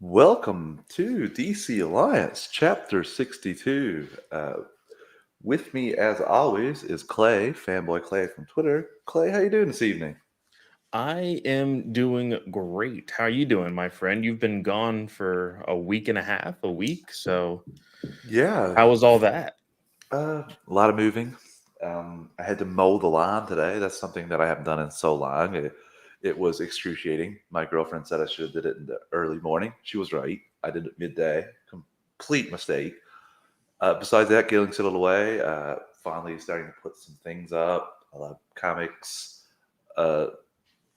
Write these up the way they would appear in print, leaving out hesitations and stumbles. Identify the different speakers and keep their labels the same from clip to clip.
Speaker 1: Welcome to DC Alliance, Chapter 62. With me, as always, is Clay, fanboy Clay from Twitter. Clay, how you doing this evening?
Speaker 2: I am doing great. How are you doing, my friend? You've been gone for a week and a half, a week. So,
Speaker 1: Yeah,
Speaker 2: how was all that?
Speaker 1: a lot of moving. I had to mow the lawn today. That's something that I haven't done in so long. It was excruciating. My girlfriend said I should have did it in the early morning. She was right. I did it midday. Complete mistake. Besides that, getting settled away, finally starting to put some things up, a lot of comics. Uh,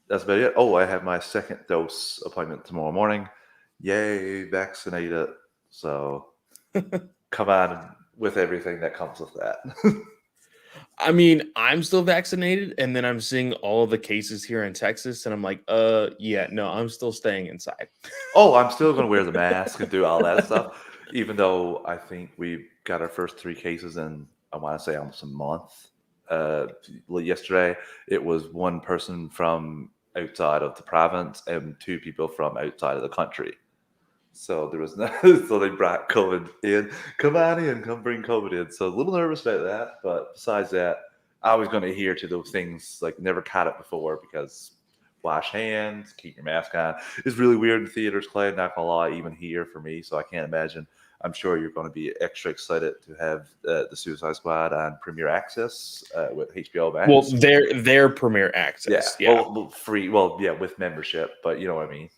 Speaker 1: that's about it. Oh, I have my second dose appointment tomorrow morning. Yay, vaccinated. So come on with everything that comes with that.
Speaker 2: I mean, I'm still vaccinated, and then I'm seeing all the cases here in Texas, and I'm like, yeah, no, I'm still staying inside.
Speaker 1: Oh, I'm still going to wear the mask and do all that stuff, even though I think we got our first three cases in, I want to say almost a month. Uh, Yesterday, it was one person from outside of the province and two people from outside of the country. So there was no, so they brought COVID in. Come on in, come bring COVID in. So a little nervous about that, but besides that, I was going to adhere to those things like never caught it before because wash hands, keep your mask on. It's really weird in theaters, Clay. Not gonna lie, even here for me. So I can't imagine. I'm sure you're going to be extra excited to have the Suicide Squad on Premier Access with HBO
Speaker 2: Well,
Speaker 1: Max.
Speaker 2: their premiere
Speaker 1: Yeah,
Speaker 2: access, yeah,
Speaker 1: well, free. Well, yeah, with membership, but you know what I mean.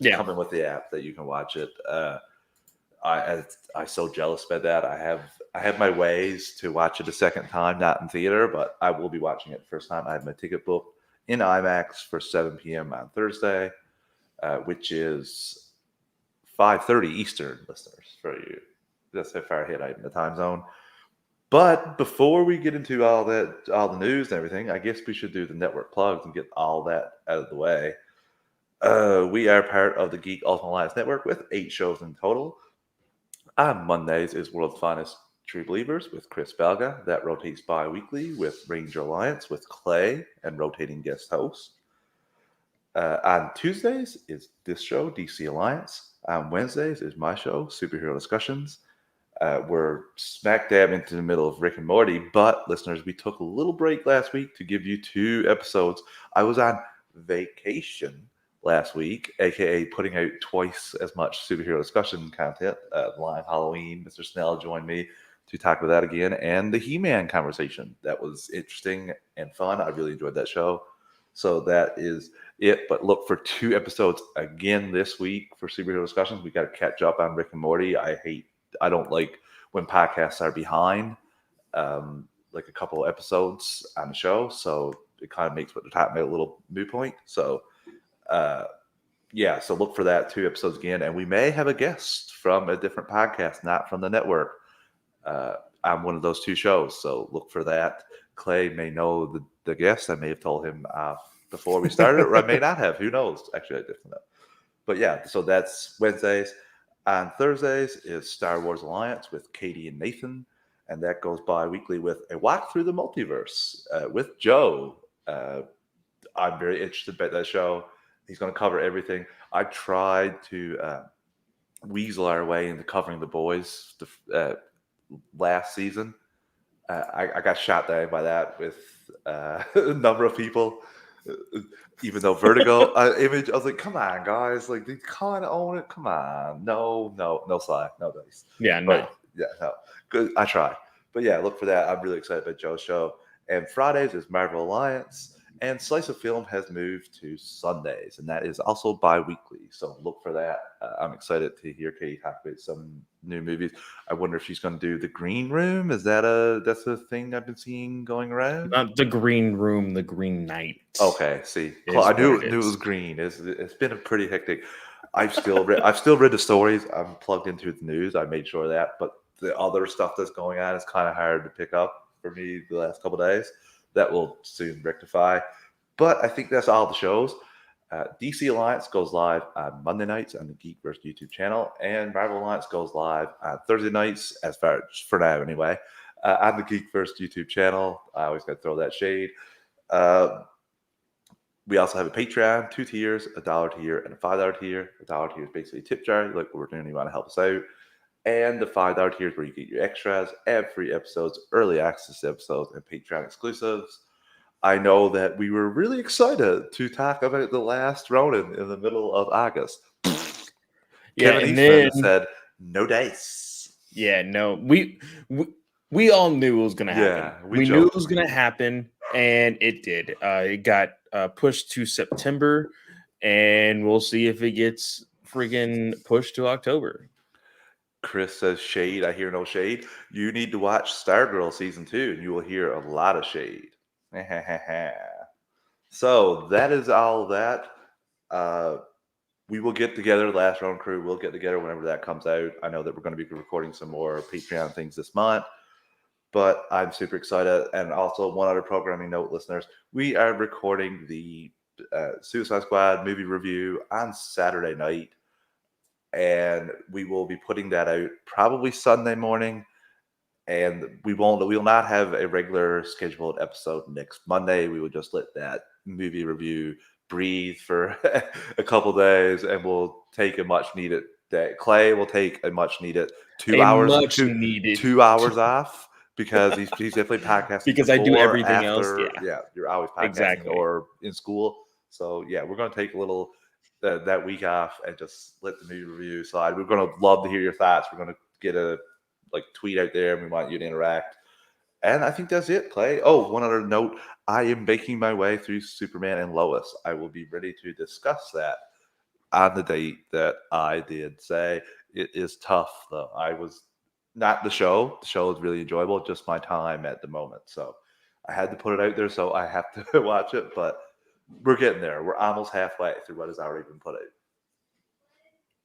Speaker 2: yeah.
Speaker 1: Coming with the app that you can watch it. I so jealous about that. I have my ways to watch it a second time, not in theater, but I will be watching it the first time. I have my ticket booked in IMAX for 7 p.m. on Thursday, which is 5:30 Eastern, listeners, for you. That's how far ahead I am in the time zone. But before we get into all that, all the news and everything, I guess we should do the network plugs and get all that out of the way. We are part of the Geek Ultimate Alliance Network with 8 shows in total. On Mondays is World's Finest True Believers with Chris Belga. That rotates bi weekly with Ranger Alliance with Clay and rotating guest host. On Tuesdays is this show, DC Alliance. On Wednesdays is my show, Superhero Discussions. We're smack dab into the middle of Rick and Morty, but listeners, we took a little break last week to give you 2 episodes. I was on vacation last week, aka putting out twice as much superhero discussion content. Live Halloween, Mr. Snell joined me to talk about that again, and the He-Man conversation. That was interesting and fun. I really enjoyed that show. So that is it. But look for 2 episodes again this week for superhero discussions. We got to catch up on Rick and Morty. I don't like when podcasts are behind, like a couple episodes on the show. So it kind of makes what they're talking about a little moot point. So, uh, yeah, so look for that 2 episodes again. And we may have a guest from a different podcast, not from the network, uh, on one of those 2 shows. So look for that. Clay may know the guest. I may have told him before we started, or I may not have. Who knows? Actually, I definitely know. But yeah, so that's Wednesdays. On Thursdays is Star Wars Alliance with Katie and Nathan, and that goes bi-weekly with a walk through the multiverse with Joe. Uh, I'm very interested about that show. He's going to cover everything. I tried to weasel our way into covering the boys last season. I got shot down by that with a number of people. Even though Vertigo image, I was like, come on, guys, like they kind of own it. Come on, no slack, no dice.
Speaker 2: Yeah,
Speaker 1: But
Speaker 2: no.
Speaker 1: yeah, no, good. I try, but yeah, look for that. I'm really excited about Joe's show. And Fridays is Marvel Alliance, and Slice of Film has moved to Sundays, and that is also bi-weekly. So look for that. I'm excited to hear Katie talk about some new movies. I wonder if she's going to do the Green Room. That's a thing I've been seeing going around?
Speaker 2: Not the Green Room, the Green Knight
Speaker 1: Okay, see, I
Speaker 2: is what it
Speaker 1: knew it was
Speaker 2: is.
Speaker 1: green. It's been a pretty hectic. I've still read the stories. I'm plugged into the news. I made sure of that, but the other stuff that's going on is kind of hard to pick up for me the last couple of days. That will soon rectify. But I think that's all the shows. DC Alliance goes live on Monday nights on the Geekverse YouTube channel, and Marvel Alliance goes live on Thursday nights, as far as for now anyway, on the Geekverse YouTube channel. I always got to throw that shade. Uh, We also have a Patreon, 2 tiers, $1 tier and a $5 tier. The $1 tier is basically a tip jar, like what we're doing, you want to help us out. And the $5 tier is where you get your extras, every episode's early access episodes, and Patreon exclusives. I know that we were really excited to talk about the last Ronin in the middle of August.
Speaker 2: Yeah,
Speaker 1: Kevin
Speaker 2: and
Speaker 1: Eastman
Speaker 2: then
Speaker 1: said, no dice.
Speaker 2: yeah, no, we all knew it was gonna happen.
Speaker 1: Yeah, we
Speaker 2: We knew it
Speaker 1: joked.
Speaker 2: was gonna happen, and it did. It got pushed to September, and we'll see if it gets friggin' pushed to October.
Speaker 1: Chris says shade. I hear no shade. You need to watch Stargirl season 2, and you will hear a lot of shade. So that is all that. Uh, we will get together. Last Round Crew will get together whenever that comes out. I know that we're going to be recording some more Patreon things this month, but I'm super excited. And also, one other programming note, listeners, we are recording the Suicide Squad movie review on Saturday night, and we will be putting that out probably Sunday morning. And we will not have a regular scheduled episode next Monday. We will just let that movie review breathe for a couple days, and we'll take a much needed day. Clay will take a much needed
Speaker 2: A much needed
Speaker 1: 2 hours off because he's definitely podcasting
Speaker 2: because I do
Speaker 1: before,
Speaker 2: everything else.
Speaker 1: after.
Speaker 2: Yeah,
Speaker 1: Yeah, you're always podcasting
Speaker 2: exactly.
Speaker 1: or in school. So yeah, we're gonna take a little that week off and just let the movie review slide. We're gonna love to hear your thoughts. We're gonna get a tweet out there, and we want you to interact. And I think that's it, Clay. Oh, one other note. I am making my way through Superman and Lois. I will be ready to discuss that on the date that I did say. It is tough, though. I was not the show. The show is really enjoyable, just my time at the moment. So I had to put it out there, so I have to watch it. But we're getting there. We're almost halfway through what has already been put out.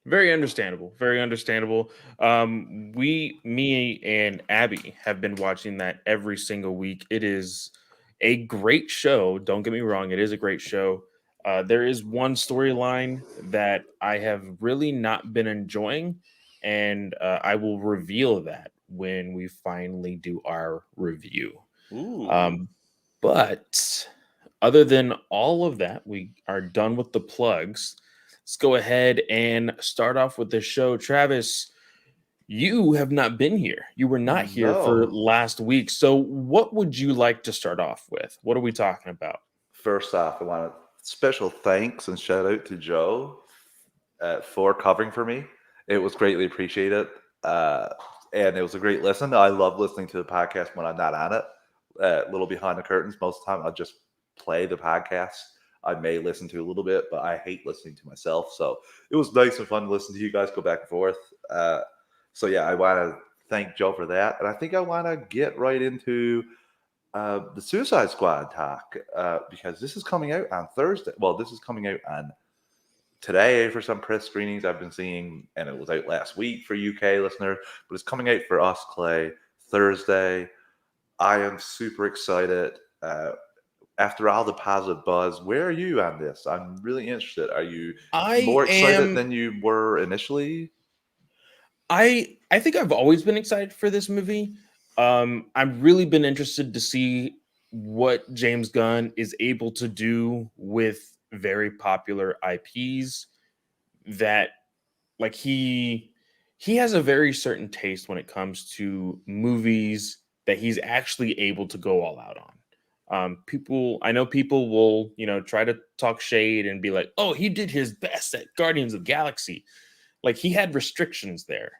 Speaker 2: Very understandable. Very understandable. Me and Abby have been watching that every single week. It is a great show. Don't get me wrong. It is a great show. There is one storyline that I have really not been enjoying, and I will reveal that when we finally do our review.
Speaker 1: Ooh.
Speaker 2: Um, but other than all of that, we are done with the plugs. Let's go ahead and start off with the show. Travis, you have not been here. You were not here for
Speaker 1: No.
Speaker 2: last week. So, what would you like to start off with? What are we talking about?
Speaker 1: First off, I want to special thanks and shout out to Joe for covering for me. It was greatly appreciated, and it was a great listen. I love listening to the podcast when I'm not on it. A little behind the curtains. Most of the time, I'll just play the podcast. I may listen to a little bit, but I hate listening to myself. So it was nice and fun to listen to you guys go back and forth. So yeah, I want to thank Joe for that, and I think I want to get right into the Suicide Squad talk because this is coming out on Thursday. Well, this is coming out on today for some press screenings I've been seeing, and it was out last week for UK listeners, but it's coming out for us, Clay, Thursday. I am super excited. After all the positive buzz, where are you on this? I'm really interested. Are you
Speaker 2: I
Speaker 1: more excited
Speaker 2: am
Speaker 1: than you were initially?
Speaker 2: I think I've always been excited for this movie. I've really been interested to see what James Gunn is able to do with very popular IPs that like he has a very certain taste when it comes to movies that he's actually able to go all out on. I know people will, try to talk shade and be like, "Oh, he did his best at Guardians of the Galaxy." Like he had restrictions there.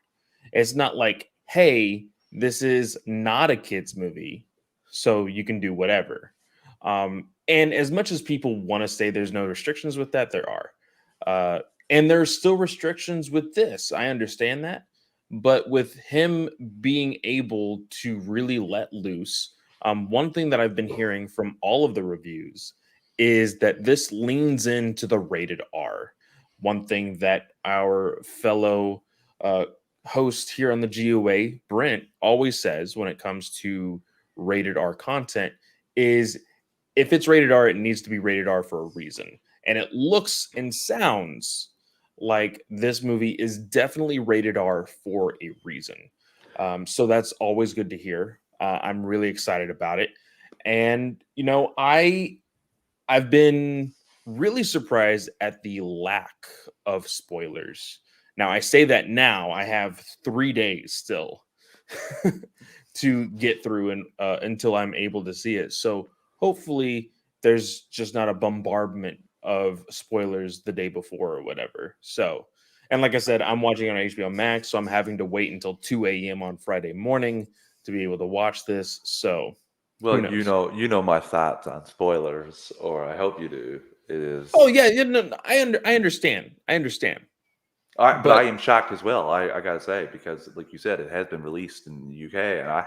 Speaker 2: It's not like, hey, this is not a kids movie, so you can do whatever. And as much as people want to say there's no restrictions with that, there are. And there's still restrictions with this. I understand that. But with him being able to really let loose, one thing that I've been hearing from all of the reviews is that this leans into the rated R. One thing that our fellow host here on the GOA, Brent, always says when it comes to rated R content is if it's rated R, it needs to be rated R for a reason. And it looks and sounds like this movie is definitely rated R for a reason. So that's always good to hear. I'm really excited about it. And, I've been really surprised at the lack of spoilers. Now, I say that now. I have 3 days still to get through and until I'm able to see it. So hopefully, there's just not a bombardment of spoilers the day before or whatever. So, and like I said, I'm watching on HBO Max, so I'm having to wait until 2 a.m. on Friday morning to be able to watch this. So, who
Speaker 1: Well,
Speaker 2: knows?
Speaker 1: you know my thoughts on spoilers, or I hope you do. It
Speaker 2: Oh
Speaker 1: is,
Speaker 2: yeah, yeah, no, no, I understand. I understand.
Speaker 1: but I
Speaker 2: But
Speaker 1: am shocked as well. I gotta say, because like you said, it has been released in the UK, and I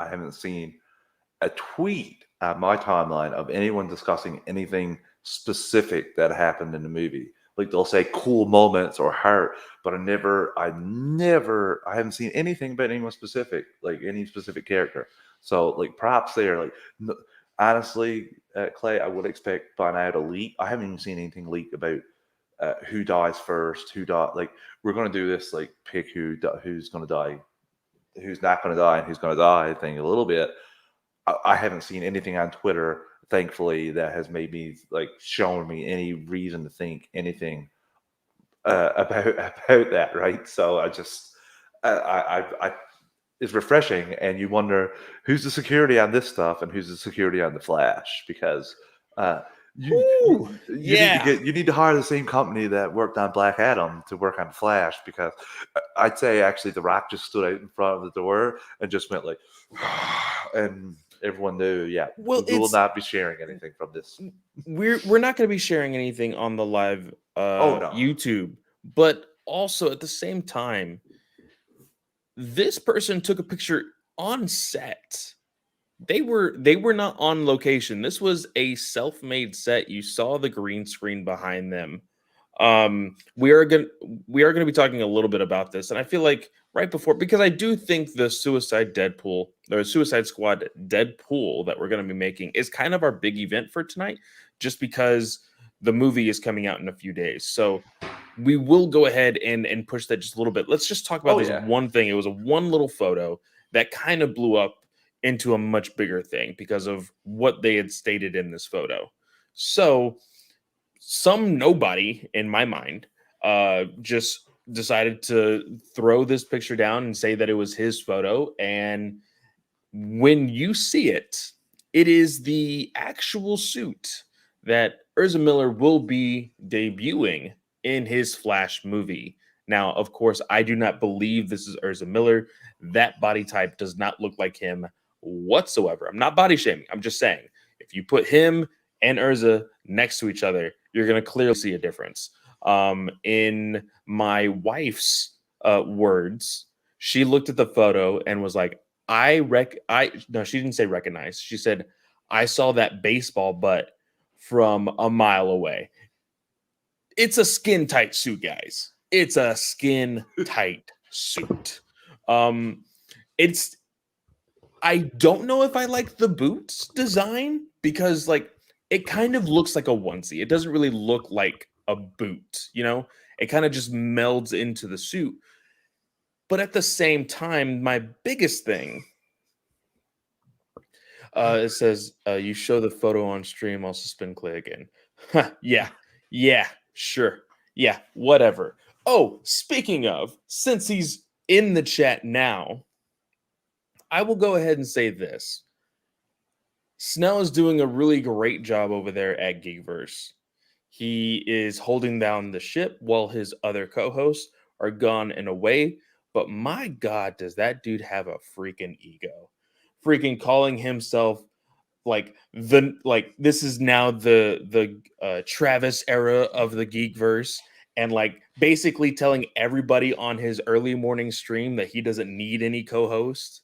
Speaker 1: haven't seen a tweet on my timeline of anyone discussing anything specific that happened in the movie. Like they'll say cool moments or heart, but I haven't seen anything about anyone specific, like any specific character. So like props there. Like honestly, Clay, I would expect by now to leak. I haven't even seen anything leak about who dies first, who die. Like we're gonna do this like pick who's gonna die, who's not gonna die, and who's gonna die thing a little bit. I haven't seen anything on Twitter, thankfully, that has made me like shown me any reason to think anything about that. Right. So I just I it's refreshing, and you wonder who's the security on this stuff and who's the security on the Flash because uh,
Speaker 2: whew, yeah.
Speaker 1: you need to hire the same company that worked on Black Adam to work on Flash because I'd say actually The Rock just stood out in front of the door and just went like, and everyone knew, yeah,
Speaker 2: Well,
Speaker 1: we will
Speaker 2: it's
Speaker 1: not be sharing anything from this.
Speaker 2: we're not going to be sharing anything on the live
Speaker 1: Oh no.
Speaker 2: YouTube, but also at the same time, this person took a picture on set. They were not on location. This was a self-made set. You saw the green screen behind them. We are going to be talking a little bit about this, and I feel like right before, because I do think the Suicide Squad Deadpool that we're going to be making is kind of our big event for tonight, just because the movie is coming out in a few days. So we will go ahead and push that just a little bit. Let's just talk about
Speaker 1: Oh
Speaker 2: this
Speaker 1: yeah.
Speaker 2: one thing. It was a one little photo that kind of blew up into a much bigger thing because of what they had stated in this photo. So some nobody in my mind just decided to throw this picture down and say that it was his photo. And when you see it, it is the actual suit that Urza Miller will be debuting in his Flash movie. Now, of course, I do not believe this is Urza Miller. That body type does not look like him whatsoever. I'm not body shaming. I'm just saying if you put him and Urza next to each other, you're going to clearly see a difference. In my wife's words, she looked at the photo and was like, I no, she didn't say recognize. She said, I saw that baseball butt from a mile away. It's a skin tight suit, guys. It's a skin tight suit. Um, it's I don't know if I like the boots design because like it kind of looks like a onesie. It doesn't really look like a boot, you know? It kind of just melds into the suit. But at the same time, my biggest thing it says you show the photo on stream, I'll suspend Clay again. Yeah, yeah, sure. Yeah, whatever. Oh, speaking of, since he's in the chat now, I will go ahead and say this. Snell is doing a really great job over there at Geekverse. He is holding down the ship while his other co-hosts are gone and away. But my God, does that dude have a freaking ego? Freaking calling himself like this is now the Travis era of the Geekverse, and like basically telling everybody on his early morning stream that he doesn't need any co-host,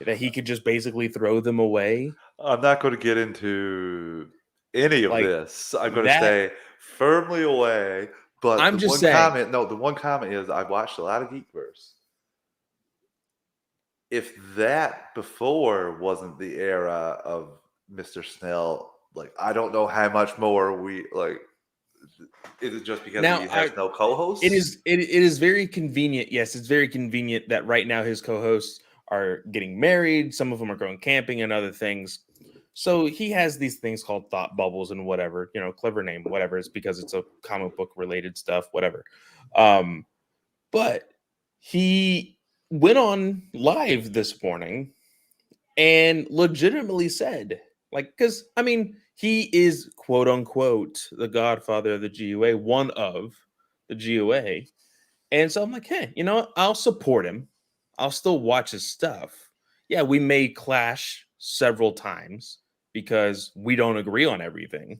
Speaker 2: that he could just basically throw them away.
Speaker 1: I'm not going to get into any of
Speaker 2: Like
Speaker 1: this. I'm going to
Speaker 2: that.
Speaker 1: stay firmly away. But
Speaker 2: I'm just saying.
Speaker 1: the one comment is I've watched a lot of Geekverse. If that before wasn't the era of Mr. Snell, like I don't know how much more we like. Is it just because
Speaker 2: Now,
Speaker 1: he has no co-hosts?
Speaker 2: it is very convenient. Yes, it's very convenient that right now his co-hosts are getting married. Some of them are going camping and other things. So he has these things called thought bubbles and whatever, clever name, whatever. It's because it's a comic book related stuff, whatever. But he went on live this morning and legitimately said, like, because I mean, he is quote unquote the godfather of the GUA, one of the GUA. And so I'm like, hey, you know what? I'll support him. I'll still watch his stuff. Yeah, we may clash several times because we don't agree on everything.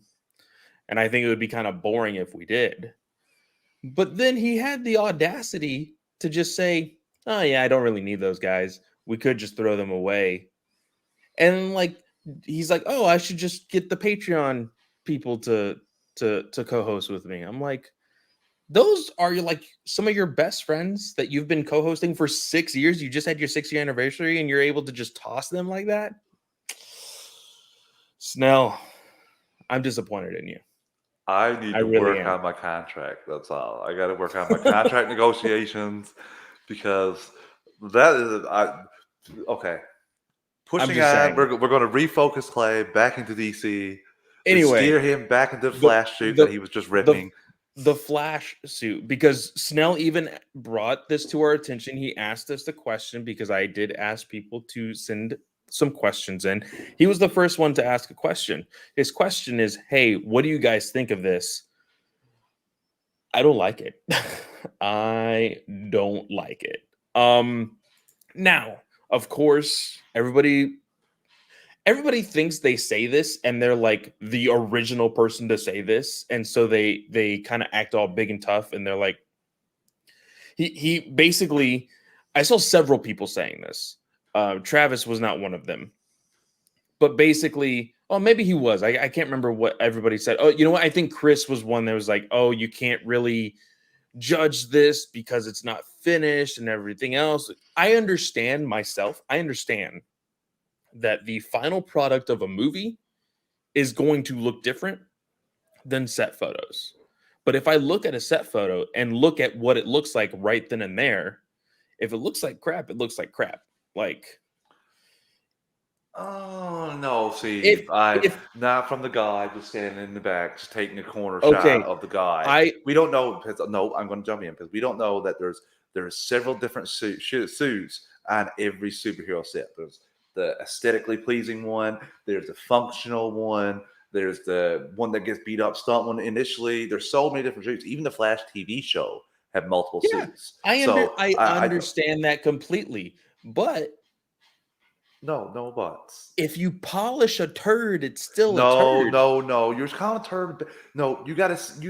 Speaker 2: And I think it would be kind of boring if we did. But then he had the audacity to just say, oh, yeah, I don't really need those guys. We could just throw them away. And like, he's like, oh, I should just get the Patreon people to co-host with me. I'm like, those are like some of your best friends that you've been co-hosting for 6 years. You just had your 6-year anniversary and you're able to just toss them like that. Snell, I'm disappointed in you.
Speaker 1: I need
Speaker 2: I
Speaker 1: to
Speaker 2: really
Speaker 1: work
Speaker 2: am.
Speaker 1: on my contract. That's all. I got to work on my contract negotiations because that is okay.
Speaker 2: I'm
Speaker 1: Pushing
Speaker 2: just
Speaker 1: on,
Speaker 2: saying.
Speaker 1: we're going to refocus Clay back into DC, to
Speaker 2: Anyway,
Speaker 1: steer him back into the
Speaker 2: the
Speaker 1: Flash suit
Speaker 2: the
Speaker 1: that he was just
Speaker 2: the
Speaker 1: ripping.
Speaker 2: the Flash suit, because Snell even brought this to our attention. He asked us the question because I did ask people to send some questions in. He was the first one to ask a question. His question is, hey, what do you guys think of this? I don't like it. I don't like it. Now, of course, everybody thinks they say this and they're like the original person to say this, and so they kind of act all big and tough, and they're like, he basically, I saw several people saying this. Travis was not one of them, but basically, oh, maybe he was. I can't remember what everybody said. Oh, you know what? I think Chris was one that was like, oh, you can't really judge this because it's not finished and everything else. I understand myself. I understand that the final product of a movie is going to look different than set photos. But if I look at a set photo and look at what it looks like right then and there, if it looks like crap, it looks like crap. Like,
Speaker 1: Oh no!
Speaker 2: if
Speaker 1: See, I
Speaker 2: if
Speaker 1: not from the guy just standing in the back, just taking a corner shot
Speaker 2: okay,
Speaker 1: of the guy.
Speaker 2: I
Speaker 1: We don't know because no, I'm going to jump in because we don't know that there's several different suits on every superhero set. There's the aesthetically pleasing one. There's the functional one. There's the one that gets beat up stunt one initially. There's so many different suits. Even the Flash TV show have multiple
Speaker 2: yeah,
Speaker 1: suits. So
Speaker 2: I
Speaker 1: I don't.
Speaker 2: understand that completely. But
Speaker 1: No buts.
Speaker 2: if you polish a turd, it's still a
Speaker 1: No,
Speaker 2: turd.
Speaker 1: no, no. You're kind of turned. No, you got to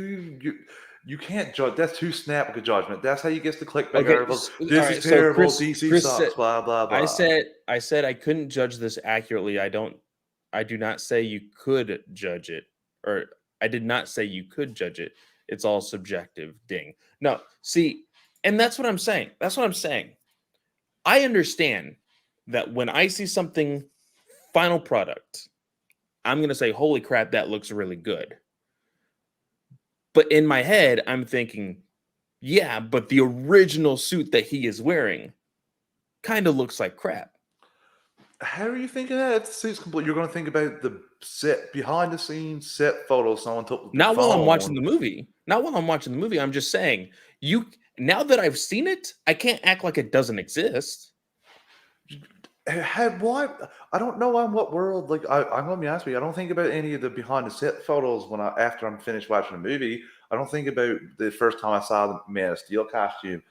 Speaker 1: you can't judge. That's too snap of a judgment. That's how you get the clickbait
Speaker 2: Okay,
Speaker 1: articles.
Speaker 2: all
Speaker 1: This is
Speaker 2: right. So
Speaker 1: terrible.
Speaker 2: Chris,
Speaker 1: DC
Speaker 2: Chris said,
Speaker 1: sucks. Blah blah
Speaker 2: I
Speaker 1: blah.
Speaker 2: said, I said I couldn't judge this accurately. I do not say you could judge it, or I did not say you could judge it. It's all subjective. Ding. No, see, and that's what I'm saying. That's what I'm saying. I understand that when I see something final product, I'm gonna say, "Holy crap, that looks really good." But in my head, I'm thinking, "Yeah, but the original suit that he is wearing kind of looks like crap."
Speaker 1: How are you thinking that? If the suit's complete, you're going to think about the set behind the scenes set photos someone took with their
Speaker 2: Not while I'm watching
Speaker 1: phone.
Speaker 2: the movie. Not while I'm watching the movie. I'm just saying, you now that I've seen it, I can't act like it doesn't exist.
Speaker 1: Had what? I don't know on what world. Like I'm gonna be honest with you. I don't think about any of the behind the set photos when I after I'm finished watching a movie. I don't think about the first time I saw the Man of Steel costume.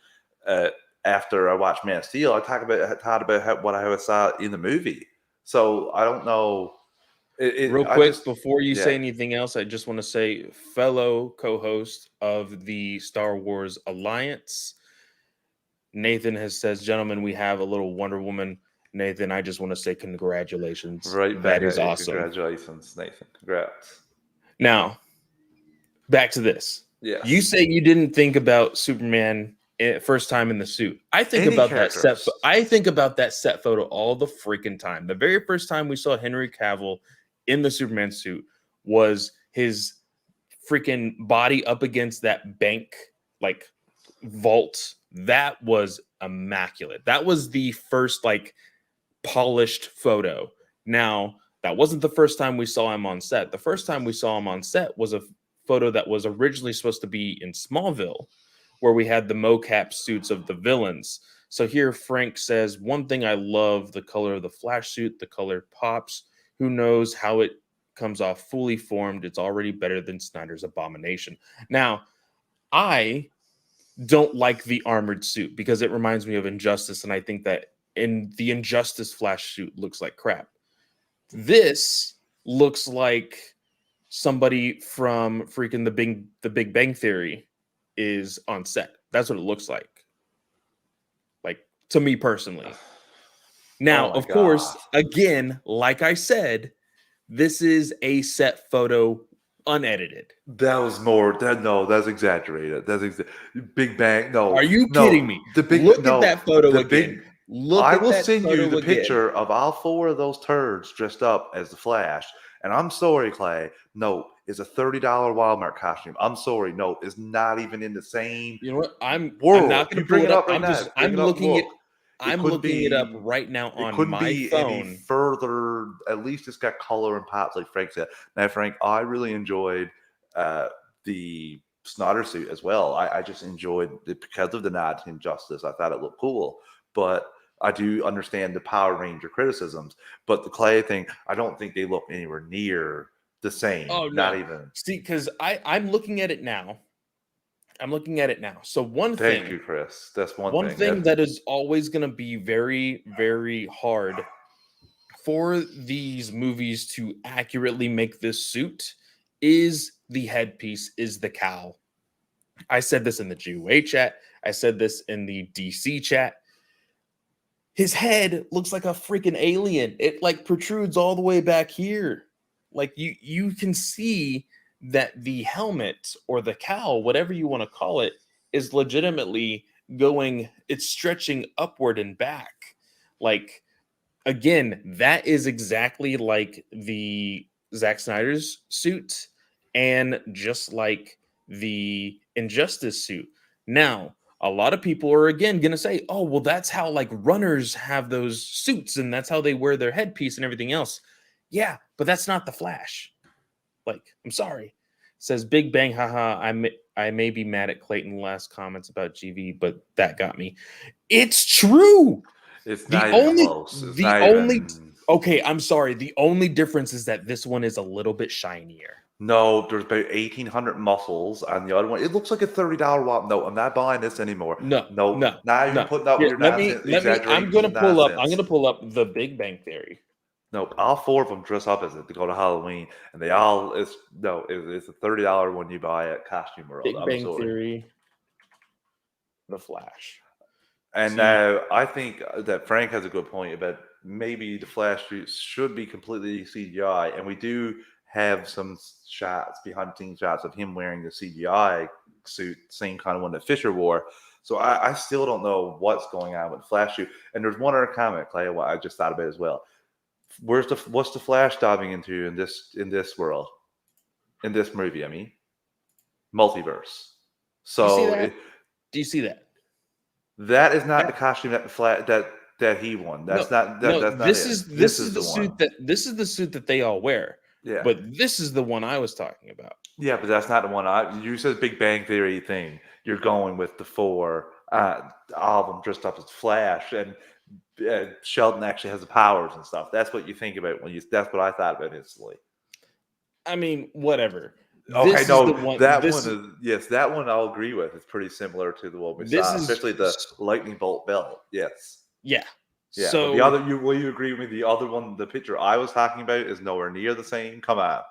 Speaker 1: Uh, After I watched Man of Steel, I talked about what I saw in the movie. So I don't know.
Speaker 2: Real
Speaker 1: I
Speaker 2: quick,
Speaker 1: just
Speaker 2: before you say
Speaker 1: yeah.
Speaker 2: anything else, I just want to say, fellow co-host of the Star Wars Alliance, Nathan has says, gentlemen, we have a little Wonder Woman. Nathan, I just want to say congratulations.
Speaker 1: Right back
Speaker 2: That is
Speaker 1: at you.
Speaker 2: awesome.
Speaker 1: Congratulations, Nathan. Congrats.
Speaker 2: Now, back to this. You
Speaker 1: Yes.
Speaker 2: say you didn't think about Superman first time in the suit. I think
Speaker 1: Any
Speaker 2: about that set.
Speaker 1: characters.
Speaker 2: I think about that set photo all the freaking time. The very first time we saw Henry Cavill in the Superman suit was his freaking body up against that bank like vault. That was immaculate. That was the first like polished photo. Now, That wasn't the first time we saw him on set. The first time we saw him on set was a photo that was originally supposed to be in Smallville, where we had the mocap suits of the villains. So here Frank says, one thing I love, the color of the Flash suit, the color pops. Who knows how it comes off fully formed? It's already better than Snyder's Abomination. Now, I don't like the armored suit because it reminds me of Injustice, and I think that in the Injustice Flash suit looks like crap. This looks like somebody from freaking the Big Bang Theory is on set. That's what it looks like. Like, to me personally. Now,
Speaker 1: Oh my
Speaker 2: of course,
Speaker 1: God.
Speaker 2: again, like I said, this is a set photo unedited.
Speaker 1: That was more. That no, that's exaggerated. Big Bang.
Speaker 2: Are
Speaker 1: No,
Speaker 2: you kidding
Speaker 1: no.
Speaker 2: me?
Speaker 1: The big
Speaker 2: Look at
Speaker 1: no.
Speaker 2: that photo
Speaker 1: The
Speaker 2: again.
Speaker 1: big.
Speaker 2: Look
Speaker 1: I
Speaker 2: at
Speaker 1: will
Speaker 2: that
Speaker 1: send you
Speaker 2: photo
Speaker 1: the
Speaker 2: again.
Speaker 1: picture of all 4 of those turds dressed up as the Flash. And I'm sorry, Clay. No, it's a $30 Walmart costume. I'm sorry. No, it's not even in the same
Speaker 2: You know what? I'm
Speaker 1: world.
Speaker 2: not going
Speaker 1: You
Speaker 2: to pull
Speaker 1: bring
Speaker 2: it
Speaker 1: it
Speaker 2: up.
Speaker 1: up right now. Bring
Speaker 2: I'm
Speaker 1: it up.
Speaker 2: looking it.
Speaker 1: Look. It
Speaker 2: I'm
Speaker 1: couldn't
Speaker 2: looking it up
Speaker 1: be.
Speaker 2: right now
Speaker 1: It
Speaker 2: on
Speaker 1: couldn't
Speaker 2: my
Speaker 1: be any
Speaker 2: phone.
Speaker 1: further. At least it's got color and pops, like Frank said. Now, Frank, I really enjoyed the Snyder suit as well. I just enjoyed it because of the nod to Injustice. I thought it looked cool, but I do understand the Power Ranger criticisms. But the Clay thing, I don't think they look anywhere near the same.
Speaker 2: Oh
Speaker 1: Not
Speaker 2: no!
Speaker 1: even.
Speaker 2: See, because I'm looking at it now. I'm looking at it now. So
Speaker 1: Thank you, Chris. That's one
Speaker 2: one
Speaker 1: thing.
Speaker 2: thing that is always going to be very, very hard for these movies to accurately make this suit is the headpiece, is the cowl. I said this in the GUA chat. I said this in the DC chat. His head looks like a freaking alien. It like protrudes all the way back here. Like you can see that the helmet or the cowl, whatever you want to call it, is legitimately going, it's stretching upward and back. Like, again, that is exactly like the Zack Snyder's suit and just like the Injustice suit. Now, a lot of people are again going to say, oh, well, that's how like runners have those suits and that's how they wear their headpiece and everything else. Yeah, but that's not the Flash. Like, I'm sorry. Says Big Bang, haha. I may be mad at Clayton's last comments about GV, but that got me. It's true.
Speaker 1: It's
Speaker 2: The
Speaker 1: not even
Speaker 2: only,
Speaker 1: close. It's
Speaker 2: the
Speaker 1: not
Speaker 2: only,
Speaker 1: even.
Speaker 2: okay, I'm sorry. The only difference is that this one is a little bit shinier.
Speaker 1: No, there's about 1,800 muscles on the other one. It looks like a $30 wallet. No, I'm not buying this anymore.
Speaker 2: No,
Speaker 1: No,
Speaker 2: no,
Speaker 1: now you're
Speaker 2: no.
Speaker 1: putting up with
Speaker 2: Here,
Speaker 1: your nonsense,
Speaker 2: I'm
Speaker 1: exaggerations
Speaker 2: gonna
Speaker 1: and
Speaker 2: pull up. I'm
Speaker 1: nonsense.
Speaker 2: gonna pull up the Big Bang Theory.
Speaker 1: No, all 4 of them dress up as it to go to Halloween, and they all it's a $30 when you buy at Costume World.
Speaker 2: Big
Speaker 1: I'm
Speaker 2: Bang
Speaker 1: sorry.
Speaker 2: Theory, The Flash.
Speaker 1: And
Speaker 2: See,
Speaker 1: now I think that Frank has a good point about maybe the Flash suits should be completely CGI, and we do have some shots, behind the scenes shots of him wearing the CGI suit, same kind of one that Fisher wore. So I still don't know what's going on with the Flash suit. And there's one other comment, Clay, what I just thought about as well. What's the Flash diving into in this world, in this movie? I mean, multiverse.
Speaker 2: do you see
Speaker 1: So
Speaker 2: that? Do you see that?
Speaker 1: that is not
Speaker 2: That-
Speaker 1: the costume that he won.
Speaker 2: no,
Speaker 1: That's not it.
Speaker 2: this
Speaker 1: This
Speaker 2: is
Speaker 1: is
Speaker 2: the
Speaker 1: the one.
Speaker 2: suit that they all wear.
Speaker 1: Yeah,
Speaker 2: But this is the one I was talking about.
Speaker 1: yeah, but that's not the one. You said Big Bang Theory thing. You're going with the 4, all of them dressed up as Flash, and Sheldon actually has the powers and stuff. That's what you think about when you. That's what I thought about instantly.
Speaker 2: I mean, whatever.
Speaker 1: Okay,
Speaker 2: This is the
Speaker 1: no,
Speaker 2: one.
Speaker 1: that one is yes, that one I'll agree with. It's pretty similar to the one we
Speaker 2: This
Speaker 1: saw,
Speaker 2: is
Speaker 1: especially the lightning bolt belt. Yes,
Speaker 2: yeah.
Speaker 1: yeah, but the
Speaker 2: So
Speaker 1: other, will you agree with me? The other one, the picture I was talking about, is nowhere near the same. Come on,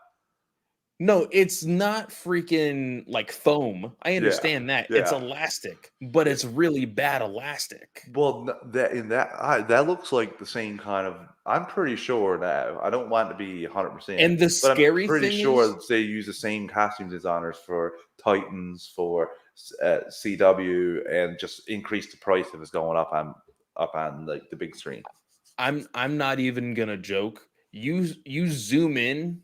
Speaker 2: no, it's not freaking like foam. I
Speaker 1: yeah,
Speaker 2: understand that. It's
Speaker 1: yeah.
Speaker 2: elastic, but it's really bad elastic.
Speaker 1: Well, that looks like the same kind of. I'm pretty sure now. I don't want to be 100%,
Speaker 2: And the
Speaker 1: but I'm
Speaker 2: scary
Speaker 1: pretty
Speaker 2: thing is,
Speaker 1: sure they use the same costume designers for Titans, for CW, and just increase the price if it's going up on like the big screen.
Speaker 2: I'm not even gonna joke. You zoom in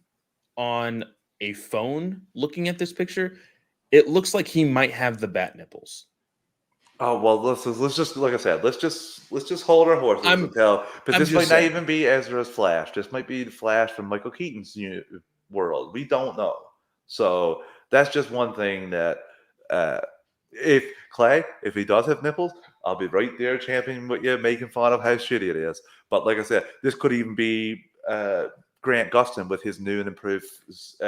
Speaker 2: on a phone looking at this picture, it looks like he might have the bat nipples.
Speaker 1: Oh well, let's just like I said, let's just hold our horses
Speaker 2: I'm
Speaker 1: until because
Speaker 2: I'm
Speaker 1: this
Speaker 2: just
Speaker 1: might not
Speaker 2: saying.
Speaker 1: even be Ezra's Flash. This might be the Flash from Michael Keaton's world. We don't know. So that's just one thing that uh, if Clay, if he does have nipples, I'll be right there championing with you, making fun of how shitty it is. But like I said, this could even be Grant Gustin with his new and improved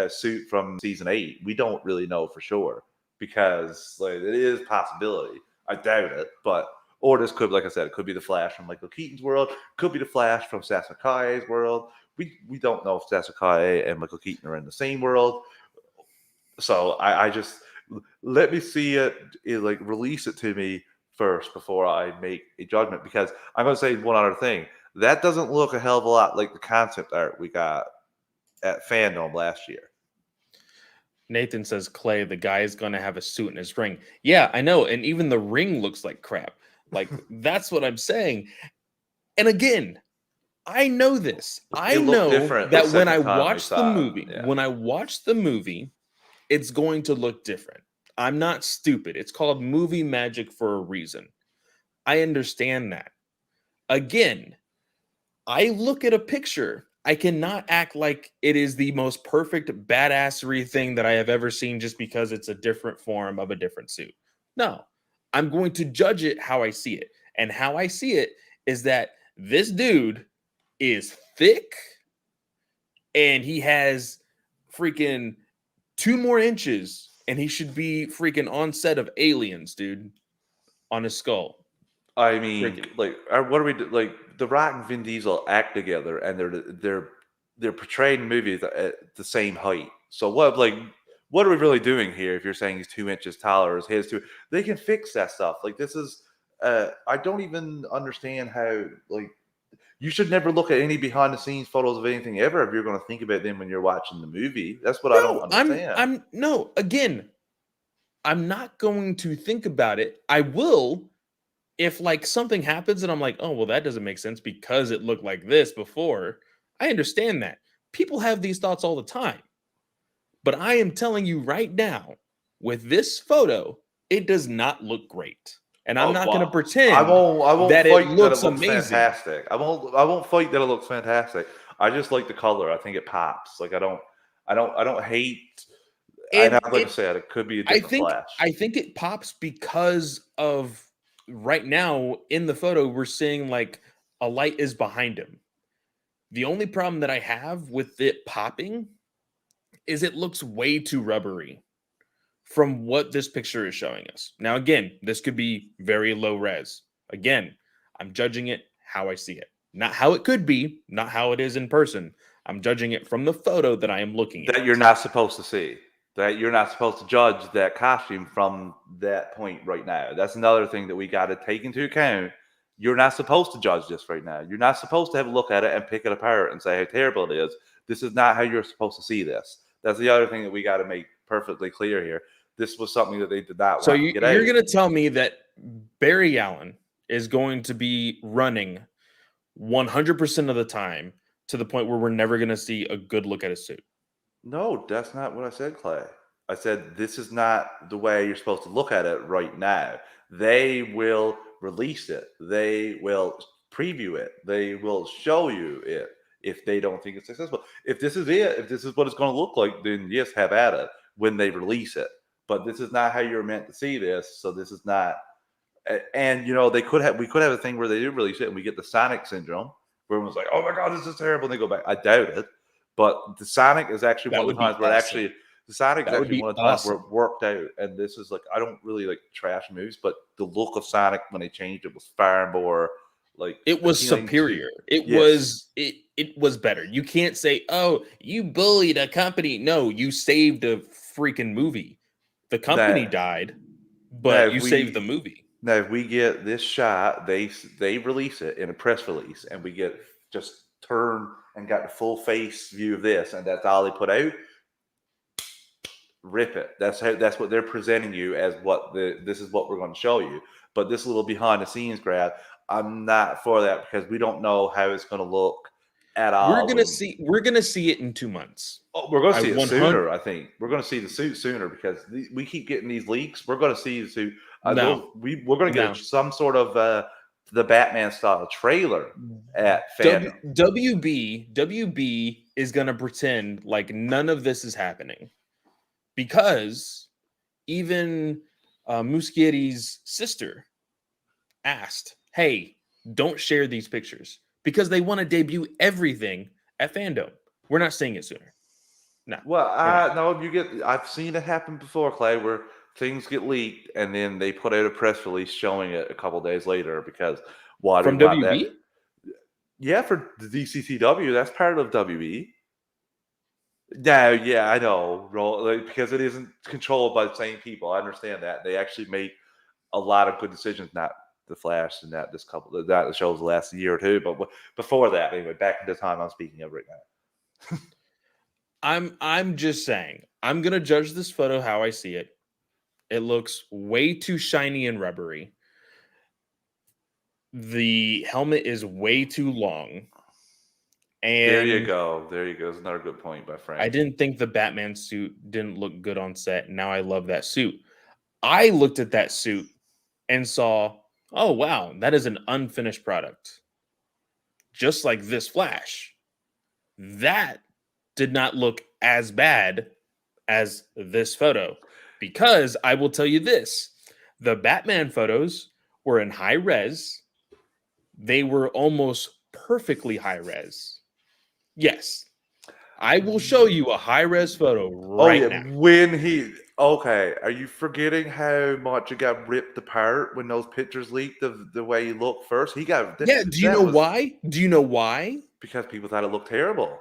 Speaker 1: suit from season 8. We don't really know for sure because like it is a possibility. I doubt it, but or this could, like I said, it could be the Flash from Michael Keaton's world, could be the Flash from Sasakae's world. We don't know if Sasakae and Michael Keaton are in the same world. So I just let me see like release it to me first before I make a judgment because I'm going to say one other thing. That doesn't look a hell of a lot like the concept art we got at Fandom last year.
Speaker 2: Nathan says, Clay, the guy is going to have a suit in his ring. Yeah, I know. And even the ring looks like crap. Like, that's what I'm saying. And again, I know this. I
Speaker 1: It looked
Speaker 2: know
Speaker 1: different the
Speaker 2: that when I
Speaker 1: second time we
Speaker 2: watch the
Speaker 1: saw it.
Speaker 2: movie,
Speaker 1: Yeah.
Speaker 2: when I watch the movie, it's going to look different. I'm not stupid. It's called movie magic for a reason. I understand that. Again, I look at a picture. I cannot act like it is the most perfect badassery thing that I have ever seen just because it's a different form of a different suit. No, I'm going to judge it how I see it. And how I see it is that this dude is thick and he has freaking 2 more inches and he should be freaking on set of Aliens, dude, on his skull.
Speaker 1: I mean,
Speaker 2: Freaking.
Speaker 1: like, what are we like? The Rock and Vin Diesel act together, and they're portraying movies at the same height. So what are we really doing here? If you're saying he's 2 inches taller as his two, they can fix that stuff. Like this is, I don't even understand how like you should never look at any behind the scenes photos of anything ever if you're going to think about them when you're watching the movie. That's what I don't
Speaker 2: No,
Speaker 1: understand.
Speaker 2: I'm no, again, I'm not going to think about it. I will if like something happens and I'm like, oh, well, that doesn't make sense because it looked like this before. I understand that. People have these thoughts all the time. But I am telling you right now, with this photo, it does not look great. And I'm
Speaker 1: Oh
Speaker 2: not going to
Speaker 1: well,
Speaker 2: pretend
Speaker 1: I won't
Speaker 2: that it
Speaker 1: fight that it
Speaker 2: looks
Speaker 1: looks
Speaker 2: amazing.
Speaker 1: fantastic. I won't fight that it looks fantastic. I just like the color. I think it pops. Like I don't hate. And
Speaker 2: And
Speaker 1: like I said, it could be a
Speaker 2: I
Speaker 1: different
Speaker 2: think
Speaker 1: Flash.
Speaker 2: I think it pops because of right now in the photo we're seeing like a light is behind him. The only problem that I have with it popping is it looks way too rubbery from what this picture is showing us. Now, again, this could be very low res. Again, I'm judging it how I see it, not how it could be, not how it is in person. I'm judging it from the photo that I am looking
Speaker 1: That
Speaker 2: at.
Speaker 1: you're not supposed to see. That you're not supposed to judge that costume from that point right now. That's another thing that we got to take into account. You're not supposed to judge this right now. You're not supposed to have a look at it and pick it apart and say how terrible it is. This is not how you're supposed to see this. That's the other thing that we got to make perfectly clear here. This was something that they did not
Speaker 2: So
Speaker 1: want to get
Speaker 2: you're
Speaker 1: out.
Speaker 2: going to tell me that Barry Allen is going to be running 100% of the time to the point where we're never going to see a good look at a suit.
Speaker 1: No, that's not what I said, Clay. I said this is not the way you're supposed to look at it right now. They will release it. They will preview it. They will show you it if they don't think it's successful. If this is it, if this is what it's going to look like, then yes, have at it when they release it. But this is not how you're meant to see this. So this is not. And they could have. We could have a thing where they do release it, and we get the Sonic syndrome, where everyone's like, "Oh my god, this is terrible," and they go back. I doubt it. But the Sonic is actually
Speaker 2: That
Speaker 1: one of
Speaker 2: would
Speaker 1: the
Speaker 2: be
Speaker 1: times where it
Speaker 2: awesome.
Speaker 1: actually the Sonic is
Speaker 2: That would
Speaker 1: actually
Speaker 2: be
Speaker 1: one of the times where
Speaker 2: awesome.
Speaker 1: it worked out. And this is like I don't really like trash movies, but the look of Sonic when they changed it was far more like
Speaker 2: It was
Speaker 1: appealing to
Speaker 2: superior. It
Speaker 1: yes.
Speaker 2: was it was better. You can't say, "Oh, you bullied a company." No, you saved a freaking movie. The company
Speaker 1: Now,
Speaker 2: died,
Speaker 1: now
Speaker 2: but
Speaker 1: if
Speaker 2: you saved the
Speaker 1: we
Speaker 2: movie.
Speaker 1: now if we get this shot, they release it in a press release, and we get just turn and got the full face view of this, and that's all they put out. Rip it. That's what they're presenting you as this is what we're going to show you. But this little behind the scenes grab, I'm not for that because we don't know how it's going to look at all.
Speaker 2: We're gonna see it in 2 months.
Speaker 1: Oh, we're going to
Speaker 2: I
Speaker 1: see it
Speaker 2: 100
Speaker 1: sooner. I think we're going to see the suit sooner because we keep getting these leaks. We're going to see the suit.
Speaker 2: No.
Speaker 1: We're going to get
Speaker 2: No.
Speaker 1: some sort of the Batman style trailer at fandom.
Speaker 2: WB is gonna pretend like none of this is happening because even Muschietti's sister asked, "Hey, don't share these pictures because they want to debut everything at fandom. We're not seeing it sooner." No,
Speaker 1: Well,
Speaker 2: we're not.
Speaker 1: no, I've seen it happen before, Clay, where things get leaked and then they put out a press release showing it a couple days later because why do we
Speaker 2: From
Speaker 1: want that?
Speaker 2: WB?
Speaker 1: Yeah, for the DCCW, that's part of WE. No, yeah, I know, because it isn't controlled by the same people. I understand that they actually make a lot of good decisions. Not the Flash and that this couple that the shows the last year or two, but before that, anyway, back in the time I'm speaking of right now.
Speaker 2: I'm just saying. I'm gonna judge this photo how I see it. It looks way too shiny and rubbery. The helmet is way too long.
Speaker 1: There you
Speaker 2: And
Speaker 1: go. There you go. That's another good point by
Speaker 2: I
Speaker 1: Frank.
Speaker 2: didn't think the Batman suit didn't look good on set. Now I love that suit. I looked at that suit and saw, oh wow, that is an unfinished product. Just like this Flash. That did not look as bad as this photo. Because I will tell you this, the Batman photos were in high res. They were almost perfectly high res. Yes, I will show you a high res photo
Speaker 1: Oh
Speaker 2: right
Speaker 1: yeah,
Speaker 2: now.
Speaker 1: when he okay, are you forgetting how much it got ripped apart when those pictures leaked? The way he looked first, he got
Speaker 2: Yeah, do you
Speaker 1: that
Speaker 2: know
Speaker 1: was
Speaker 2: why? Do you know why?
Speaker 1: because people thought it looked terrible.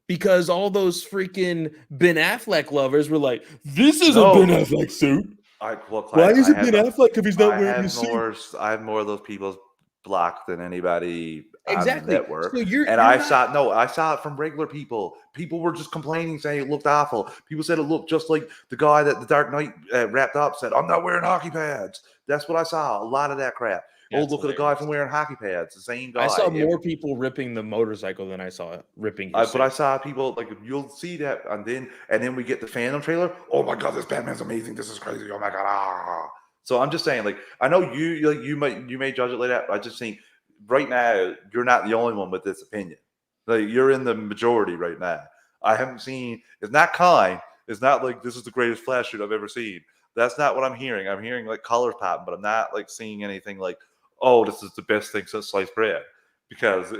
Speaker 2: Because all those freaking Ben Affleck lovers were like, "This is a Ben
Speaker 1: No,
Speaker 2: Affleck suit.
Speaker 1: Clay,
Speaker 2: Why is it Ben Affleck if he's not wearing a suit?"
Speaker 1: I have more of those people blocked than anybody on the
Speaker 2: Exactly.
Speaker 1: network.
Speaker 2: So
Speaker 1: And
Speaker 2: you're not
Speaker 1: I saw it from regular people. People were just complaining, saying it looked awful. People said it looked just like the guy that the Dark Knight wrapped up said, "I'm not wearing hockey pads." That's what I saw. A lot of that crap. Oh,
Speaker 2: That's
Speaker 1: look at the guy
Speaker 2: hilarious.
Speaker 1: from wearing hockey pads. The same
Speaker 2: I
Speaker 1: guy.
Speaker 2: saw more people ripping the motorcycle than I saw ripping his
Speaker 1: But I
Speaker 2: suit.
Speaker 1: saw people like you'll see that, and then we get the Phantom trailer. Oh my god, this Batman's amazing! This is crazy! Oh my god! Ah. So I'm just saying, like I know you may judge it like that, but I just think right now you're not the only one with this opinion. Like you're in the majority right now. I haven't seen. It's not kind. It's not like this is the greatest Flash shoot I've ever seen. That's not what I'm hearing. I'm hearing like colors popping, but I'm not like seeing anything like, oh, this is the best thing since sliced bread, because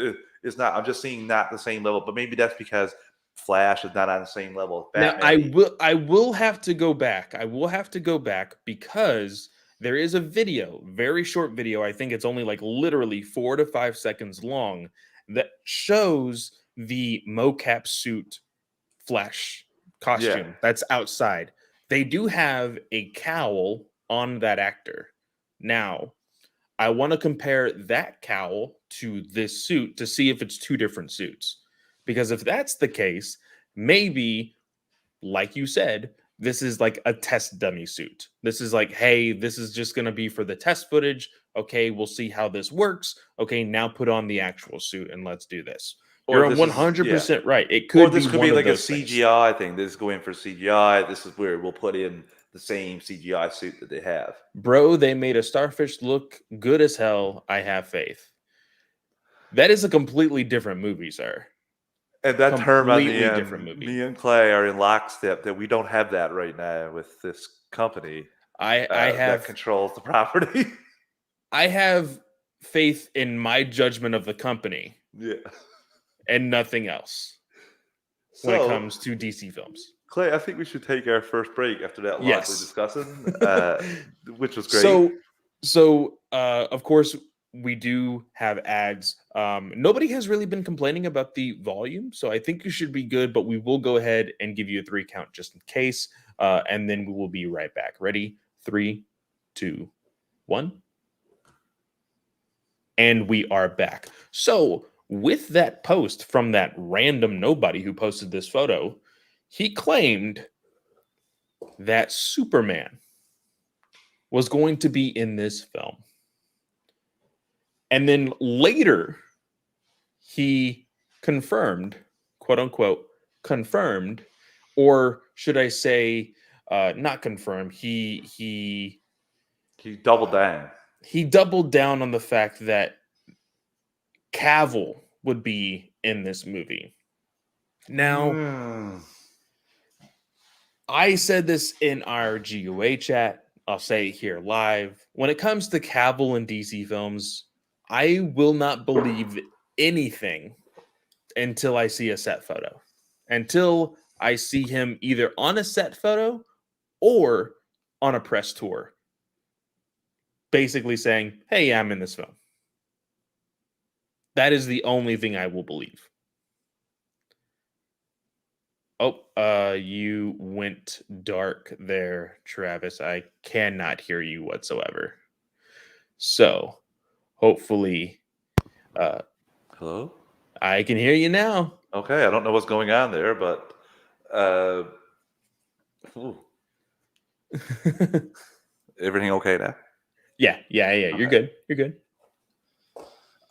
Speaker 1: it's not. I'm just seeing not the same level, but maybe that's because Flash is not on the same level as
Speaker 2: Now
Speaker 1: Batman.
Speaker 2: I will have to go back. I will have to go back because there is a video, very short video. I think it's only like literally 4 to 5 seconds long that shows the mocap suit Flash
Speaker 1: Yeah,
Speaker 2: costume that's outside. They do have a cowl on that actor. Now, I want to compare that cowl to this suit to see if it's two different suits. Because if that's the case, maybe, like you said, this is like a test dummy suit. This is like, hey, this is just going to be for the test footage. Okay, we'll see how this works. Okay, now put on the actual suit and let's do this.
Speaker 1: or
Speaker 2: You're
Speaker 1: this is yeah,
Speaker 2: 100% right. It
Speaker 1: or
Speaker 2: could be
Speaker 1: this could be
Speaker 2: one of
Speaker 1: like a
Speaker 2: those things.
Speaker 1: CGI thing. This is going for CGI. This is where we'll put in the same CGI suit that they have.
Speaker 2: Bro, they made a starfish look good as hell. I have faith. That is a completely different movie, sir.
Speaker 1: And that term on the
Speaker 2: Completely different
Speaker 1: end,
Speaker 2: movie.
Speaker 1: me and Clay are in lockstep that we don't have that right now with this company
Speaker 2: I
Speaker 1: that
Speaker 2: have
Speaker 1: controls the property.
Speaker 2: I have faith in my judgment of the company
Speaker 1: Yeah.
Speaker 2: and nothing else when it
Speaker 1: So,
Speaker 2: comes to DC films.
Speaker 1: Clay, I think we should take our first break after that lively
Speaker 2: Yes.
Speaker 1: discussion, which was great.
Speaker 2: So of course we do have ads. Nobody has really been complaining about the volume, so I think you should be good, but we will go ahead and give you a 3 count just in case. And then we will be right back. Ready? 3, 2, 1. And we are back. So, with that post from that random nobody who posted this photo, he claimed that Superman was going to be in this film. And then later, he confirmed, quote unquote, confirmed, or should I say, not confirmed.
Speaker 1: He doubled down.
Speaker 2: He doubled down on the fact that Cavill would be in this movie. Now,
Speaker 1: Hmm.
Speaker 2: I said this in our GUA chat. I'll say it here live. When it comes to Cavill and DC films, I will not believe anything until I see a set photo. Until I see him either on a set photo or on a press tour, basically saying, "Hey, I'm in this film." That is the only thing I will believe. Oh, you went dark there, Travis. I cannot hear you whatsoever. So, hopefully,
Speaker 1: Hello?
Speaker 2: I can hear you now.
Speaker 1: Okay, I don't know what's going on there, but ooh, everything okay now?
Speaker 2: Yeah. You're
Speaker 1: Okay.
Speaker 2: good. You're good.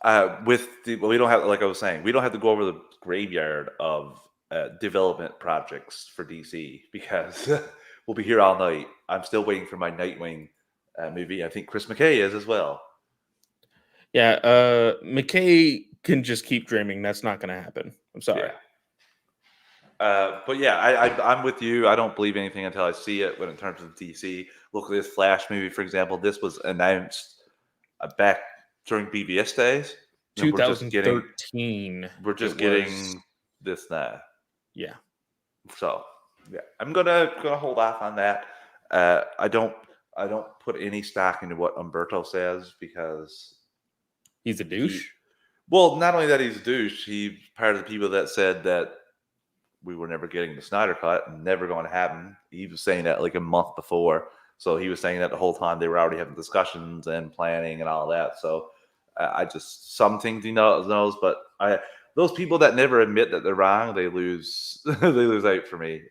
Speaker 1: Well, we don't have, like I was saying, we don't have to go over the graveyard of development projects for DC because we'll be here all night. I'm still waiting for my Nightwing movie. I think Chris McKay is as well.
Speaker 2: Yeah, McKay can just keep dreaming. That's not going to happen. I'm sorry.
Speaker 1: Yeah. But yeah, I'm with you. I don't believe anything until I see it. When in terms of DC, look at this Flash movie, for example. This was announced back during BVS days, and we're just getting
Speaker 2: 2013.
Speaker 1: this now.
Speaker 2: Yeah.
Speaker 1: So yeah, I'm gonna hold off on that. I don't put any stock into what Umberto says because
Speaker 2: He's a douche.
Speaker 1: well, not only that he's a douche, he's part of the people that said that we were never getting the Snyder cut, never going to happen. He was saying that like a month before, so he was saying that the whole time they were already having discussions and planning and all that. So I just some things he knows, but those people that never admit that they're wrong, they lose they lose out for me.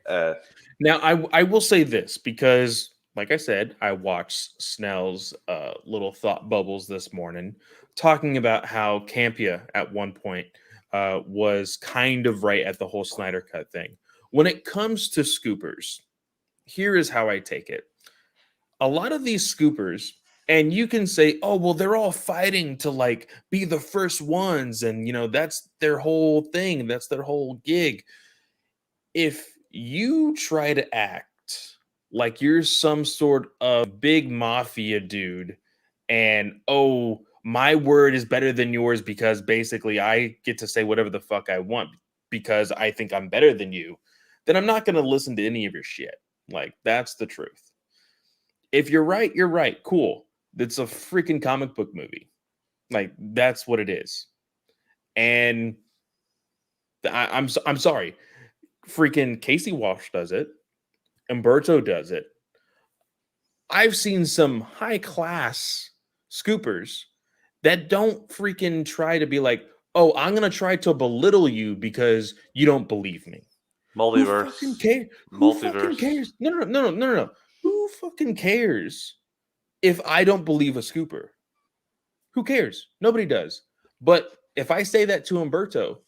Speaker 2: Now, I will say this because, like I said, I watched Snell's little thought bubbles this morning, talking about how Campia at one point was kind of right at the whole Snyder Cut thing. When it comes to scoopers, here is how I take it. A lot of these scoopers, and you can say, "Oh, well, they're all fighting to like be the first ones," and that's their whole thing, that's their whole gig. If you try to act like you're some sort of big mafia dude and my word is better than yours because basically I get to say whatever the fuck I want because I think I'm better than you, then I'm not going to listen to any of your shit. Like, that's the truth. If you're right, you're right. Cool. It's a freaking comic book movie. Like, that's what it is. And I'm sorry. Freaking Casey Walsh does it. Umberto does it. I've seen some high class scoopers that don't freaking try to be like, "Oh, I'm gonna try to belittle you because you don't believe me." Who fucking
Speaker 1: Multiverse,
Speaker 2: cares? Who fucking
Speaker 1: multiverse.
Speaker 2: cares? No. Who fucking cares if I don't believe a scooper? Who cares? Nobody does. But if I say that to Umberto,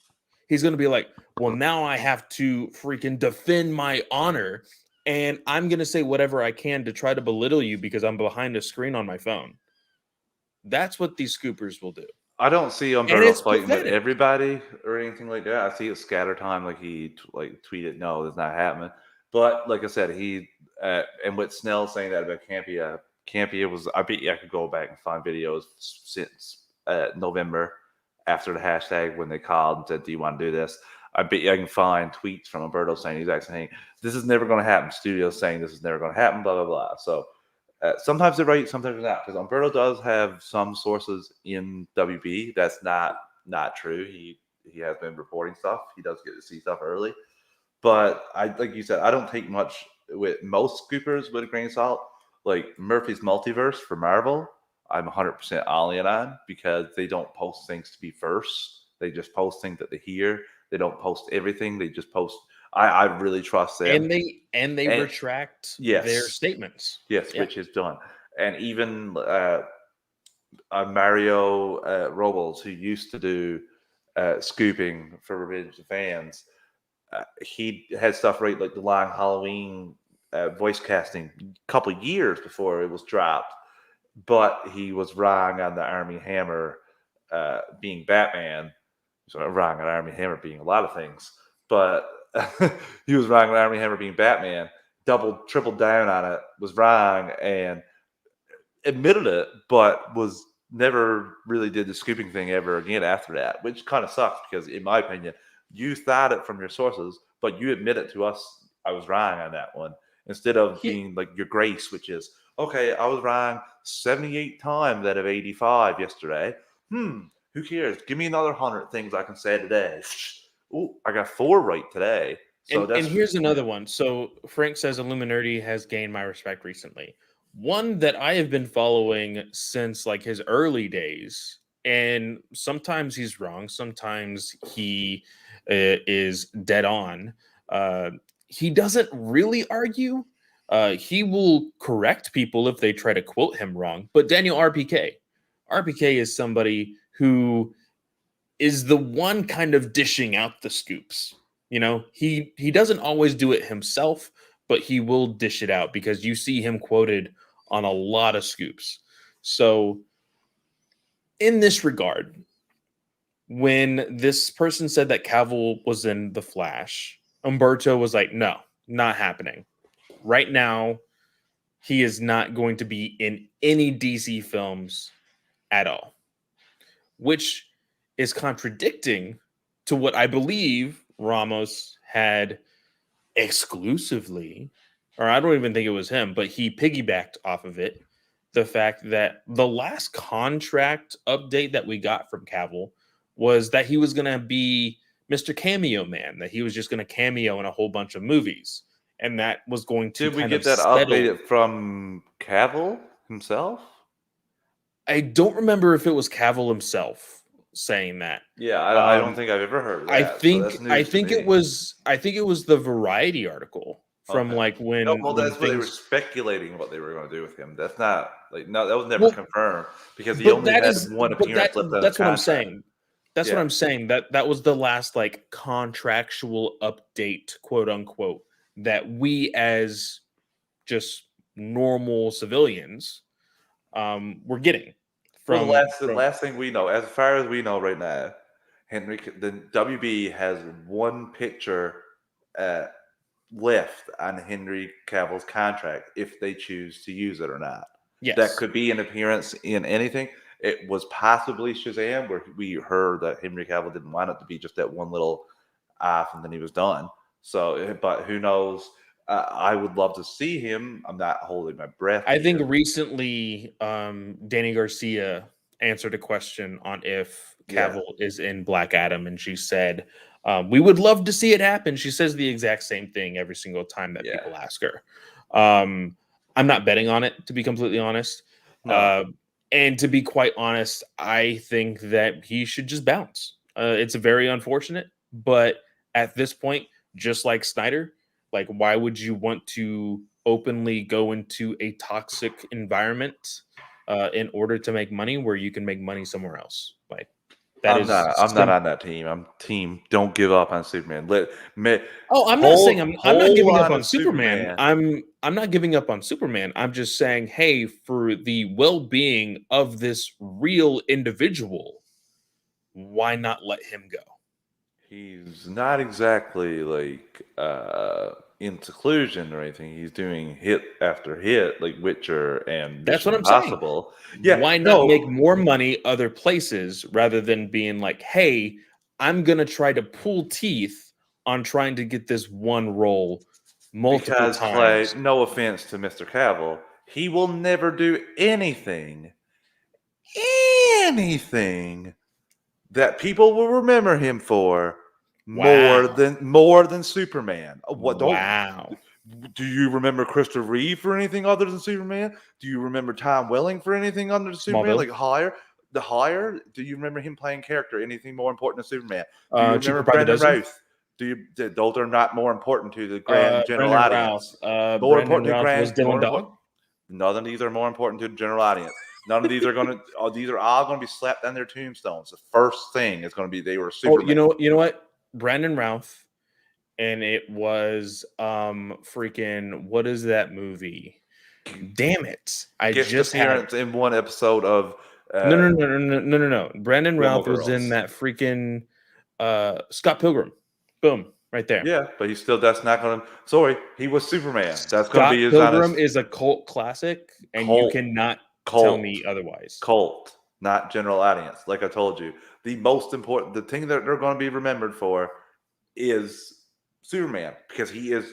Speaker 2: he's going to be like, "Well, now I have to freaking defend my honor. And I'm going to say whatever I can to try to belittle you because I'm behind a screen on my phone." That's what these scoopers will do.
Speaker 1: I don't see
Speaker 2: And
Speaker 1: Umberto
Speaker 2: it's
Speaker 1: fighting with
Speaker 2: pathetic.
Speaker 1: everybody or anything like that. I see it scatter time, like he tweeted, "No, it's not happening." But like I said, he and with Snell saying that about Campia, Campia was. I bet you I could go back and find videos since November after the hashtag when they called and said, "Do you want to do this?" I bet you I can find tweets from Umberto saying he's actually saying, "This is never going to happen." Studios saying this is never going to happen. Blah blah blah. So sometimes they're right, sometimes they're not. Because Umberto does have some sources in WB that's not true. He has been reporting stuff. He does get to see stuff early. But I like you said, I don't take much with most scoopers with a grain of salt. Like Murphy's Multiverse for Marvel, I'm 100% all in on because they don't post things to be first. They just post things that they hear. They don't post everything. They just post. I really trust them.
Speaker 2: And they
Speaker 1: And
Speaker 2: retract their
Speaker 1: yes,
Speaker 2: statements.
Speaker 1: yes,
Speaker 2: Yeah.
Speaker 1: which is done. And even Mario Robles, who used to do scooping for Revenge of the Fans. He had stuff right like the Long Halloween voice casting a couple of years before it was dropped, but he was wrong on the Army Hammer being Batman. So wrong on Army Hammer being a lot of things, but he was wrong on Army Hammer being Batman. Doubled, tripled down on it, was wrong, and admitted it, but was never really did the scooping thing ever again after that, which kind of sucks because, in my opinion, you thought it from your sources, but you admit it to us. I was wrong on that one instead of being like your grace, which is okay. I was wrong 78 times out of 85 yesterday. Who cares? Give me another 100 things I can say today. Oh, I got 4 right today. So
Speaker 2: and here's another one. So Frank says Illuminati has gained my respect recently. One that I have been following since like his early days, and sometimes he's wrong, sometimes he is dead on. He doesn't really argue. He will correct people if they try to quote him wrong. But Daniel RPK is somebody who is the one kind of dishing out the scoops. You know, he doesn't always do it himself, but he will dish it out because you see him quoted on a lot of scoops. So in this regard, when this person said that Cavill was in The Flash, Umberto was like, no, not happening. Right now, he is not going to be in any DC films at all, which is contradicting to what I believe Ramos had exclusively, or I don't even think it was him, but he piggybacked off of it. The fact that the last contract update that we got from Cavill was that he was going to be Mr. Cameo Man, that he was just going to cameo in a whole bunch of movies. And that was going to
Speaker 1: did we get that updated from Cavill himself?
Speaker 2: I don't remember if it was Cavill himself saying that.
Speaker 1: Yeah, I don't think I've ever heard of that.
Speaker 2: I think it was the Variety article from like when.
Speaker 1: No, well, that's what they were speculating what they were going to do with him. That's not like no, that was never confirmed because he only had one appearance left.
Speaker 2: That's what I'm saying. That's what I'm saying. That was the last like contractual update, quote unquote, that we as just normal civilians were getting.
Speaker 1: From the last thing we know, as far as we know right now, the WB has one picture left on Henry Cavill's contract if they choose to use it or not.
Speaker 2: Yes.
Speaker 1: That could be an appearance in anything. It was possibly Shazam, where we heard that Henry Cavill didn't want it to be just that one little off and then he was done. So, but who knows? I would love to see him. I'm not holding my breath.
Speaker 2: I think recently Danny Garcia answered a question on if Cavill is in Black Adam, and she said, we would love to see it happen. She says the exact same thing every single time that people ask her. I'm not betting on it, to be completely honest. No. And to be quite honest, I think that he should just bounce. It's very unfortunate, but at this point, just like Snyder, like, why would you want to openly go into a toxic environment in order to make money where you can make money somewhere else? Like,
Speaker 1: I'm not on that team. I'm team. Don't give up on Superman.
Speaker 2: I'm not saying I'm not giving up on Superman. I'm not giving up on Superman. I'm just saying, hey, for the well-being of this real individual, why not let him go?
Speaker 1: He's not exactly like in seclusion or anything. He's doing hit after hit, like Witcher and
Speaker 2: that's what I'm
Speaker 1: Impossible.
Speaker 2: saying. Yeah, why not make more money other places rather than being like, hey, I'm gonna try to pull teeth on trying to get this one role multiple times.
Speaker 1: Clay, no offense to Mr. Cavill, he will never do anything that people will remember him for more than Superman. Do you remember Christopher Reeve for anything other than Superman? Do you remember Tom Welling for anything other than Superman? Like The Hire? Do you remember him playing character? Anything more important than Superman? Do you remember Brendan Routh? Those are not more important to the grand general audience. More important to grand.
Speaker 2: Was Dylan Dog?
Speaker 1: None of these are more important to the general audience. None of these are going to. Oh, these are all going to be slapped on their tombstones. The first thing is going to be they were
Speaker 2: Oh,
Speaker 1: Superman.
Speaker 2: you know what? Brandon Routh, and it was freaking what is that movie? Damn it! I
Speaker 1: Guest
Speaker 2: just had
Speaker 1: appearance in one episode of
Speaker 2: no. Brandon
Speaker 1: Gilmore
Speaker 2: Routh was in
Speaker 1: Girls.
Speaker 2: that freaking Scott Pilgrim. Boom, right there.
Speaker 1: Yeah, but he's still. That's not going to. Sorry, he was Superman. That's going to be
Speaker 2: Scott
Speaker 1: his honest
Speaker 2: Pilgrim is a cult classic, and you
Speaker 1: cult,
Speaker 2: cannot tell
Speaker 1: cult,
Speaker 2: me otherwise.
Speaker 1: cult, not general audience. Like I told you, the most important, the thing that they're going to be remembered for is Superman because he is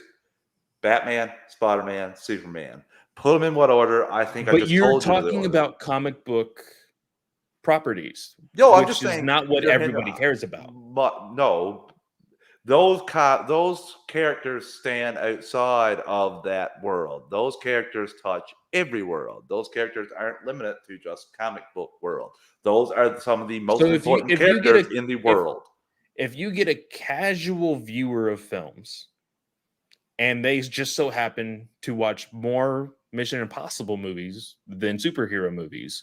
Speaker 1: Batman, Spider-Man, Superman. Put them in what order? I think I
Speaker 2: But
Speaker 1: just
Speaker 2: you're
Speaker 1: told you the
Speaker 2: talking
Speaker 1: order.
Speaker 2: about comic book properties,
Speaker 1: Yo, I'm just
Speaker 2: which is
Speaker 1: saying.
Speaker 2: not what everybody cares about.
Speaker 1: No, those characters stand outside of that world. Those characters touch every world. Those characters aren't limited to just comic book world. Those are some of the most
Speaker 2: So
Speaker 1: important
Speaker 2: if you get
Speaker 1: characters
Speaker 2: a
Speaker 1: in the world.
Speaker 2: if you get a casual viewer of films and they just so happen to watch more Mission Impossible movies than superhero movies,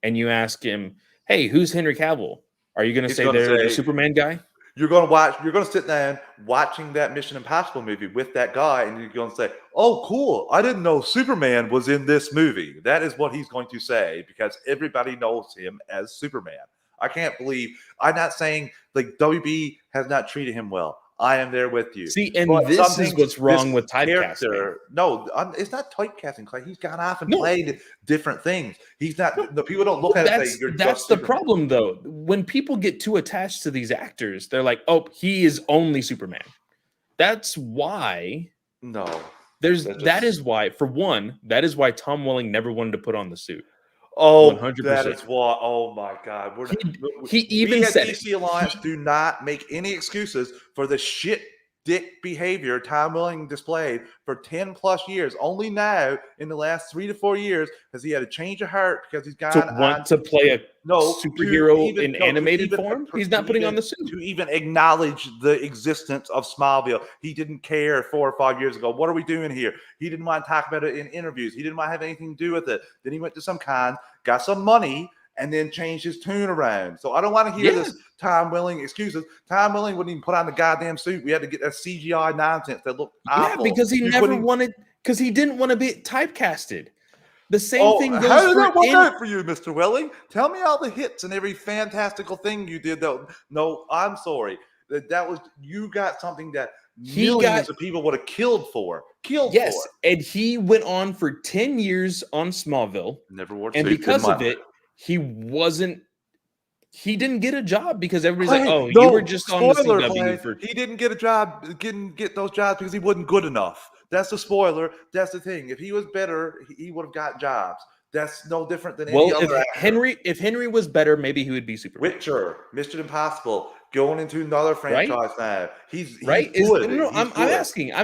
Speaker 2: and you ask him, "Hey, who's Henry Cavill?" Are you going to
Speaker 1: He's
Speaker 2: say
Speaker 1: going to
Speaker 2: they're the
Speaker 1: say,
Speaker 2: Superman guy?
Speaker 1: you're going to sit down watching that Mission Impossible movie with that guy, and you're going to say, "Oh, cool! I didn't know Superman was in this movie." That is what he's going to say because everybody knows him as Superman. I can't believe I'm not saying like WB has not treated him well. I am there with you.
Speaker 2: See, and
Speaker 1: But
Speaker 2: this is what's wrong with typecasting.
Speaker 1: No, it's not typecasting. Clay. He's gone off and
Speaker 2: No,
Speaker 1: played different things. He's not.
Speaker 2: no.
Speaker 1: The people don't look
Speaker 2: Well,
Speaker 1: at it and say you're
Speaker 2: that's
Speaker 1: just
Speaker 2: the
Speaker 1: Superman.
Speaker 2: problem, though. When people get too attached to these actors, they're like, "Oh, he is only Superman." That's why
Speaker 1: No,
Speaker 2: that is why, for one, that is why Tom Welling never wanted to put on the suit.
Speaker 1: Oh,
Speaker 2: 100%.
Speaker 1: that is what. Oh my God.
Speaker 2: He even
Speaker 1: we at
Speaker 2: said
Speaker 1: DC Alliance do not make any excuses for the shit dick behavior Tom Welling displayed for 10 plus years. Only now, in the last 3 to 4 years, has he had a change of heart because he's
Speaker 2: to
Speaker 1: gone
Speaker 2: want
Speaker 1: on
Speaker 2: to play a
Speaker 1: no
Speaker 2: superhero in
Speaker 1: to
Speaker 2: animated
Speaker 1: even
Speaker 2: form. He's not putting on the suit.
Speaker 1: to even acknowledge the existence of Smallville. He didn't care 4 or 5 years ago. What are we doing here? He didn't want to talk about it in interviews. He didn't want to have anything to do with it. Then he went to some con, got some money, and then changed his tune around. So I don't want to hear this Tom Welling excuses. Tom Welling wouldn't even put on the goddamn suit. We had to get that CGI nonsense that looked awful.
Speaker 2: Because he never wanted, because he didn't want to be typecasted. The same thing goes
Speaker 1: how did
Speaker 2: for
Speaker 1: that work out for you, Mr. Welling? Tell me all the hits and every fantastical thing you did. Though, no, I'm sorry. That was you got something that millions of people would have killed for.
Speaker 2: And he went on for 10 years on Smallville.
Speaker 1: Never wore
Speaker 2: and
Speaker 1: suit,
Speaker 2: because of it, he didn't get a job because everybody's like, "Oh,
Speaker 1: no,
Speaker 2: you were just on the
Speaker 1: spoiler,
Speaker 2: CW
Speaker 1: Clay. He didn't get a job, didn't get those jobs because he wasn't good enough. That's the spoiler. That's the thing. If he was better, he would have got jobs. That's no different than any other actor.
Speaker 2: If Henry was better, maybe he would be Superman.
Speaker 1: Witcher, Mission Impossible, going into another franchise now. He's
Speaker 2: right.
Speaker 1: Good.
Speaker 2: I'm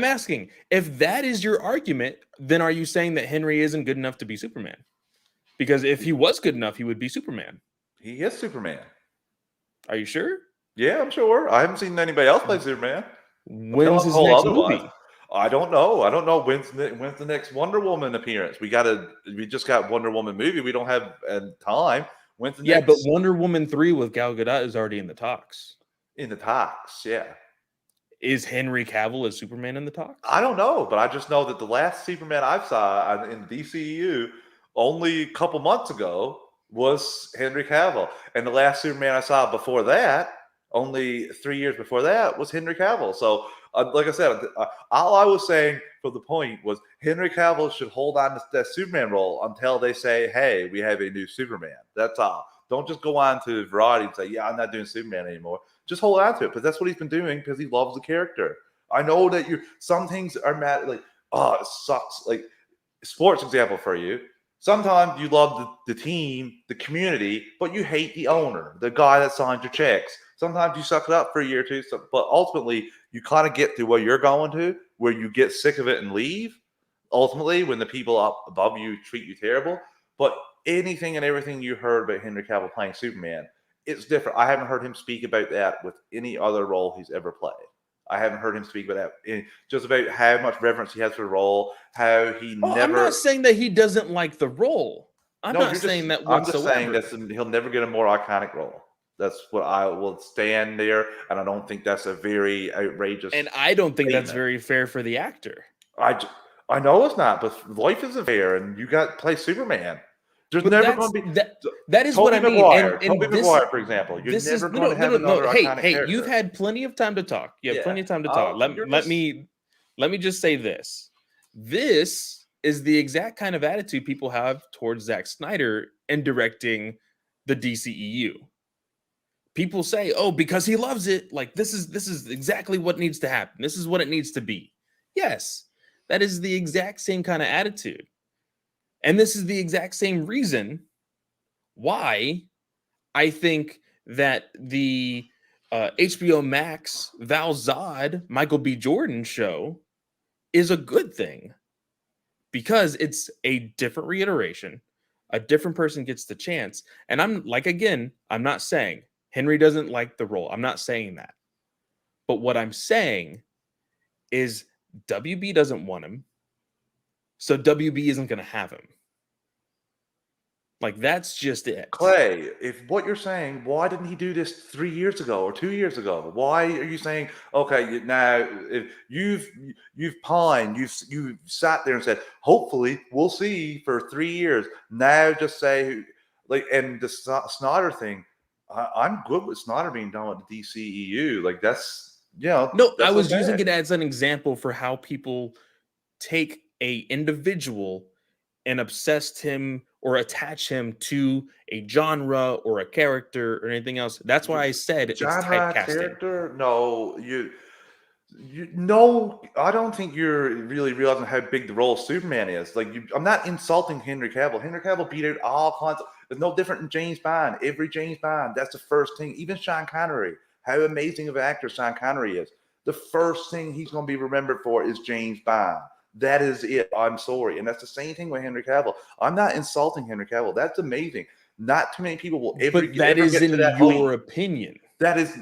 Speaker 2: asking if that is your argument, then are you saying that Henry isn't good enough to be Superman? Because if he was good enough, he would be Superman.
Speaker 1: He is Superman.
Speaker 2: Are you sure?
Speaker 1: Yeah, I'm sure. I haven't seen anybody else play Superman.
Speaker 2: When's his next movie?
Speaker 1: I don't know. When's the next Wonder Woman appearance? We just got Wonder Woman movie. We don't have time. When's the next?
Speaker 2: But Wonder Woman 3 with Gal Gadot is already in the talks.
Speaker 1: In the talks, yeah.
Speaker 2: Is Henry Cavill as Superman in the talks?
Speaker 1: I don't know, but I just know that the last Superman I saw in DCEU only a couple months ago was Henry Cavill. And the last Superman I saw before that, only 3 years before that, was Henry Cavill. So, like I said, all I was saying for the point was Henry Cavill should hold on to that Superman role until they say, "Hey, we have a new Superman." That's all. Don't just go on to Variety and say, "Yeah, I'm not doing Superman anymore." Just hold on to it because that's what he's been doing because he loves the character. I know that some things are mad, like, oh, it sucks. Like, sports example for you. Sometimes you love the team, the community, but you hate the owner, the guy that signs your checks. Sometimes you suck it up for a year or two, but ultimately you kind of get to where you're going to, where you get sick of it and leave. Ultimately, when the people up above you treat you terrible. But anything and everything you heard about Henry Cavill playing Superman, it's different. I haven't heard him speak about that with any other role he's ever played. I haven't heard him speak about that. Just about how much reverence he has for the role, how he never.
Speaker 2: I'm not saying that he doesn't like the role. I'm
Speaker 1: No,
Speaker 2: not
Speaker 1: you're just.
Speaker 2: saying that
Speaker 1: I'm just saying
Speaker 2: whatsoever.
Speaker 1: that he'll never get a more iconic role. That's what I will stand there, and I don't think that's a very outrageous
Speaker 2: And I don't think that's
Speaker 1: statement.
Speaker 2: very fair for the actor.
Speaker 1: I, j- I know it's not, but life isn't fair, and you got to play Superman. There's
Speaker 2: But
Speaker 1: never going to be
Speaker 2: that is what
Speaker 1: Toby
Speaker 2: I mean.
Speaker 1: Maguire.
Speaker 2: And
Speaker 1: Toby Maguire, for example. You're
Speaker 2: this is
Speaker 1: never going to have
Speaker 2: no.
Speaker 1: another
Speaker 2: Hey,
Speaker 1: iconic
Speaker 2: hey, you've
Speaker 1: character.
Speaker 2: had plenty of time to talk. You have
Speaker 1: Yeah.
Speaker 2: plenty of time to talk.
Speaker 1: You're just.
Speaker 2: Let me just say this. This is the exact kind of attitude people have towards Zack Snyder and directing the DCEU. People say, "Oh, because he loves it, like this is exactly what needs to happen. This is what it needs to be." Yes, that is the exact same kind of attitude. And this is the exact same reason why I think that the HBO Max Val Zod Michael B. Jordan show is a good thing because it's a different reiteration. A different person gets the chance. And I'm like, again, I'm not saying Henry doesn't like the role. I'm not saying that. But what I'm saying is WB doesn't want him. So WB isn't going to have him. Like, that's just it.
Speaker 1: Clay, if what you're saying, why didn't he do this 3 years ago or 2 years ago? Why are you saying, okay, now if you've pined, you've sat there and said, hopefully we'll see for 3 years. Now just say, like, and the Snyder thing, I'm good with Snyder being done with the DCEU. Like that's
Speaker 2: No, I
Speaker 1: that's
Speaker 2: was using
Speaker 1: okay.
Speaker 2: it as an example for how people take a individual and obsessed him or attach him to a genre or a character or anything else. That's why I said it's
Speaker 1: Genre
Speaker 2: typecasting.
Speaker 1: character? No, no, I don't think you're really realizing how big the role of Superman is. Like, I'm not insulting Henry Cavill. Henry Cavill beat out all kinds. It's no different than James Bond. Every James Bond, that's the first thing. Even Sean Connery, how amazing of an actor Sean Connery is. The first thing he's going to be remembered for is James Bond. That is it. I'm sorry, and that's the same thing with Henry Cavill. I'm not insulting Henry Cavill. That's amazing. Not too many people will
Speaker 2: But that
Speaker 1: ever
Speaker 2: is
Speaker 1: get to
Speaker 2: in
Speaker 1: that height.
Speaker 2: your opinion.
Speaker 1: That is,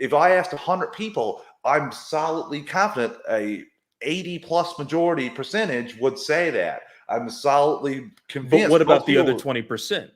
Speaker 1: if I asked 100 people, I'm solidly confident a 80 plus majority percentage would say that. I'm solidly
Speaker 2: But
Speaker 1: convinced
Speaker 2: what about
Speaker 1: most
Speaker 2: the other
Speaker 1: people.
Speaker 2: 20%?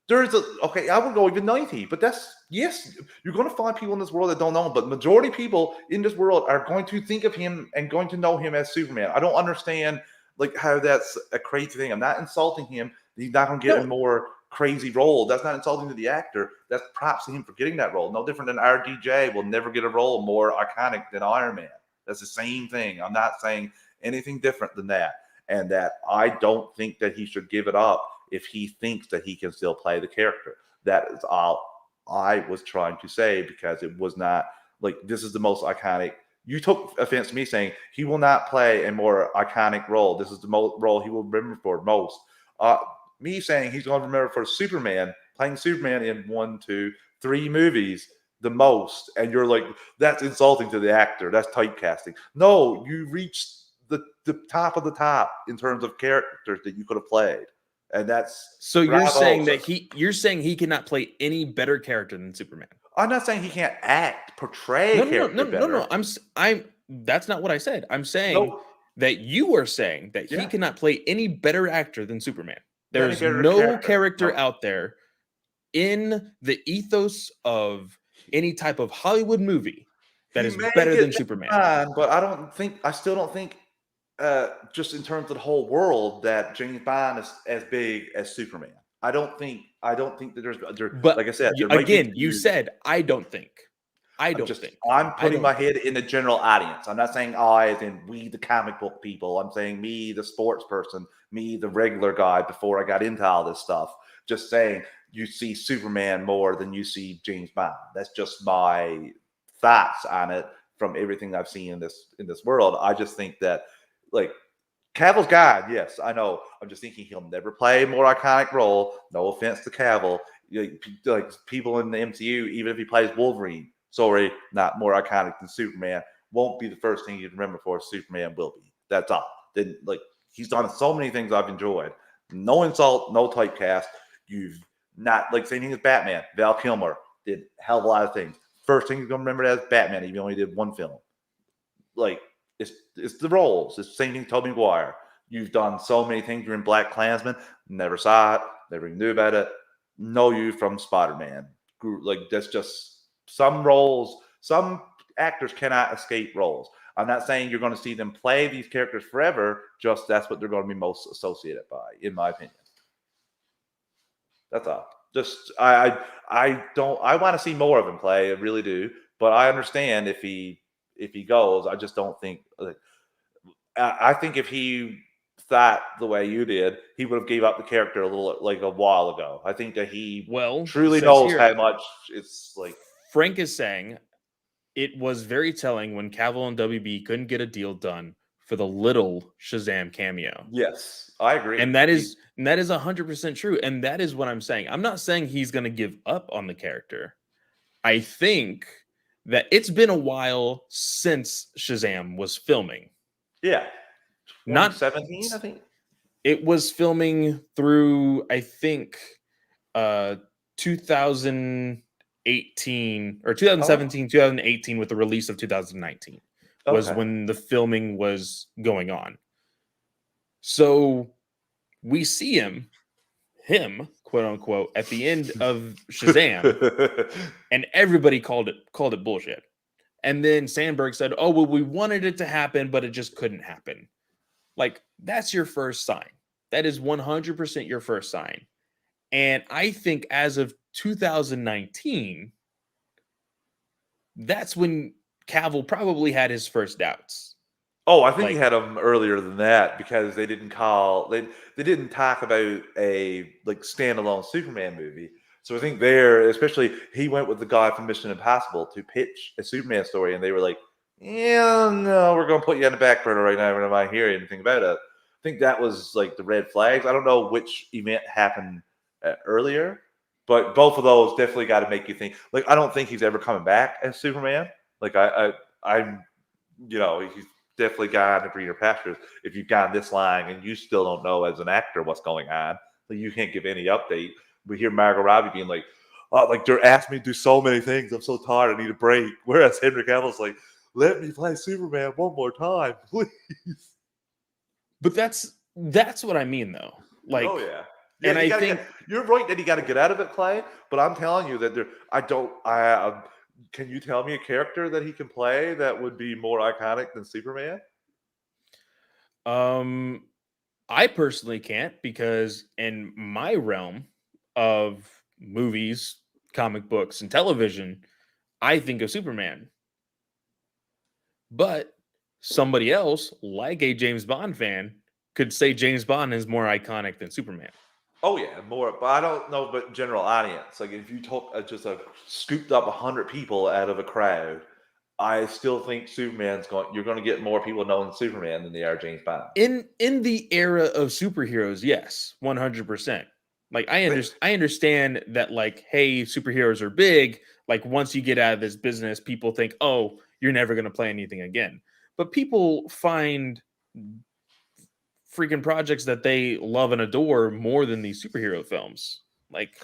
Speaker 1: There's okay, I would go even 90, but that's yes, you're going to find people in this world that don't know him, but majority of people in this world are going to think of him and going to know him as Superman. I don't understand like how that's a crazy thing. I'm not insulting him. He's not going to get a
Speaker 2: No,
Speaker 1: more crazy role. That's not insulting to the actor. That's props to him for getting that role. No different than RDJ will never get a role more iconic than Iron Man. That's the same thing. I'm not saying anything different than that. And that I don't think that he should give it up if he thinks that he can still play the character. That is all I was trying to say, because it was not like this is the most iconic. You took offense to me saying he will not play a more iconic role. This is the role he will remember for most. Uh, Me saying he's going to remember for Superman, playing Superman in 1, 2, 3 movies the most, and you're like, that's insulting to the actor. That's typecasting. No, you reached the top of the top in terms of characters that you could have played. And that's
Speaker 2: so you're
Speaker 1: bravo,
Speaker 2: saying
Speaker 1: sir.
Speaker 2: that he cannot play any better character than Superman.
Speaker 1: I'm not saying he can't portray a character
Speaker 2: No.
Speaker 1: better.
Speaker 2: I'm that's not what I said. I'm saying
Speaker 1: No,
Speaker 2: that you are saying that he
Speaker 1: yeah,
Speaker 2: cannot play any better actor than Superman.
Speaker 1: any
Speaker 2: There's
Speaker 1: better
Speaker 2: no
Speaker 1: character.
Speaker 2: character
Speaker 1: No,
Speaker 2: out there in the ethos of any type of Hollywood movie that
Speaker 1: he
Speaker 2: is
Speaker 1: may
Speaker 2: better
Speaker 1: get
Speaker 2: than Superman.
Speaker 1: Bond, but I still don't think, just in terms of the whole world, that James Bond is as big as Superman. I don't think that like I
Speaker 2: But
Speaker 1: said, they're right
Speaker 2: again, you
Speaker 1: confused.
Speaker 2: said I don't think. I
Speaker 1: I'm
Speaker 2: don't
Speaker 1: just
Speaker 2: think.
Speaker 1: I'm
Speaker 2: I
Speaker 1: putting my
Speaker 2: don't think.
Speaker 1: head in the general audience. I'm not saying I as in we the comic book people. I'm saying me the sports person, me the regular guy before I got into all this stuff. Just saying you see Superman more than you see James Bond. That's just my thoughts on it from everything I've seen in this world. I just think that like Cavill's God, yes, I know. I'm just thinking he'll never play a more iconic role. No offense to Cavill. Like people in the MCU, even if he plays Wolverine, sorry, not more iconic than Superman, won't be the first thing you remember for. Superman will be. That's all. Then, like, he's done so many things I've enjoyed. No insult, no typecast. You've not, like, same thing as Batman. Val Kilmer did a hell of a lot of things. First thing you're going to remember as Batman, even only did one film. Like, it's the roles. It's the same thing Tobey Maguire. You've done so many things. You're in Black Klansman. Never saw it. Never even knew about it. Know you from Spider-Man. Like that's just some roles. Some actors cannot escape roles. I'm not saying you're going to see them play these characters forever. Just that's what they're going to be most associated by, in my opinion. That's all. Just I don't. I want to see more of him play. I really do. But I understand if he goes. I just don't think. Like, I think if he thought the way you did, he would have gave up the character a little like a while ago. I think that he
Speaker 2: Well, it
Speaker 1: truly
Speaker 2: says
Speaker 1: knows how
Speaker 2: here,
Speaker 1: much it's like.
Speaker 2: Frank is saying it was very telling when Cavill and WB couldn't get a deal done for the little Shazam cameo.
Speaker 1: Yes, I agree.
Speaker 2: And that is 100% true. And that is what I'm saying. I'm not saying he's going to give up on the character. I think that it's been a while since Shazam was filming.
Speaker 1: Yeah,
Speaker 2: Not
Speaker 1: 2017, I think.
Speaker 2: It was filming through, I think, 2018 or 2017, 2018 with the release of 2019 was when the filming was going on. So we see him, quote unquote, at the end of Shazam, and everybody called it bullshit. And then Sandberg said, "Oh, well, we wanted it to happen, but it just couldn't happen." Like, that's your first sign. That is 100% your first sign. And I think as of 2019, that's when Cavill probably had his first doubts.
Speaker 1: Oh, I think
Speaker 2: Like,
Speaker 1: he had them earlier than that because they didn't talk about a like standalone Superman movie. So I think there, especially he went with the guy from Mission Impossible to pitch a Superman story, and they were like, "Yeah, no, we're going to put you on the back burner right now. We're not hear anything about it." I think that was like the red flags. I don't know which event happened earlier, but both of those definitely got to make you think. Like, I don't think he's ever coming back as Superman. Like, I'm, he's definitely gone to greener pastures. If you've gone this line and you still don't know as an actor what's going on, like you can't give any update. We hear Margot Robbie being like, "Oh, like they're asking me to do so many things. I'm so tired. I need a break." Whereas Henry Cavill's like, "Let me play Superman one more time, please."
Speaker 2: but that's what I mean, though. Like,
Speaker 1: Oh yeah. Yeah,
Speaker 2: and I think
Speaker 1: you're right that he got to get out of it, Clay. But I'm telling you that there, I don't. Can you tell me a character that he can play that would be more iconic than Superman?
Speaker 2: I personally can't, because in my realm of movies, comic books, and television, I think of Superman. But somebody else, like a James Bond fan, could say James Bond is more iconic than Superman.
Speaker 1: Oh yeah, more. But I don't know. But general audience, like if you took scooped up 100 people out of a crowd, I still think Superman's going. You're going to get more people knowing Superman than they are James Bond.
Speaker 2: In the era of superheroes, yes, 100%. Like, I understand that, like, hey, superheroes are big. Like, once you get out of this business, people think, oh, you're never going to play anything again. But people find freaking projects that they love and adore more than these superhero films. Like,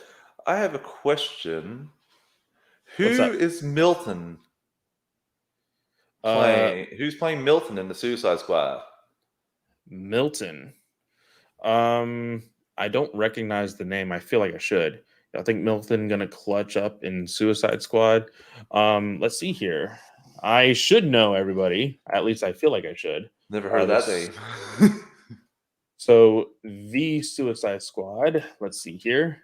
Speaker 1: I have a question.
Speaker 2: what's
Speaker 1: Who
Speaker 2: up?
Speaker 1: is Milton
Speaker 2: Uh,
Speaker 1: playing? Who's playing Milton in the Suicide Squad?
Speaker 2: Milton. I don't recognize the name. I feel like I should. I think Milton gonna clutch up in Suicide Squad. Let's see here. I should know everybody. At least I feel like I should.
Speaker 1: Never heard of that name.
Speaker 2: So the Suicide Squad. Let's see here.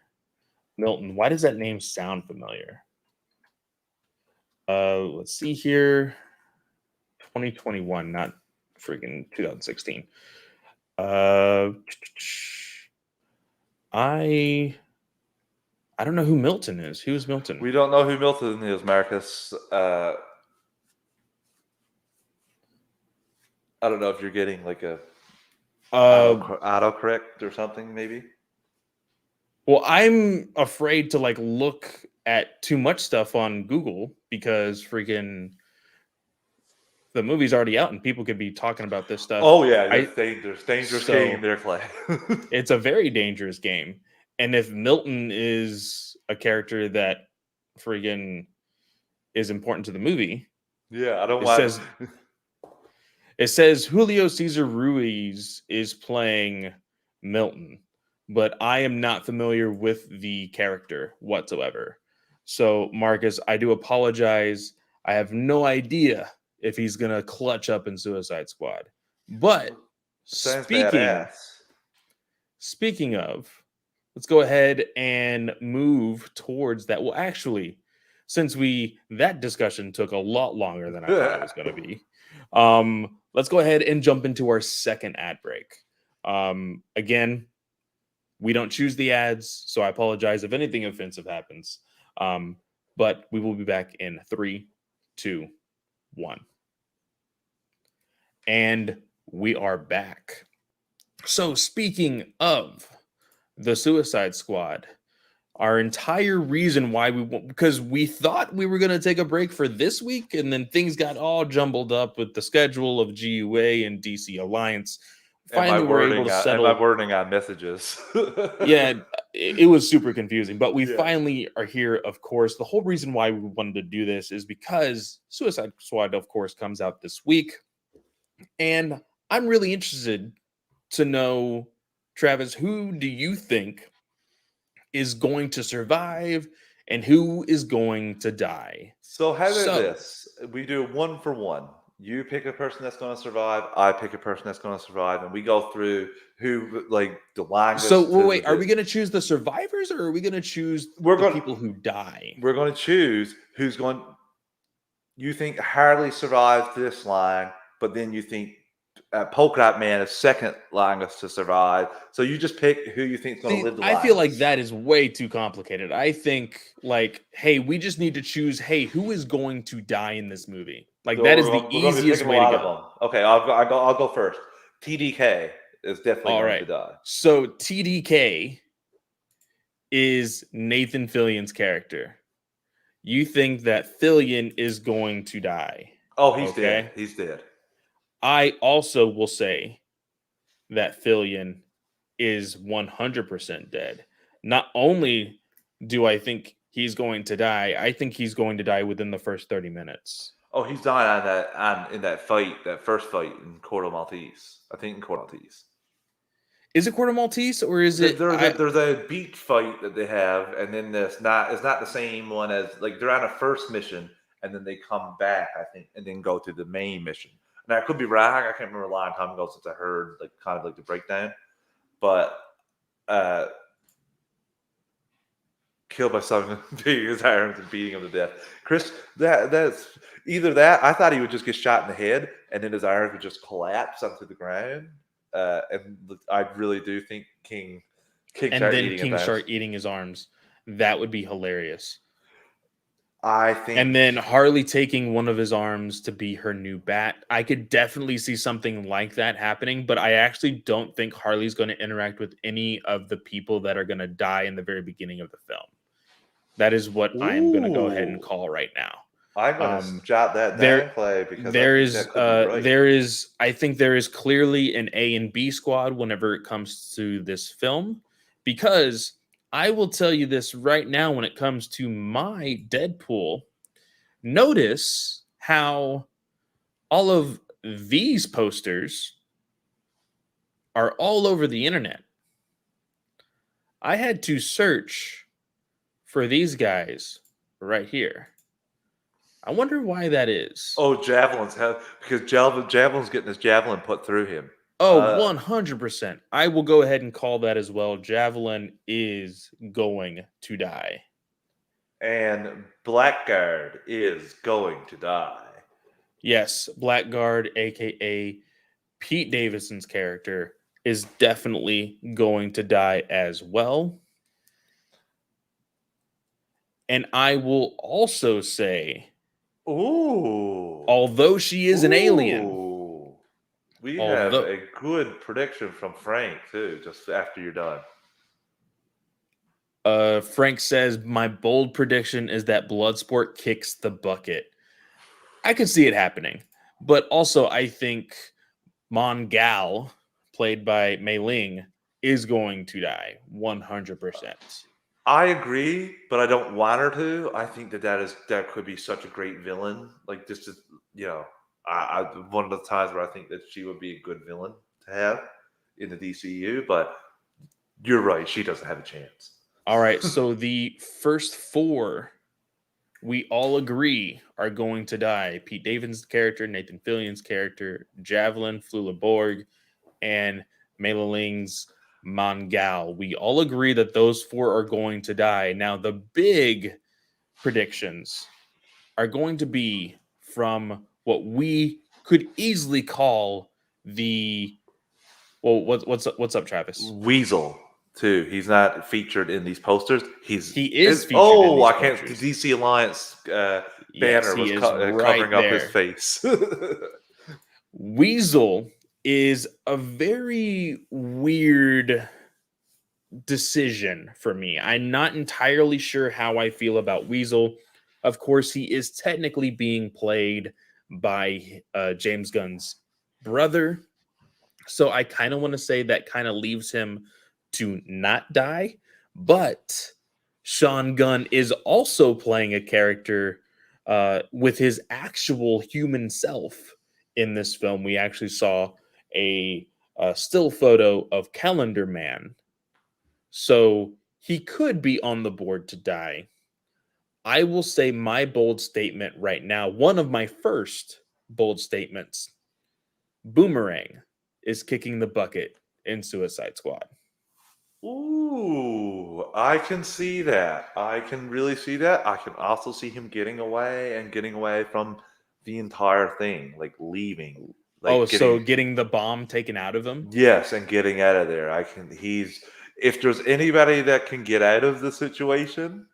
Speaker 2: Milton. Why does that name sound familiar? Let's see here. 2021, not freaking 2016. I don't know who Milton is. Who's Milton?
Speaker 1: We don't know who Milton is, Marcus. I don't know if you're getting like a autocorrect or something, maybe.
Speaker 2: Well, I'm afraid to like look at too much stuff on Google because freaking the movie's already out and people could be talking about this stuff.
Speaker 1: Oh yeah, dangerous game there, Clay.
Speaker 2: It's a very dangerous game. And if Milton is a character that friggin' is important to the movie,
Speaker 1: yeah, I don't want.
Speaker 2: It says Julio Cesar Ruiz is playing Milton, but I am not familiar with the character whatsoever. So, Marcus, I do apologize. I have no idea if he's going to clutch up in Suicide Squad. But
Speaker 1: Sounds
Speaker 2: speaking
Speaker 1: badass.
Speaker 2: speaking of, let's go ahead and move towards that. Well, actually, since we that discussion took a lot longer than I thought it was going to be, let's go ahead and jump into our second ad break. Again, we don't choose the ads, so I apologize if anything offensive happens. But we will be back in 3, 2, 1. And we are back. So, speaking of the Suicide Squad, our entire reason why because we thought we were going to take a break for this week, and then things got all jumbled up with the schedule of GUA and DC Alliance. Finally, we're able to settle.
Speaker 1: Am I wording on messages?
Speaker 2: Yeah, it was super confusing, but we
Speaker 1: Yeah.
Speaker 2: finally are here. Of course, the whole reason why we wanted to do this is because Suicide Squad, of course, comes out this week, and I'm really interested to know, Travis, who do you think is going to survive and who is going to die?
Speaker 1: So how about
Speaker 2: So,
Speaker 1: this? We do 1-for-1. You pick a person that's going to survive. I pick a person that's going to survive, and we go through who like the longest.
Speaker 2: so wait, are we going to choose the survivors or are we going to choose the people who die?
Speaker 1: We're going to choose who's going. You think Harley survived this line, but then you think Polka Dot Man is second longest to survive. So you just pick who you think is going to live the longest.
Speaker 2: I feel like that is way too complicated. I think like, hey, we just need to choose. Hey, who is going to die in this movie? Like that is the easiest way to go.
Speaker 1: Okay, I'll go first. TDK is definitely going to die.
Speaker 2: So TDK is Nathan Fillion's character. You think that Fillion is going to die?
Speaker 1: Oh, he's dead. He's dead.
Speaker 2: I also will say that Fillion is 100% dead. Not only do I think he's going to die, I think he's going to die within the first 30 minutes.
Speaker 1: Oh, he's dying in that fight, that first fight in Corto Maltese. I think in Corto Maltese.
Speaker 2: Is it Corto Maltese or is it?
Speaker 1: There's a beach fight that they have, and then it's not the same one as like they're on a first mission, and then they come back, I think, and then go to the main mission. Now I could be wrong. I can't remember a long time ago since I heard like kind of like the breakdown, but killed by someone beating his arms and beating him to death. Chris, that's either that. I thought he would just get shot in the head, and then his arms would just collapse onto the ground. And I really do think King
Speaker 2: start eating his arms. That would be hilarious.
Speaker 1: I think,
Speaker 2: and then Harley taking one of his arms to be her new bat. I could definitely see something like that happening, but I actually don't think Harley's going to interact with any of the people that are going to die in the very beginning of the film. That is what I am going to go ahead and call right now.
Speaker 1: I'm going to jot that down, Clay, because
Speaker 2: I think there is clearly an A and B squad whenever it comes to this film, because I will tell you this right now when it comes to my Deadpool. Notice how all of these posters are all over the internet. I had to search for these guys right here. I wonder why that is.
Speaker 1: Oh, because Javelin's getting his javelin put through him.
Speaker 2: Oh, 100%. I will go ahead and call that as well. Javelin is going to die.
Speaker 1: And Blackguard is going to die.
Speaker 2: Yes, Blackguard, a.k.a. Pete Davidson's character, is definitely going to die as well. And I will also say, although she is an alien,
Speaker 1: we have a good prediction from Frank too. Just after you're done,
Speaker 2: Frank says my bold prediction is that Bloodsport kicks the bucket. I could see it happening, but also I think Mon Gal, played by Mei Ling, is going to die 100%.
Speaker 1: I agree, but I don't want her to. I think that could be such a great villain. Like this is, one of the times where I think that she would be a good villain to have in the DCU, but you're right, she doesn't have a chance.
Speaker 2: All right, so the first four we all agree are going to die. Pete Davidson's character, Nathan Fillion's character, Javelin, Flula Borg, and Melaling's Mangal. We all agree that those four are going to die. Now, the big predictions are going to be from what we could easily call the what's up, Travis?
Speaker 1: Weasel too. He's not featured in these posters.
Speaker 2: He is featured in these
Speaker 1: I can't.
Speaker 2: posters.
Speaker 1: The DC Alliance
Speaker 2: Yes,
Speaker 1: banner
Speaker 2: he
Speaker 1: was
Speaker 2: is right
Speaker 1: covering up his
Speaker 2: there.
Speaker 1: face.
Speaker 2: Weasel is a very weird decision for me. I'm not entirely sure how I feel about Weasel. Of course, he is technically being played by James Gunn's brother. So I kind of want to say that kind of leaves him to not die. But Sean Gunn is also playing a character with his actual human self in this film. We actually saw a still photo of Calendar Man. So he could be on the board to die. I will say my bold statement right now, one of my first bold statements, Boomerang is kicking the bucket in Suicide Squad.
Speaker 1: Ooh, I can see that. I can really see that. I can also see him getting away from the entire thing, like leaving. Like
Speaker 2: So getting the bomb taken out of him?
Speaker 1: yes, and getting out of there. If there's anybody that can get out of the situation,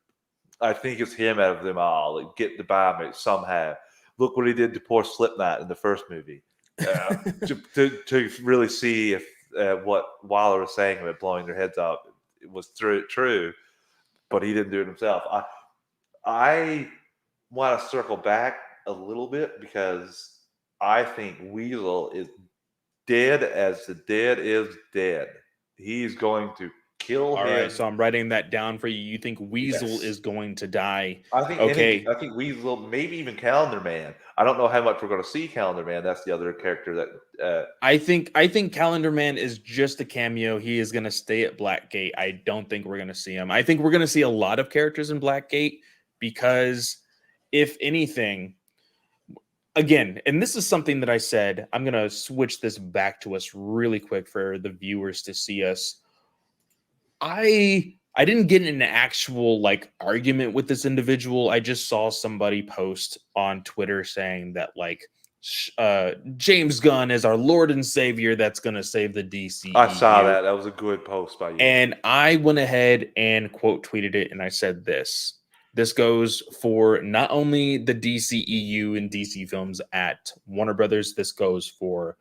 Speaker 1: I think it's him out of them all. Like, get the bomb somehow. Look what he did to poor Slipknot in the first movie. To really see if what Waller was saying about blowing their heads up was true, but he didn't do it himself. I want to circle back a little bit because I think Weasel is dead as the dead is dead. He's going to kill
Speaker 2: All
Speaker 1: him.
Speaker 2: right, so I'm writing that down for you. You think Weasel
Speaker 1: Yes.
Speaker 2: is going to die?
Speaker 1: I think
Speaker 2: Okay.
Speaker 1: I think Weasel, maybe even Calendar Man. I don't know how much we're going to see Calendar Man. That's the other character that.
Speaker 2: I think Calendar Man is just a cameo. He is going to stay at Blackgate. I don't think we're going to see him. I think we're going to see a lot of characters in Blackgate because, if anything, again, and this is something that I said, I'm going to switch this back to us really quick for the viewers to see us. I didn't get in an actual like argument with this individual. I just saw somebody post on Twitter saying that like James Gunn is our Lord and Savior that's going to save the DC.
Speaker 1: I saw that. That was a good post by you.
Speaker 2: And I went ahead and quote tweeted it, and I said this. This goes for not only the DCEU and DC films at Warner Brothers. This goes for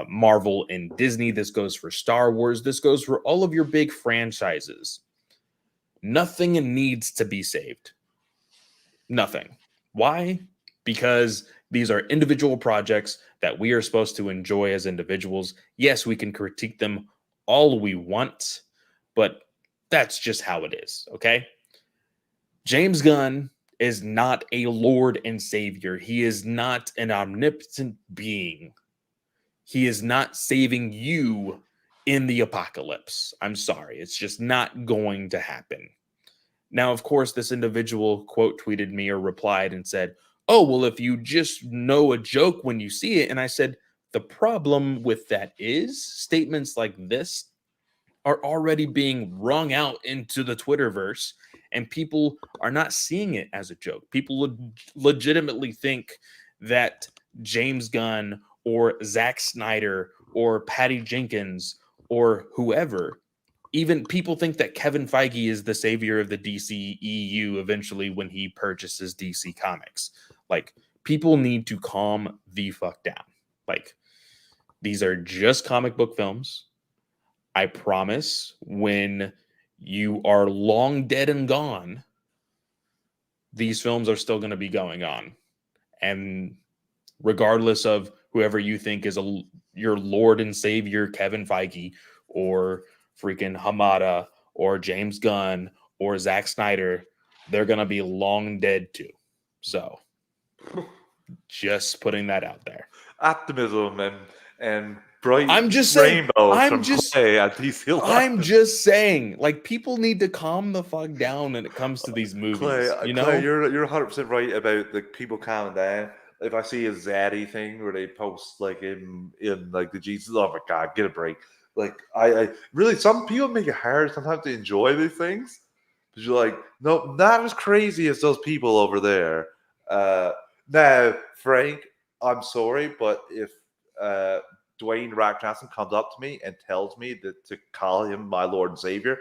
Speaker 2: Marvel and Disney. This goes for Star Wars. This goes for all of your big franchises. Nothing needs to be saved. Nothing. Why? Because these are individual projects that we are supposed to enjoy as individuals. Yes, we can critique them all we want, but that's just how it is, okay? James Gunn is not a Lord and Savior. He is not an omnipotent being. He is not saving you in the apocalypse. I'm sorry. It's just not going to happen. Now, of course, this individual quote tweeted me or replied and said, oh, well, if you just know a joke when you see it. And I said, the problem with that is statements like this are already being wrung out into the Twitterverse, and people are not seeing it as a joke. People legitimately think that James Gunn or Zack Snyder or Patty Jenkins or whoever, even people think that Kevin Feige is the savior of the DCEU eventually when he purchases DC Comics. Like, people need to calm the fuck down. Like, these are just comic book films. I promise when you are long dead and gone, these films are still going to be going on. And regardless of whoever you think is your Lord and Savior, Kevin Feige, or freaking Hamada, or James Gunn, or Zack Snyder, they're going to be long dead too. So. Just putting that out there.
Speaker 1: Optimism and bright
Speaker 2: I'm just saying.
Speaker 1: rainbows from Clay at DC
Speaker 2: I'm
Speaker 1: London.
Speaker 2: just saying. Like, people need to calm the fuck down when it comes to these movies. You
Speaker 1: Clay,
Speaker 2: know.
Speaker 1: you're 100% right about the people calming down. If I see a Zaddy thing where they post like in like the Jesus, oh my god, get a break. Like I really, some people make it hard sometimes to enjoy these things because you're like, no, not as crazy as those people over there. Now, Frank, I'm sorry, but if uh, Dwayne Rock Johnson comes up to me and tells me that to call him my Lord and Savior,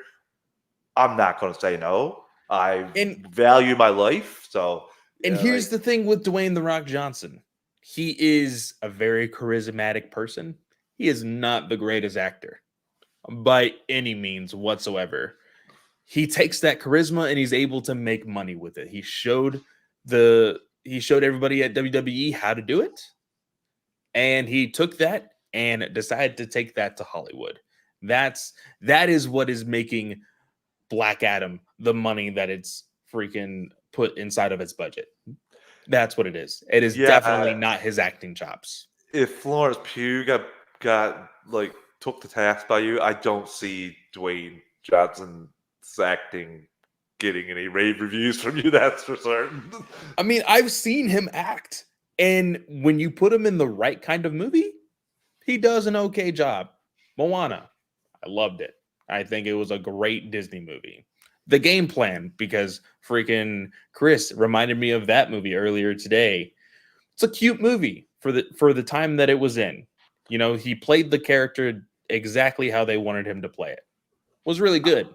Speaker 1: I'm not going to say no. I
Speaker 2: And
Speaker 1: value my life, so
Speaker 2: and
Speaker 1: yeah,
Speaker 2: here's
Speaker 1: like
Speaker 2: the thing with Dwayne the Rock Johnson. He is a very charismatic person. He is not the greatest actor by any means whatsoever. He takes that charisma and he's able to make money with it. He showed everybody at WWE how to do it, and he took that and decided to take that to Hollywood. That is what is making Black Adam the money that it's freaking put inside of its budget. That's what it is. It is definitely
Speaker 1: yeah.
Speaker 2: not his acting chops.
Speaker 1: If Florence Pugh got like took the task by you, I don't see Dwayne Johnson's acting getting any rave reviews from you. That's for certain.
Speaker 2: I mean, I've seen him act, and when you put him in the right kind of movie, he does an okay job. Moana, I loved it. I think it was a great Disney movie. The Game Plan, because freaking Chris reminded me of that movie earlier today. It's a cute movie for the time that it was in. You know, he played the character exactly how they wanted him to play it. Was really good.
Speaker 1: I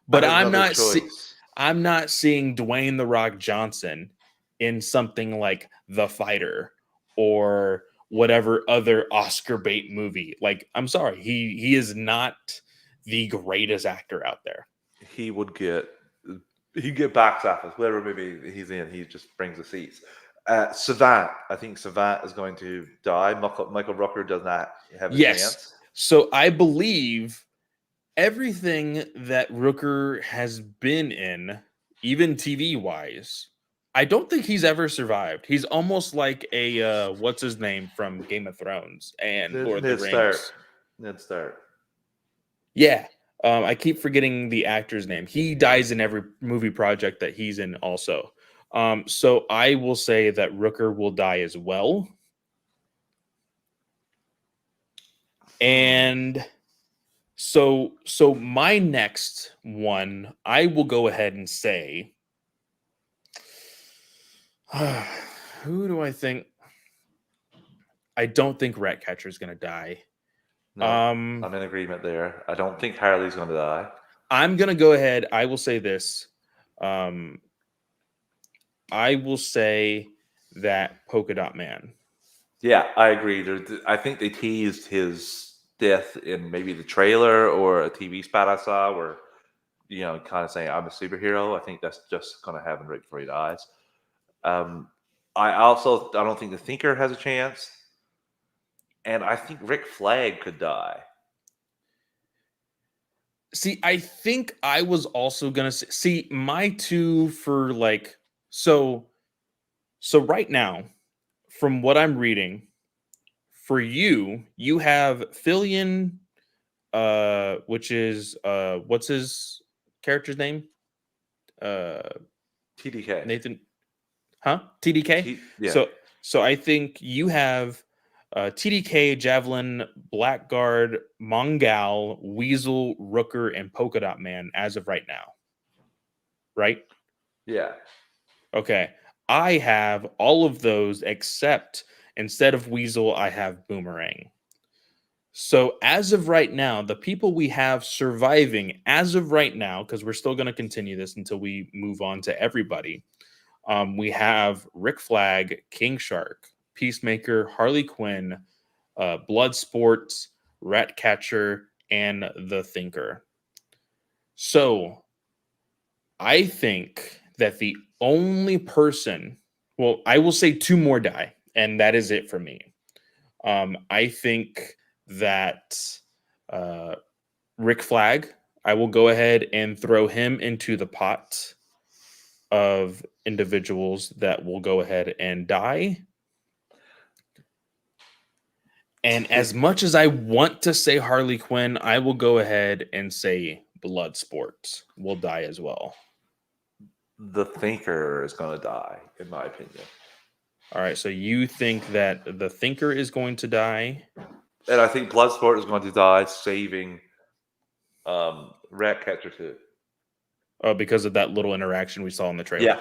Speaker 2: But
Speaker 1: had another choice.
Speaker 2: I'm not seeing Dwayne the Rock Johnson in something like The Fighter or whatever other Oscar bait movie. Like, I'm sorry, he is not the greatest actor out there.
Speaker 1: He would get he'd get box office, whatever movie he's in, he just brings the seats. Savant, I think Savant is going to die. Michael Rooker does not have a
Speaker 2: Yes.
Speaker 1: chance.
Speaker 2: So I believe everything that Rooker has been in, even TV wise, I don't think he's ever survived. He's almost like a what's his name from Game of Thrones and Lord of the
Speaker 1: Ned Stark.
Speaker 2: Rings.
Speaker 1: Ned Stark.
Speaker 2: Yeah. I keep forgetting the actor's name. He dies in every movie project that he's in also. So I will say that Rooker will die as well. And so my next one, I will go ahead and say who do I think? I don't think Ratcatcher is going to die.
Speaker 1: No, I'm in agreement there. I don't think Harley's going to die.
Speaker 2: I'm going to go ahead. I will say this. I will say that Polka Dot Man.
Speaker 1: Yeah, I agree. I think they teased his death in maybe the trailer or a TV spot I saw where, kind of saying, I'm a superhero. I think that's just going to happen right before he dies. I don't think the Thinker has a chance. And I think Rick Flag could die.
Speaker 2: See, I think I was also going to see my two for like, so right now, from what I'm reading, for you have Fillion, which is what's his character's name?
Speaker 1: TDK.
Speaker 2: Nathan, huh? TDK.
Speaker 1: Yeah.
Speaker 2: So I think you have TDK, Javelin, Blackguard, Mongal, Weasel, Rooker, and Polka Dot Man as of right now. Right?
Speaker 1: Yeah.
Speaker 2: Okay. I have all of those except instead of Weasel, I have Boomerang. So as of right now, the people we have surviving as of right now, because we're still going to continue this until we move on to everybody. We have Rick Flag, King Shark, Peacemaker, Harley Quinn, Bloodsport, Ratcatcher, and The Thinker. So I think that the only person, well, I will say two more die, and that is it for me. I think that Rick Flag, I will go ahead and throw him into the pot of individuals that will go ahead and die. And as much as I want to say Harley Quinn, I will go ahead and say Bloodsport will die as well.
Speaker 1: The Thinker is going to die, in my opinion.
Speaker 2: All right, so you think that the Thinker is going to die?
Speaker 1: And I think Bloodsport is going to die saving Ratcatcher 2.
Speaker 2: Oh, because of that little interaction we saw in the trailer.
Speaker 1: Yeah.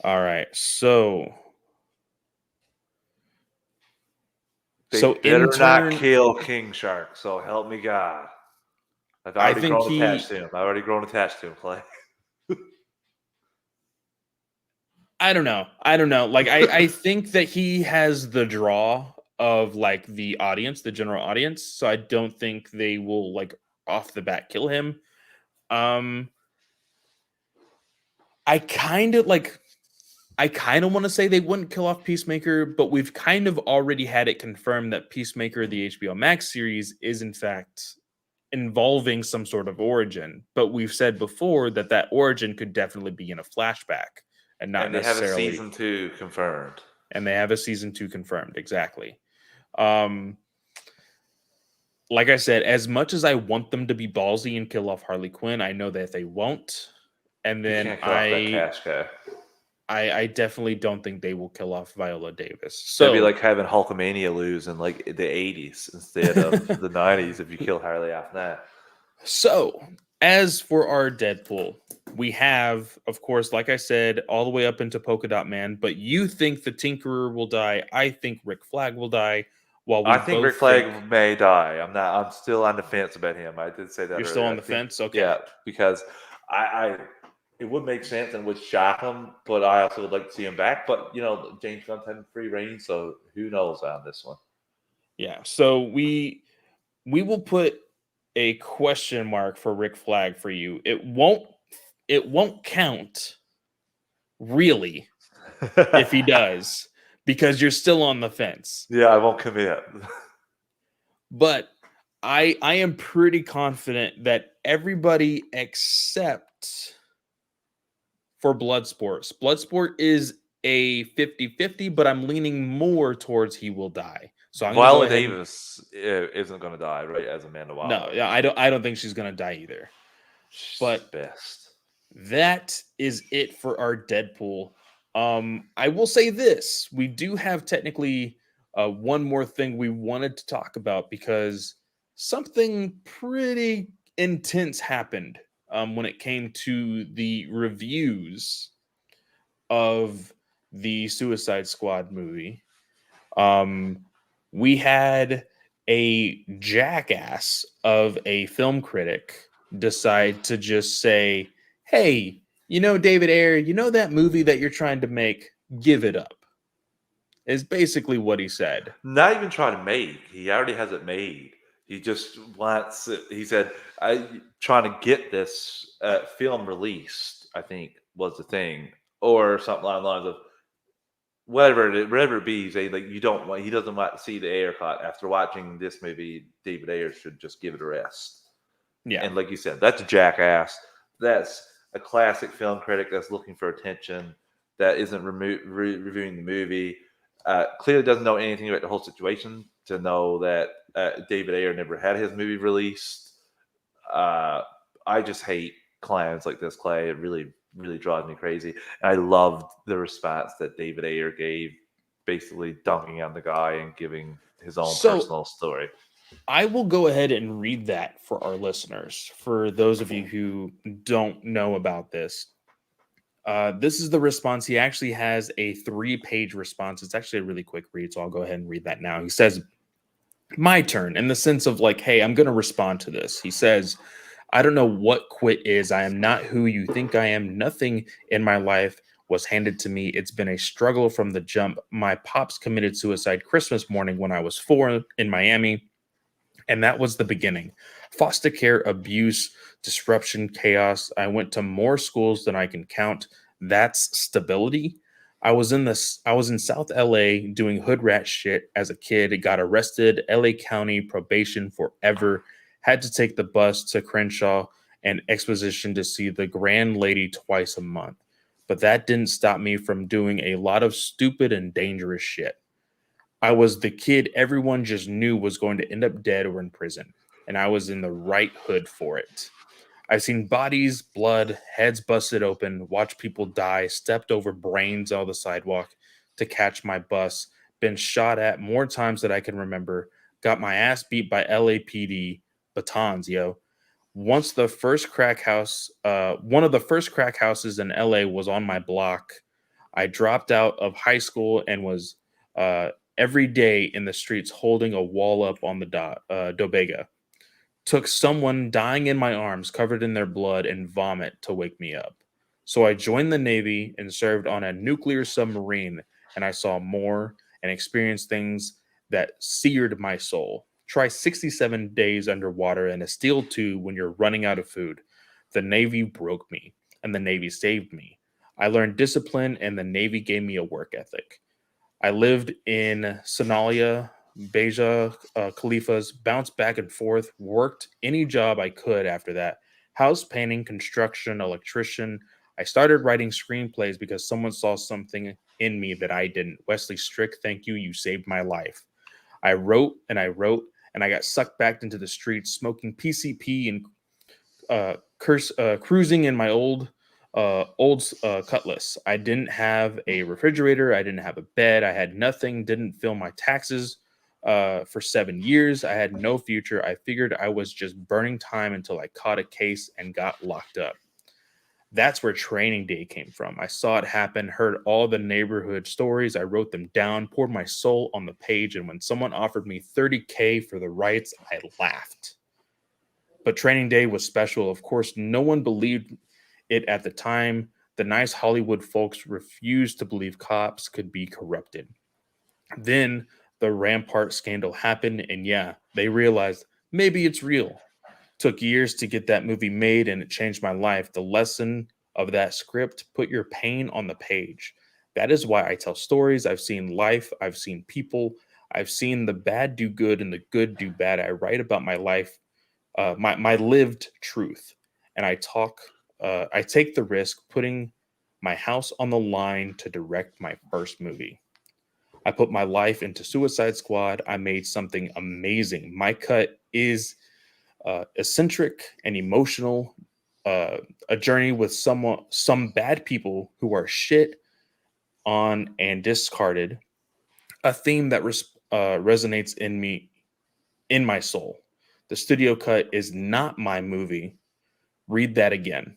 Speaker 2: All right, so
Speaker 1: They better not kill King Shark, so help me God. I've already grown attached to him, Clay.
Speaker 2: I don't know. Like I think that he has the draw of like the audience, the general audience. So I don't think they will like off the bat kill him. I kind of want to say they wouldn't kill off Peacemaker, but we've kind of already had it confirmed that Peacemaker, the HBO Max series, is in fact involving some sort of origin. But we've said before that that origin could definitely be in a flashback and not necessarily.
Speaker 1: Have a season 2 confirmed.
Speaker 2: And they have a season 2 confirmed, exactly. Like I said, as much as I want them to be ballsy and kill off Harley Quinn, I know that they won't. And then I definitely don't think they will kill off Viola Davis. So
Speaker 1: it'd be like having Hulkamania lose in like the 80s instead of the 90s if you kill Harley after that.
Speaker 2: So as for our Deadpool, we have, of course, like I said, all the way up into Polka Dot Man, but you think the Tinkerer will die. I think Rick Flag will die.
Speaker 1: I think Rick Flag may die. I'm still on the fence about him. I did say that.
Speaker 2: You're still on the fence? Okay.
Speaker 1: Yeah, because it would make sense and would shock him, but I also would like to see him back. But James Gunn's having free reign, so who knows on this one?
Speaker 2: Yeah. So we will put a question mark for Rick Flag for you. It won't count really if he does, because you're still on the fence.
Speaker 1: Yeah, I won't commit.
Speaker 2: But I am pretty confident that everybody except for Bloodsport is a 50-50, but I'm leaning more towards he will die. So
Speaker 1: Viola Davis isn't going to die, right? As Amanda Waller.
Speaker 2: No, yeah, I don't think she's going to die either. But
Speaker 1: best.
Speaker 2: That is it for our Deadpool. I will say this: we do have technically one more thing we wanted to talk about because something pretty intense happened when it came to the reviews of the Suicide Squad movie. We had a jackass of a film critic decide to just say, hey, David Ayer, that movie that you're trying to make, give it up. Is basically what he said.
Speaker 1: Not even trying to make. He already has it made. He just wants it. He said, I'm trying to get this film released, I think was the thing. Or something along the lines of whatever it be. Say like he doesn't want to see the Ayer cut. After watching this movie, David Ayer should just give it a rest.
Speaker 2: Yeah.
Speaker 1: And like you said, that's a jackass. That's a classic film critic that's looking for attention, that isn't reviewing the movie. Clearly doesn't know anything about the whole situation to know that David Ayer never had his movie released. I just hate clowns like this, Clay. It really, really drives me crazy. And I loved the response that David Ayer gave, basically dunking on the guy and giving his own personal story.
Speaker 2: I will go ahead and read that for our listeners. For those of you who don't know about this, this is the response. He actually has a 3-page response. It's actually a really quick read, so I'll go ahead and read that now. He says, my turn, in the sense of like, hey, I'm going to respond to this. He says, I don't know what quit is. I am not who you think I am. Nothing in my life was handed to me. It's been a struggle from the jump. My pops committed suicide Christmas morning when I was 4 in Miami. And that was the beginning. Foster care, abuse, disruption, chaos. I went to more schools than I can count. That's stability. I was in South LA doing hood rat shit as a kid. Got arrested, LA County probation forever. Had to take the bus to Crenshaw and Exposition to see the Grand Lady twice a month. But that didn't stop me from doing a lot of stupid and dangerous shit. I was the kid everyone just knew was going to end up dead or in prison, and I was in the right hood for it. I've seen bodies, blood, heads busted open, watched people die, stepped over brains on the sidewalk to catch my bus, been shot at more times than I can remember, got my ass beat by LAPD batons, yo. One of the first crack houses in LA was on my block. I dropped out of high school and was uh, every day in the streets holding a wall up on the Dobega. Took someone dying in my arms, covered in their blood and vomit, to wake me up. So I joined the Navy and served on a nuclear submarine, and I saw more and experienced things that seared my soul. Try 67 days underwater in a steel tube when you're running out of food. The Navy broke me, and the Navy saved me. I learned discipline, and the Navy gave me a work ethic. I lived in Somalia, Beja, Khalifas, bounced back and forth, worked any job I could after that. House painting, construction, electrician. I started writing screenplays because someone saw something in me that I didn't. Wesley Strick, thank you. You saved my life. I wrote and I wrote, and I got sucked back into the streets, smoking PCP and cruising in my old Cutlass. I didn't have a refrigerator. I didn't have a bed. I had nothing. Didn't fill my taxes for 7 years. I had no future. I figured I was just burning time until I caught a case and got locked up. That's where Training Day came from. I saw it happen, heard all the neighborhood stories. I wrote them down, poured my soul on the page, and when someone offered me $30K for the rights, I laughed. But Training Day was special. Of course, no one believed it at the time. The nice Hollywood folks refused to believe cops could be corrupted. Then the Rampart scandal happened, and yeah, they realized maybe it's real. Took years to get that movie made, and it changed my life. The lesson of that script: put your pain on the page. That is why I tell stories. I've seen life, I've seen people, I've seen the bad do good and the good do bad. I write about my life, my lived truth, and I take the risk putting my house on the line to direct my first movie. I put my life into Suicide Squad. I made something amazing. My cut is eccentric and emotional, a journey with some bad people who are shit on and discarded, a theme that resonates in my soul. The studio cut is not my movie. Read that again.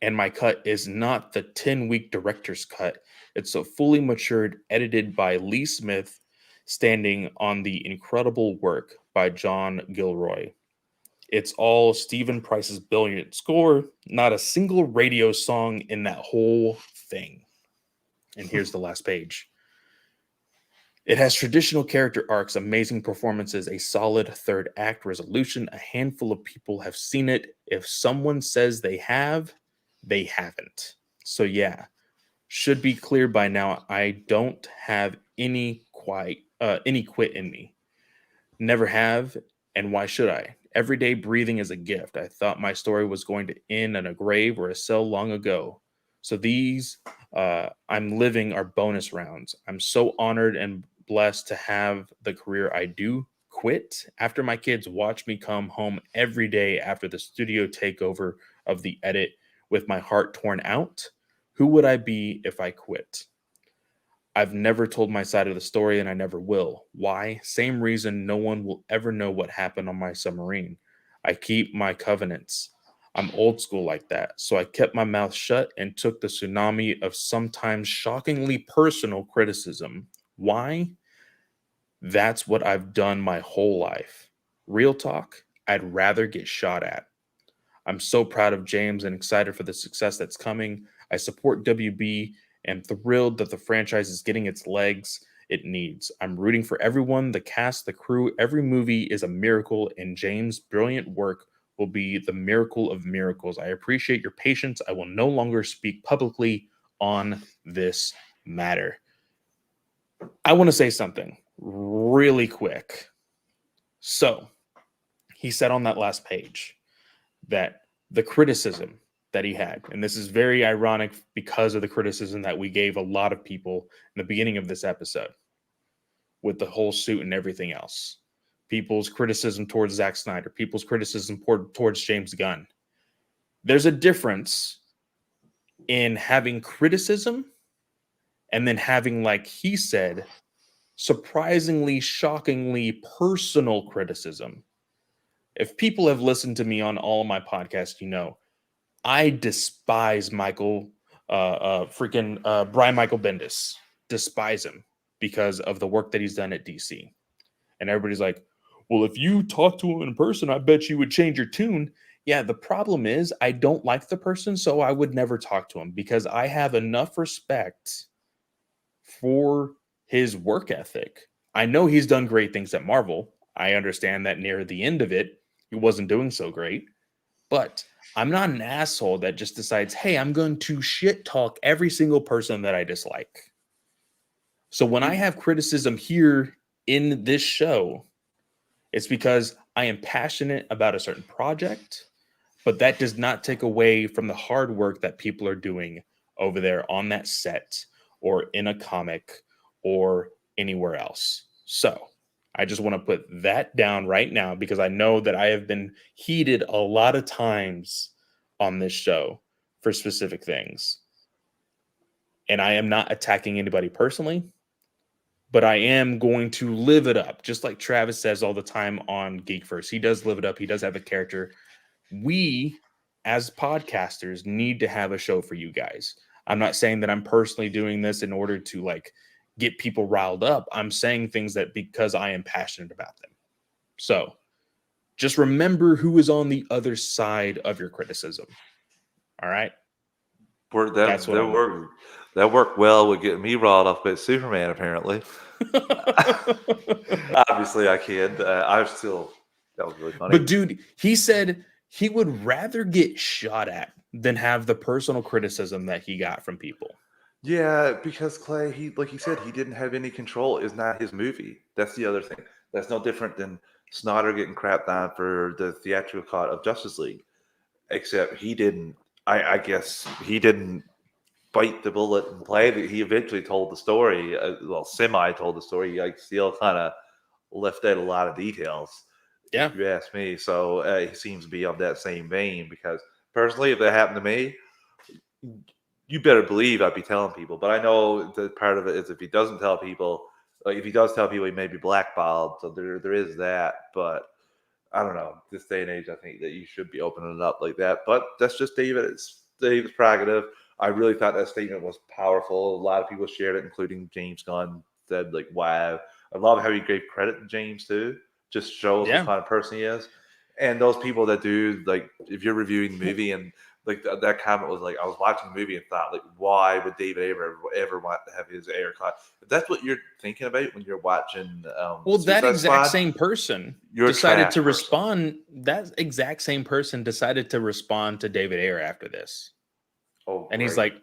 Speaker 2: And my cut is not the 10-week director's cut. It's a fully matured, edited by Lee Smith, standing on the incredible work by John Gilroy. It's all Stephen Price's brilliant score, not a single radio song in that whole thing. And here's the last page. It has traditional character arcs, amazing performances, a solid third act resolution. A handful of people have seen it. If someone says they have, they haven't. So yeah, should be clear by now. I don't have any quit in me. Never have, and why should I? Everyday breathing is a gift. I thought my story was going to end in a grave or a cell long ago. So these I'm living are bonus rounds. I'm so honored and blessed to have the career I do. Quit after my kids watch me come home every day after the studio takeover of the edit with my heart torn out. Who would I be if I quit? I've never told my side of the story and I never will. Why? Same reason no one will ever know what happened on my submarine. I keep my covenants. I'm old school like that. So I kept my mouth shut and took the tsunami of sometimes shockingly personal criticism. Why? That's what I've done my whole life. Real talk, I'd rather get shot at. I'm so proud of James and excited for the success that's coming. I support WB and thrilled that the franchise is getting its legs it needs. I'm rooting for everyone, the cast, the crew. Every movie is a miracle, and James' brilliant work will be the miracle of miracles. I appreciate your patience. I will no longer speak publicly on this matter. I want to say something really quick. So, he said on that last page that the criticism that he had, and this is very ironic because of the criticism that we gave a lot of people in the beginning of this episode. with the whole suit and everything else. People's criticism towards Zack Snyder, people's criticism towards James Gunn. There's a difference in having criticism and then having, like he said, surprisingly, shockingly personal criticism. If people have listened to me on all of my podcasts, you know, I despise Brian Michael Bendis. Despise him because of the work that he's done at DC. And everybody's like, well, if you talk to him in person, I bet you would change your tune. Yeah, the problem is I don't like the person, so I would never talk to him because I have enough respect for his work ethic. I know he's done great things at Marvel. I understand that near the end of it, he wasn't doing so great. But I'm not an asshole that just decides, hey, I'm going to shit talk every single person that I dislike. So when I have criticism here in this show, it's because I am passionate about a certain project, but that does not take away from the hard work that people are doing over there on that set or in a comic or anywhere else. So I just want to put that down right now because I know that I have been heated a lot of times on this show for specific things. And I am not attacking anybody personally, but I am going to live it up. Just like Travis says all the time on Geek First. He does live it up. He does have a character. We, as podcasters, need to have a show for you guys. I'm not saying that I'm personally doing this in order to like get people riled up. I'm saying things that because I am passionate about them. So just remember who is on the other side of your criticism. All right. That's what
Speaker 1: that worked well with getting me riled up about Superman. Apparently, obviously I kid. I was still that was really funny.
Speaker 2: But dude, he said he would rather get shot at than have the personal criticism that he got from people.
Speaker 1: Yeah, because Clay, he like he said, he didn't have any control. It's not his movie. That's the other thing. That's no different than Snyder getting crapped on for the theatrical cut of Justice League. Except he didn't. I guess he didn't bite the bullet and play it. He eventually told the story. Well, semi told the story. He like still kind of left out a lot of details.
Speaker 2: Yeah.
Speaker 1: If you ask me, so he seems to be of that same vein. Because personally, if that happened to me, you better believe I'd be telling people. But I know that part of it is if he doesn't tell people, like if he does tell people, he may be blackballed. So there is that. But I don't know. This day and age, I think that you should be opening it up like that. But that's just David. It's David's prerogative. I really thought that statement was powerful. A lot of people shared it, including James Gunn. Said like, "Wow." I love how he gave credit to James too. Just shows what kind of person he is. And those people that do like, if you're reviewing the movie and like that comment was like, I was watching the movie and thought like, why would David ever want to have his hair cut? If that's what you're thinking about when you're watching,
Speaker 2: well, that exact
Speaker 1: Squad,
Speaker 2: same person decided to respond. That exact same person decided to respond to David Ayer after this.
Speaker 1: Oh,
Speaker 2: and he's like,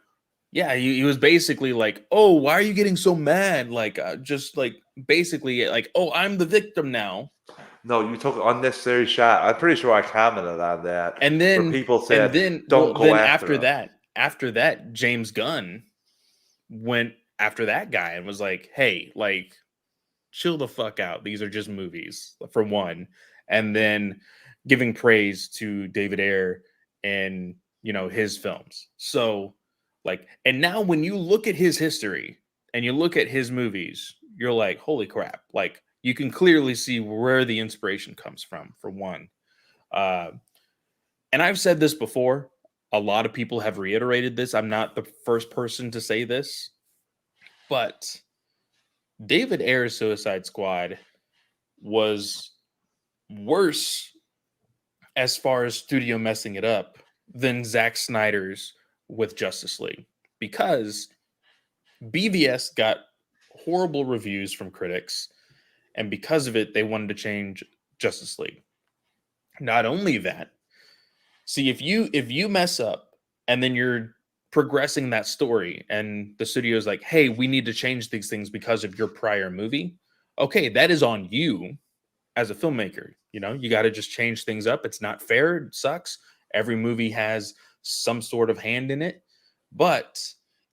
Speaker 2: yeah, he was basically like, oh, why are you getting so mad? Like, just like basically like, oh, I'm the victim now.
Speaker 1: No, you took an unnecessary shot. I'm pretty sure I commented on that.
Speaker 2: And then
Speaker 1: people said,
Speaker 2: "Don't go after that." After that, James Gunn went after that guy and was like, "Hey, like, chill the fuck out. These are just movies, for one." And then giving praise to David Ayer and his films. So, like, and now when you look at his history and you look at his movies, you're like, holy crap! Like, you can clearly see where the inspiration comes from, for one. And I've said this before. A lot of people have reiterated this. I'm not the first person to say this. But David Ayer's Suicide Squad was worse as far as studio messing it up than Zack Snyder's with Justice League. Because BVS got horrible reviews from critics. And because of it, they wanted to change Justice League. Not only that, see, if you mess up and then you're progressing that story and the studio's like, hey, we need to change these things because of your prior movie. Okay, that is on you as a filmmaker. You got to just change things up. It's not fair. It sucks. Every movie has some sort of hand in it. But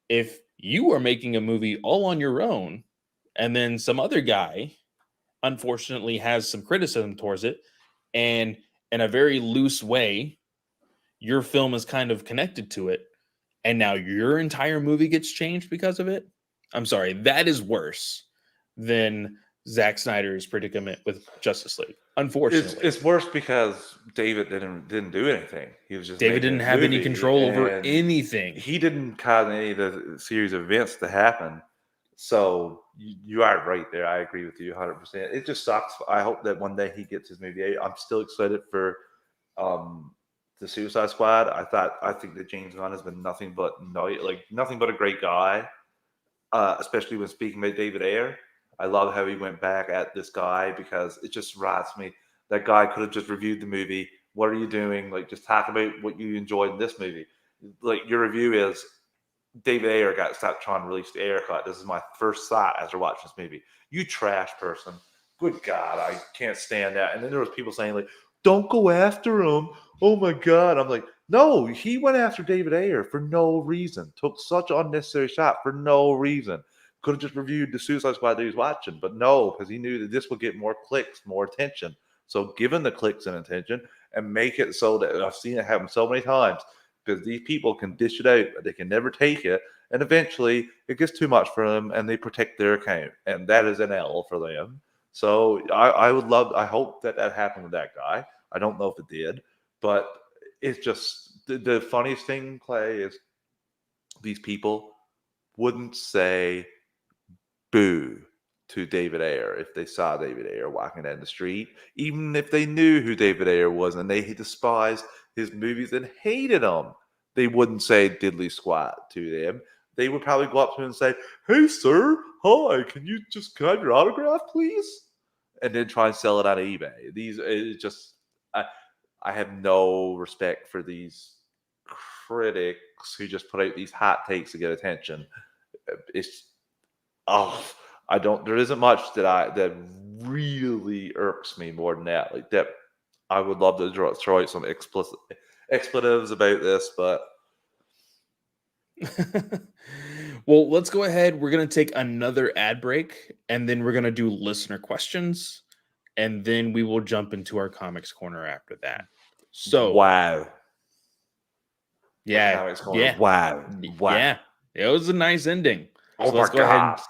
Speaker 2: if you are making a movie all on your own and then some other guy unfortunately has some criticism towards it, and in a very loose way your film is kind of connected to it, and now your entire movie gets changed because of it. I'm sorry, that is worse than Zack Snyder's predicament with Justice League. Unfortunately,
Speaker 1: It's worse because David didn't do anything. He was just
Speaker 2: David
Speaker 1: making
Speaker 2: didn't
Speaker 1: his
Speaker 2: have any
Speaker 1: movie,
Speaker 2: control over
Speaker 1: and
Speaker 2: anything.
Speaker 1: he didn't cause any of the series of events to happen. So you are right there. I agree with you 100%. It just sucks. I hope that one day he gets his movie. I'm still excited for um, the Suicide Squad. I think that James Gunn has been nothing but nothing but a great guy, especially when speaking with David Ayer. I love how he went back at this guy because it just rots me. That guy could have just reviewed the movie. What are you doing? Like, just talk about what you enjoyed in this movie. Like, your review is David Ayer got stopped trying to release the Ayer cut. This is my first thought after watching this movie. You trash person. Good God, I can't stand that. And then there was people saying like, "Don't go after him." Oh my God, I'm like, no, he went after David Ayer for no reason. Took such unnecessary shot for no reason. Could have just reviewed the Suicide Squad that he was watching, but no, because he knew that this would get more clicks, more attention. So give him the clicks and attention and make it so that I've seen it happen so many times because these people can dish it out, but they can never take it. And eventually it gets too much for them and they protect their account. And that is an L for them. So I hope that happened with that guy. I don't know if it did, but it's just the funniest thing, Clay, is these people wouldn't say boo to David Ayer if they saw David Ayer walking down the street, even if they knew who David Ayer was and they despised his movies and hated him. They wouldn't say diddly squat to them. They would probably go up to him and say, "Hey, sir, hi, can I have your autograph, please?" And then try and sell it on eBay. It's just, I have no respect for these critics who just put out these hot takes to get attention. It's oh, I don't. There isn't much that really irks me more than that. Like that, I would love to throw out some expletives about this, but
Speaker 2: Well, let's go ahead. We're going to take another ad break, and then we're going to do listener questions, and then we will jump into our comics corner after that. So,
Speaker 1: wow,
Speaker 2: yeah,
Speaker 1: comics corner,
Speaker 2: yeah,
Speaker 1: wow, wow.
Speaker 2: yeah, it was a nice ending.
Speaker 1: Oh
Speaker 2: So
Speaker 1: my gosh.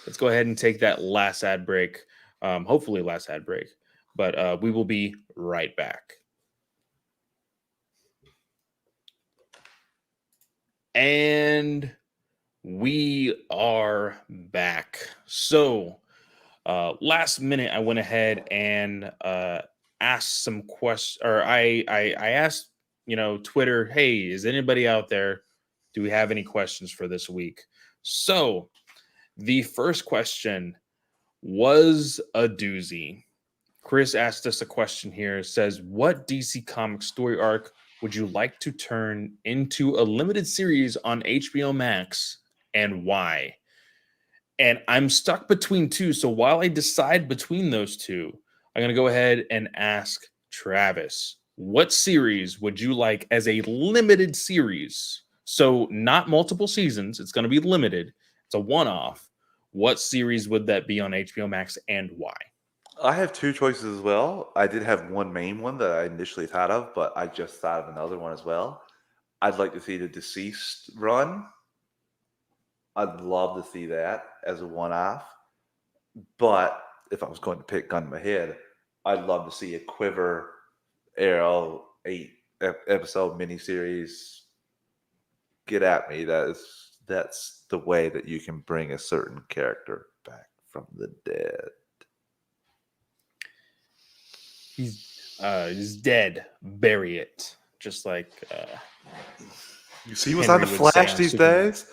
Speaker 2: let's go ahead and take that last ad break. Hopefully, last ad break, but we will be right back. And we are back. So, last minute, I went ahead and asked some questions, or I asked, Twitter, hey, is anybody out there? Do we have any questions for this week? So, the first question was a doozy. Chris asked us a question here. It says, what DC Comics story arc would you like to turn into a limited series on HBO Max and why? And I'm stuck between two. So while I decide between those two, I'm going to go ahead and ask Travis, what series would you like as a limited series? So not multiple seasons. It's going to be limited. It's a one-off. What series would that be on HBO Max and why?
Speaker 1: I have two choices as well. I did have one main one that I initially thought of, but I just thought of another one as well. I'd like to see the Deceased run. I'd love to see that as a one-off. But if I was going to pick gun to my head, I'd love to see a Quiver Arrow episode miniseries. Get at me. That's the way that you can bring a certain character back from the dead.
Speaker 2: He's dead. Bury it. Just like
Speaker 1: You see what's on
Speaker 2: Henry
Speaker 1: the
Speaker 2: would say
Speaker 1: Flash
Speaker 2: on
Speaker 1: these
Speaker 2: Superman.
Speaker 1: days?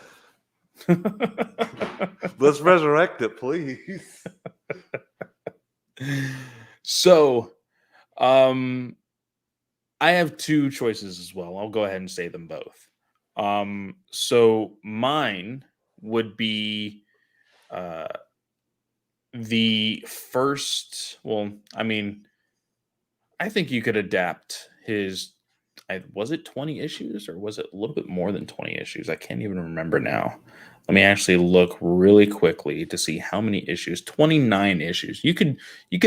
Speaker 1: Let's resurrect it, please.
Speaker 2: So, I have two choices as well. I'll go ahead and say them both. So mine would be uh, the first. Well, I mean, I think you could adapt his was it 20 issues or was it a little bit more than 20 issues? I can't even remember now. Let me actually look really quickly to see how many issues. 29 issues. You could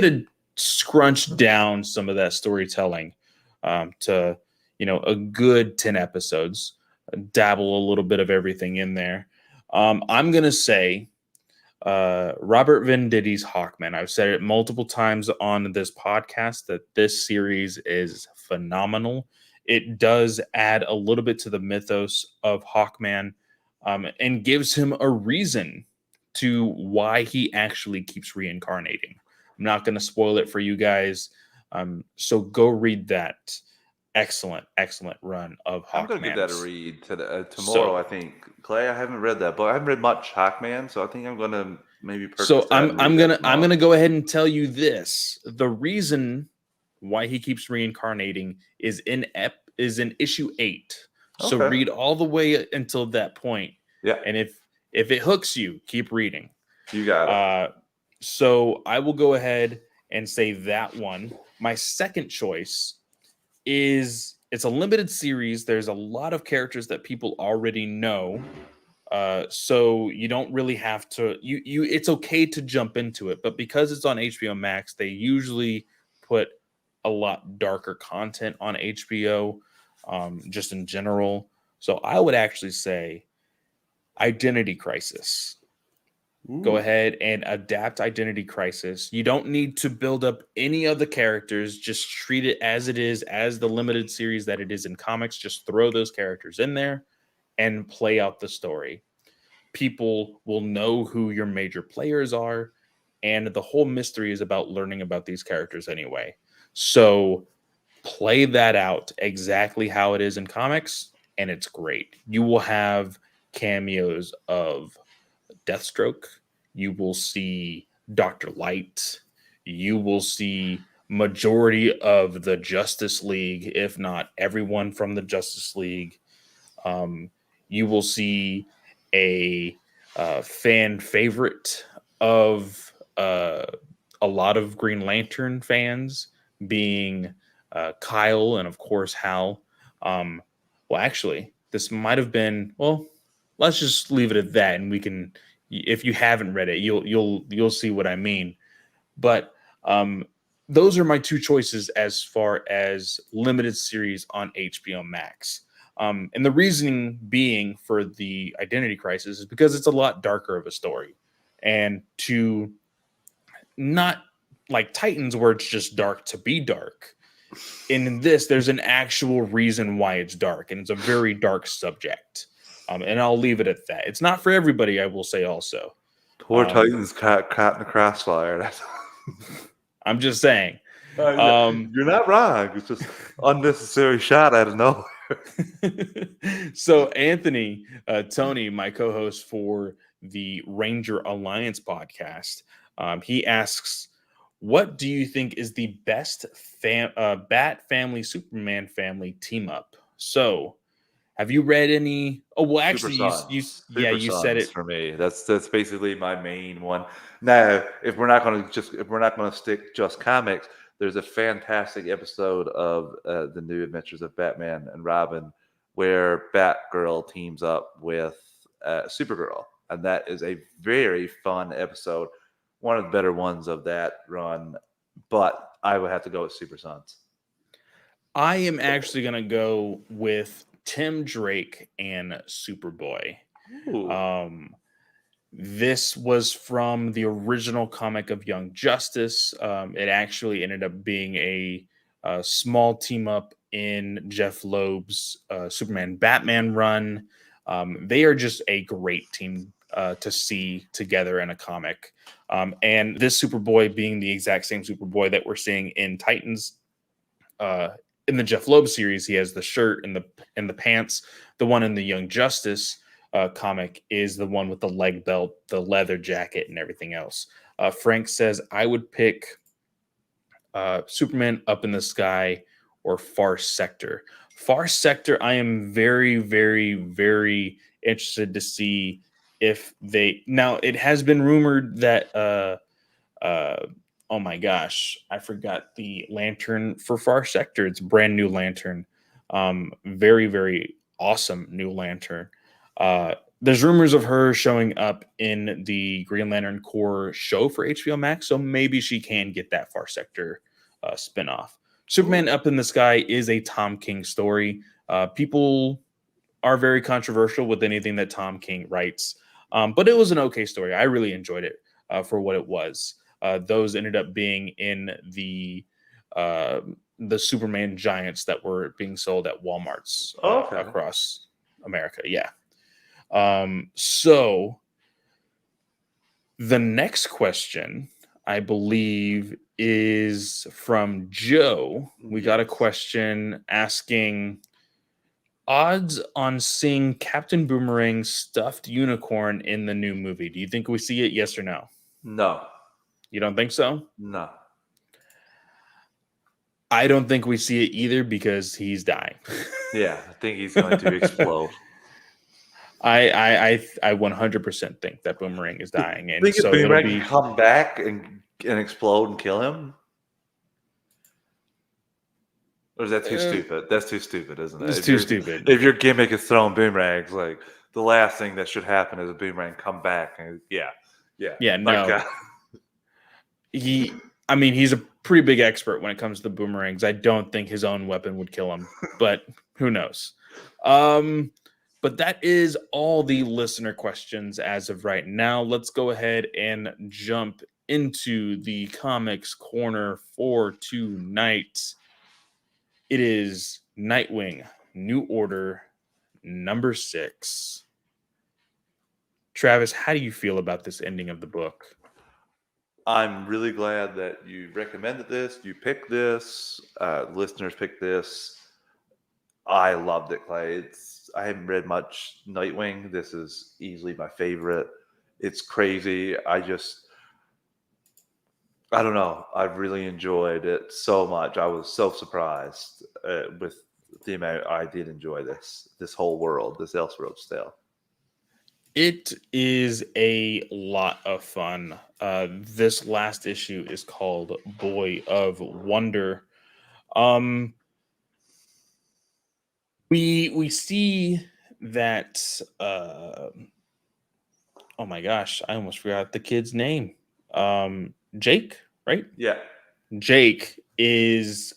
Speaker 2: have scrunched down some of that storytelling to a good 10 episodes. Dabble a little bit of everything in there. I'm gonna say Robert Venditti's Hawkman. I've said it multiple times on this podcast that this series is phenomenal. It does add a little bit to the mythos of Hawkman, and gives him a reason to why he actually keeps reincarnating. I'm not going to spoil it for you guys. So go read that. Excellent, excellent run of
Speaker 1: I'm gonna give that a
Speaker 2: Hawkman's.
Speaker 1: read tomorrow.
Speaker 2: So
Speaker 1: I think Clay. I haven't read that book. I haven't read much Hawkman, so I think I'm gonna maybe purchase
Speaker 2: So
Speaker 1: that
Speaker 2: I'm
Speaker 1: and read
Speaker 2: I'm
Speaker 1: that
Speaker 2: gonna I'm
Speaker 1: tomorrow.
Speaker 2: gonna go ahead and tell you this. The reason why he keeps reincarnating is in issue 8. So
Speaker 1: Okay.
Speaker 2: read all the way until that point,
Speaker 1: Yeah,
Speaker 2: and if it hooks you, keep reading.
Speaker 1: you got it.
Speaker 2: Uh, so I will go ahead and say that one. My second choice is it's a limited series. There's a lot of characters that people already know, so you don't really have to. You it's okay to jump into it, but because it's on HBO Max, they usually put a lot darker content on HBO, just in general. So I would actually say Identity Crisis. Go
Speaker 1: Ooh.
Speaker 2: ahead and adapt Identity Crisis. You don't need to build up any of the characters. Just treat it as it is, as the limited series that it is in comics. Just throw those characters in there and play out the story. People will know who your major players are, and the whole mystery is about learning about these characters anyway. So play that out exactly how it is in comics, and it's great. You will have cameos of Deathstroke. You will see Dr. Light. You will see majority of the Justice League, if not everyone from the Justice League. Um, you will see a fan favorite of a lot of Green Lantern fans, being Kyle and of course Hal. Well, actually, this might have been. Well, let's just leave it at that, and we can. If you haven't read it, you'll see what I mean. But um, those are my two choices as far as limited series on HBO Max. And the reasoning being for the Identity Crisis is because it's a lot darker of a story, and to not like Titans where it's just dark to be dark. In this, there's an actual reason why it's dark, and it's a very dark subject. And I'll leave it at that. It's not for everybody, I will say also.
Speaker 1: Poor
Speaker 2: Um,
Speaker 1: Titans caught in the crossfire.
Speaker 2: I'm just saying.
Speaker 1: Yeah, you're not wrong. It's just unnecessary shot out of nowhere.
Speaker 2: So Anthony, Tony, my co-host for the Ranger Alliance podcast, he asks, "What do you think is the best Bat Family Superman family team up?" So, have you read any? Oh, well,
Speaker 1: Super
Speaker 2: actually,
Speaker 1: Sons.
Speaker 2: yeah,
Speaker 1: Super
Speaker 2: you said
Speaker 1: Sons
Speaker 2: it.
Speaker 1: for me. That's basically my main one. Now, if we're not gonna stick just comics, there's a fantastic episode of the New Adventures of Batman and Robin where Batgirl teams up with Supergirl, and that is a very fun episode. One of the better ones of that run, but I would have to go with Super Sons.
Speaker 2: I am actually gonna go with Tim Drake and Superboy.
Speaker 1: Ooh.
Speaker 2: Um, This was from the original comic of Young Justice. It actually ended up being a small team up in Jeff Loeb's Superman Batman run. They are just a great team to see together in a comic. And this Superboy being the exact same Superboy that we're seeing in Titans. In the Jeff Loeb series, he has the shirt and the pants. The one in the Young Justice comic is the one with the leg belt, the leather jacket, and everything else. Frank says, I would pick Superman Up in the Sky or Far Sector. Far Sector, I am very, very, very interested to see if they. Now, it has been rumored that. Uh, oh my gosh, I forgot the lantern for Far Sector. It's a brand new lantern. Very, very awesome new Lantern. There's rumors of her showing up in the Green Lantern Corps show for HBO Max, so maybe she can get that Far Sector spinoff. Superman
Speaker 1: Ooh.
Speaker 2: Up in the Sky is a Tom King story. People are very controversial with anything that Tom King writes, but it was an okay story. I really enjoyed it for what it was. Those ended up being in uh, the Superman giants that were being sold at Walmarts
Speaker 1: Okay.
Speaker 2: across America. Yeah. So the next question, I believe, is from Joe. We got a
Speaker 1: Yes.
Speaker 2: question asking odds on seeing Captain Boomerang's stuffed unicorn in the new movie. Do you think we see it? Yes or no?
Speaker 1: No.
Speaker 2: You don't think so?
Speaker 1: No.
Speaker 2: I don't think we see it either because he's dying.
Speaker 1: Yeah, I think he's going to explode.
Speaker 2: I 100% think that Boomerang is dying, and
Speaker 1: Think if
Speaker 2: so it'll
Speaker 1: Boomerang can
Speaker 2: be
Speaker 1: come back and explode and kill him? Or is that too stupid? That's too stupid, isn't it?
Speaker 2: it's too stupid.
Speaker 1: If your gimmick is throwing boomerangs, like the last thing that should happen is a boomerang come back and yeah.
Speaker 2: Yeah,
Speaker 1: Like
Speaker 2: no. I mean, he's a pretty big expert when it comes to the boomerangs. I don't think his own weapon would kill him, but who knows? But that is all the listener questions as of right now. Let's go ahead and jump into the comics corner for tonight. It is Nightwing, New Order, number 6. Travis, how do you feel about this ending of the book?
Speaker 1: I'm really glad that you recommended this. You picked this. Listeners picked this. I loved it, Clay. I haven't read much Nightwing. This is easily my favorite. It's crazy. I don't know. I really enjoyed it so much. I was so surprised with the amount I did enjoy this whole world, this Elseworlds tale.
Speaker 2: It is a lot of fun. This last issue is called Boy of Wonder. Um, we see that. Oh my gosh, I almost forgot the kid's name. Jake, right?
Speaker 1: Yeah.
Speaker 2: Jake is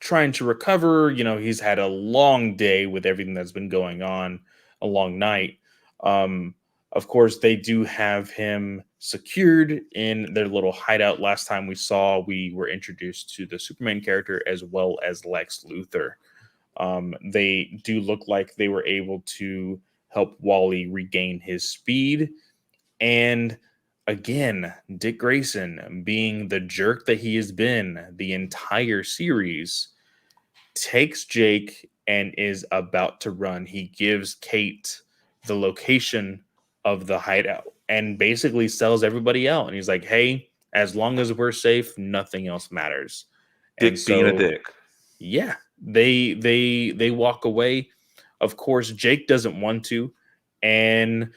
Speaker 2: trying to recover. You know, he's had a long day with everything that's been going on, a long night. Um, of course, they do have him secured in their little hideout. Last time we were introduced to the Superman character as well as Lex Luthor. They do look like they were able to help Wally regain his speed. And again, Dick Grayson, being the jerk that he has been the entire series, takes Jake and is about to run. He gives Kate the location of the hideout and basically sells everybody out. And he's like, hey, as long as we're safe, nothing else matters. And
Speaker 1: Dick being a
Speaker 2: so,
Speaker 1: dick.
Speaker 2: yeah, they walk away. Of course, Jake doesn't want to, and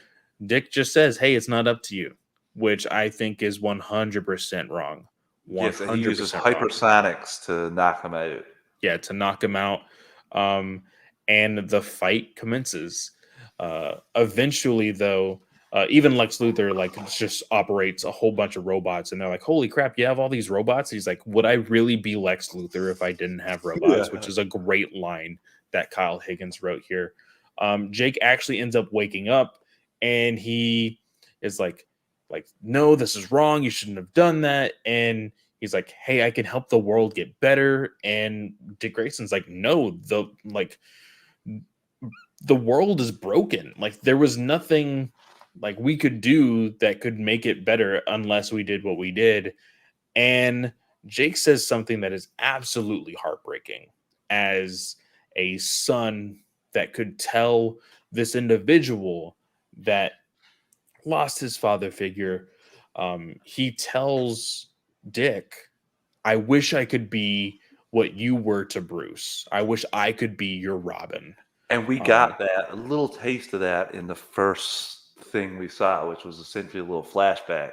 Speaker 2: Dick just says, "Hey, it's not up to you," which I think is 100% wrong.
Speaker 1: Yes, and he uses
Speaker 2: 100% wrong.
Speaker 1: hypersonics to knock him out.
Speaker 2: Yeah, to knock him out. And the fight commences. Eventually, though, even Lex Luthor just operates a whole bunch of robots, and they're like, "Holy crap, you have all these robots?" He's like, "Would I really be Lex Luthor if I didn't have robots?" Which
Speaker 1: Yeah.
Speaker 2: is a great line that Kyle Higgins wrote here. Jake actually ends up waking up, and he is like, "No, this is wrong. You shouldn't have done that." And he's like, "Hey, I can help the world get better." And Dick Grayson's like, "No, the world is broken. Like there was nothing like we could do that could make it better unless we did what we did." And Jake says something that is absolutely heartbreaking as a son that could tell this individual that lost his father figure. He tells Dick, I wish I could be what you were to Bruce. I wish I could be your Robin.
Speaker 1: And we
Speaker 2: Um,
Speaker 1: got that, a little taste of that in the first thing we saw, which was essentially a little flashback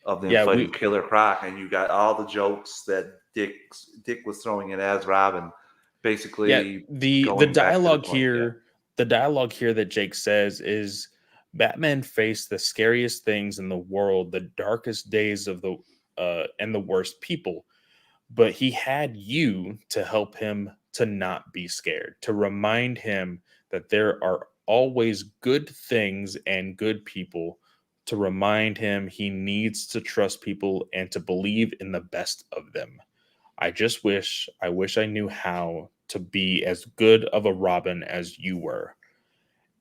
Speaker 1: of them
Speaker 2: yeah,
Speaker 1: fighting
Speaker 2: we
Speaker 1: Killer Croc, and you got all the jokes that Dick was throwing in as Robin.
Speaker 2: Yeah,
Speaker 1: basically
Speaker 2: the
Speaker 1: going back to the
Speaker 2: dialogue
Speaker 1: point. Yeah.
Speaker 2: here, the dialogue here that Jake says is Batman faced the scariest things in the world, the darkest days of the and the worst people, but he had you to help him to not be scared, to remind him that there are always good things and good people, to remind him he needs to trust people and to believe in the best of them. I wish I knew how to be as good of a Robin as you were.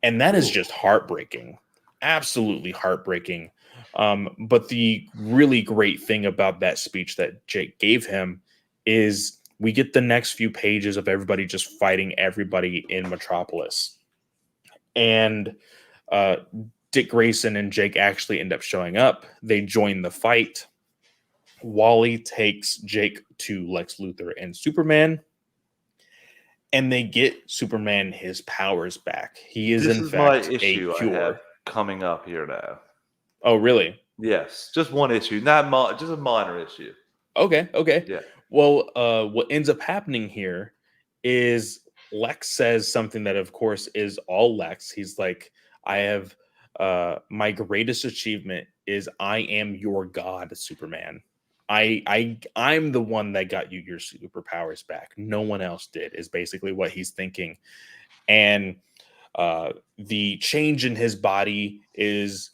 Speaker 2: And that is
Speaker 1: Ooh.
Speaker 2: just heartbreaking. Absolutely heartbreaking. But the really great thing about that speech that Jake gave him is we get the next few pages of everybody just fighting everybody in Metropolis. And uh, Dick Grayson and Jake actually end up showing up. They join the fight. Wally takes Jake to Lex Luthor and Superman, and they get Superman his powers back. He is,
Speaker 1: This
Speaker 2: in
Speaker 1: is my
Speaker 2: fact, a
Speaker 1: issue I have
Speaker 2: cure.
Speaker 1: coming up here now.
Speaker 2: Oh, really?
Speaker 1: Yes, just one issue, just a minor issue.
Speaker 2: Okay, okay.
Speaker 1: Yeah.
Speaker 2: Well, what ends up happening here is Lex says something that, of course, is all Lex. He's like, I have my greatest achievement is I am your god, Superman. I'm the one that got you your superpowers back. No one else did, is basically what he's thinking. And the change in his body is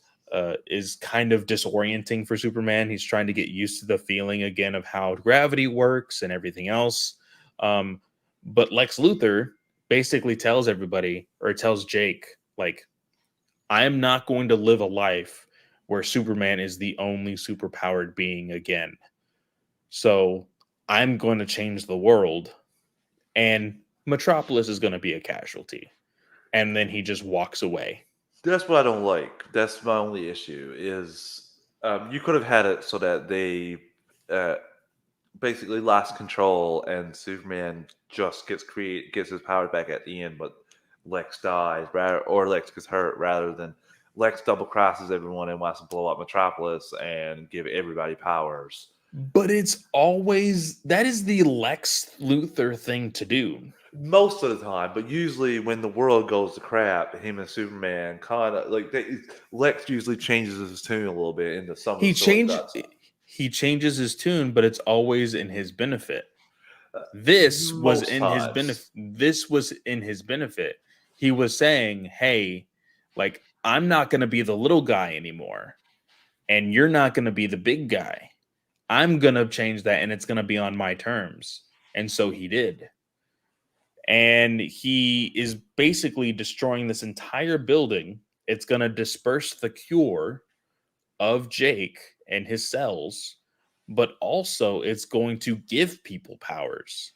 Speaker 2: kind of disorienting for Superman. He's trying to get used to the feeling again of how gravity works and everything else. Um, but Lex Luthor basically tells everybody, or tells Jake, like, I am not going to live a life where Superman is the only superpowered being again. So I'm going to change the world, and Metropolis is going to be a casualty. And then he just walks away.
Speaker 1: That's what I don't like. That's my only issue. Is you could have had it so that they uh, basically lost control and Superman just gets his power back at the end, but Lex dies or Lex gets hurt rather than Lex double crosses everyone and wants to blow up Metropolis and give everybody powers.
Speaker 2: But it's always that is the Lex Luthor thing to do.
Speaker 1: Most of the time, but usually when the world goes to crap, him and Superman kind of Lex usually changes his tune a little bit into some of
Speaker 2: He
Speaker 1: the story
Speaker 2: change
Speaker 1: does.
Speaker 2: he changes his tune, but it's always in his benefit.
Speaker 1: Uh, most times.
Speaker 2: This was in his benefit. He was saying, "Hey, like I'm not going to be the little guy anymore, and you're not going to be the big guy. I'm going to change that, and it's going to be on my terms." And so he did. And he is basically destroying this entire building. It's going to disperse the cure of Jake and his cells, but also it's going to give people powers.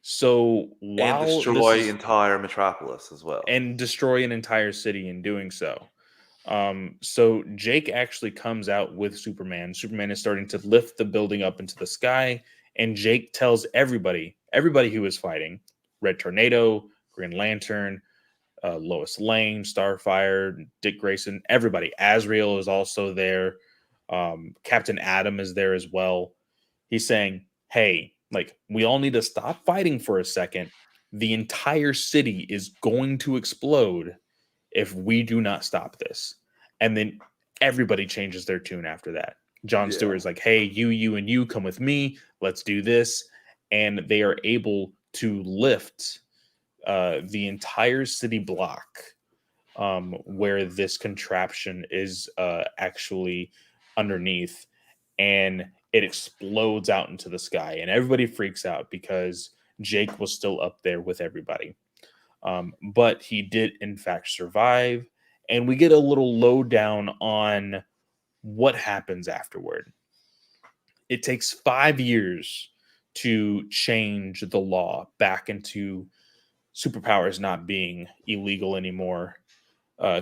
Speaker 2: So
Speaker 1: And
Speaker 2: while this
Speaker 1: destroy
Speaker 2: is
Speaker 1: entire Metropolis as well.
Speaker 2: and destroy an entire city in doing so. So Jake actually comes out with Superman. Superman is starting to lift the building up into the sky, and Jake tells everybody who is fighting, Red Tornado, Green Lantern, Lois Lane, Starfire, Dick Grayson, everybody. Azrael is also there. Captain Atom is there as well. He's saying, hey, like, we all need to stop fighting for a second. The entire city is going to explode if we do not stop this. And then everybody changes their tune after that. John
Speaker 1: Yeah.
Speaker 2: Stewart is like, hey, you, and you come with me. Let's do this. And they are able to lift the entire city block where this contraption is actually underneath, and it explodes out into the sky, and everybody freaks out because Jake was still up there with everybody. But he did, in fact, survive, and we get a little lowdown on what happens afterward. It takes 5 years to change the law back into superpowers not being illegal anymore.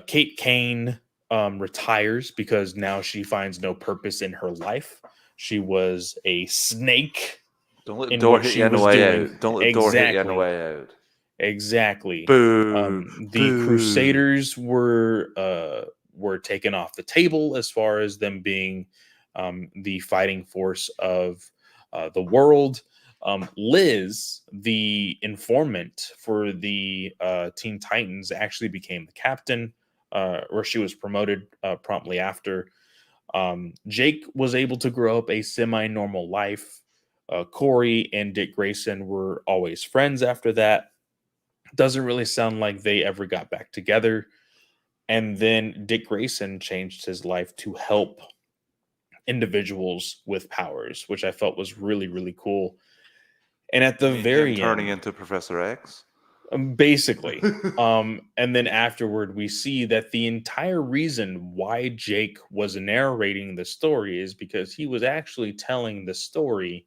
Speaker 2: Kate Kane retires because now she finds no purpose in her life. She was a snake
Speaker 1: Don't let the
Speaker 2: in
Speaker 1: door
Speaker 2: what
Speaker 1: hit
Speaker 2: she
Speaker 1: you on the
Speaker 2: was
Speaker 1: way
Speaker 2: doing.
Speaker 1: out. Don't let the door hit you on the
Speaker 2: Exactly.
Speaker 1: way out.
Speaker 2: Exactly.
Speaker 1: Boo.
Speaker 2: The
Speaker 1: Boo.
Speaker 2: Crusaders were taken off the table as far as them being the fighting force of the world. Liz, the informant for the Teen Titans, actually became the captain, or she was promoted promptly after. Jake was able to grow up a semi-normal life. Corey and Dick Grayson were always friends after that. Doesn't really sound like they ever got back together. And then Dick Grayson changed his life to help individuals with powers, which I felt was really, really cool. And at
Speaker 1: You
Speaker 2: the
Speaker 1: mean him
Speaker 2: very
Speaker 1: turning
Speaker 2: end,
Speaker 1: into Professor X?
Speaker 2: basically, and then afterward, we see that the entire reason why Jake was narrating the story is because he was actually telling the story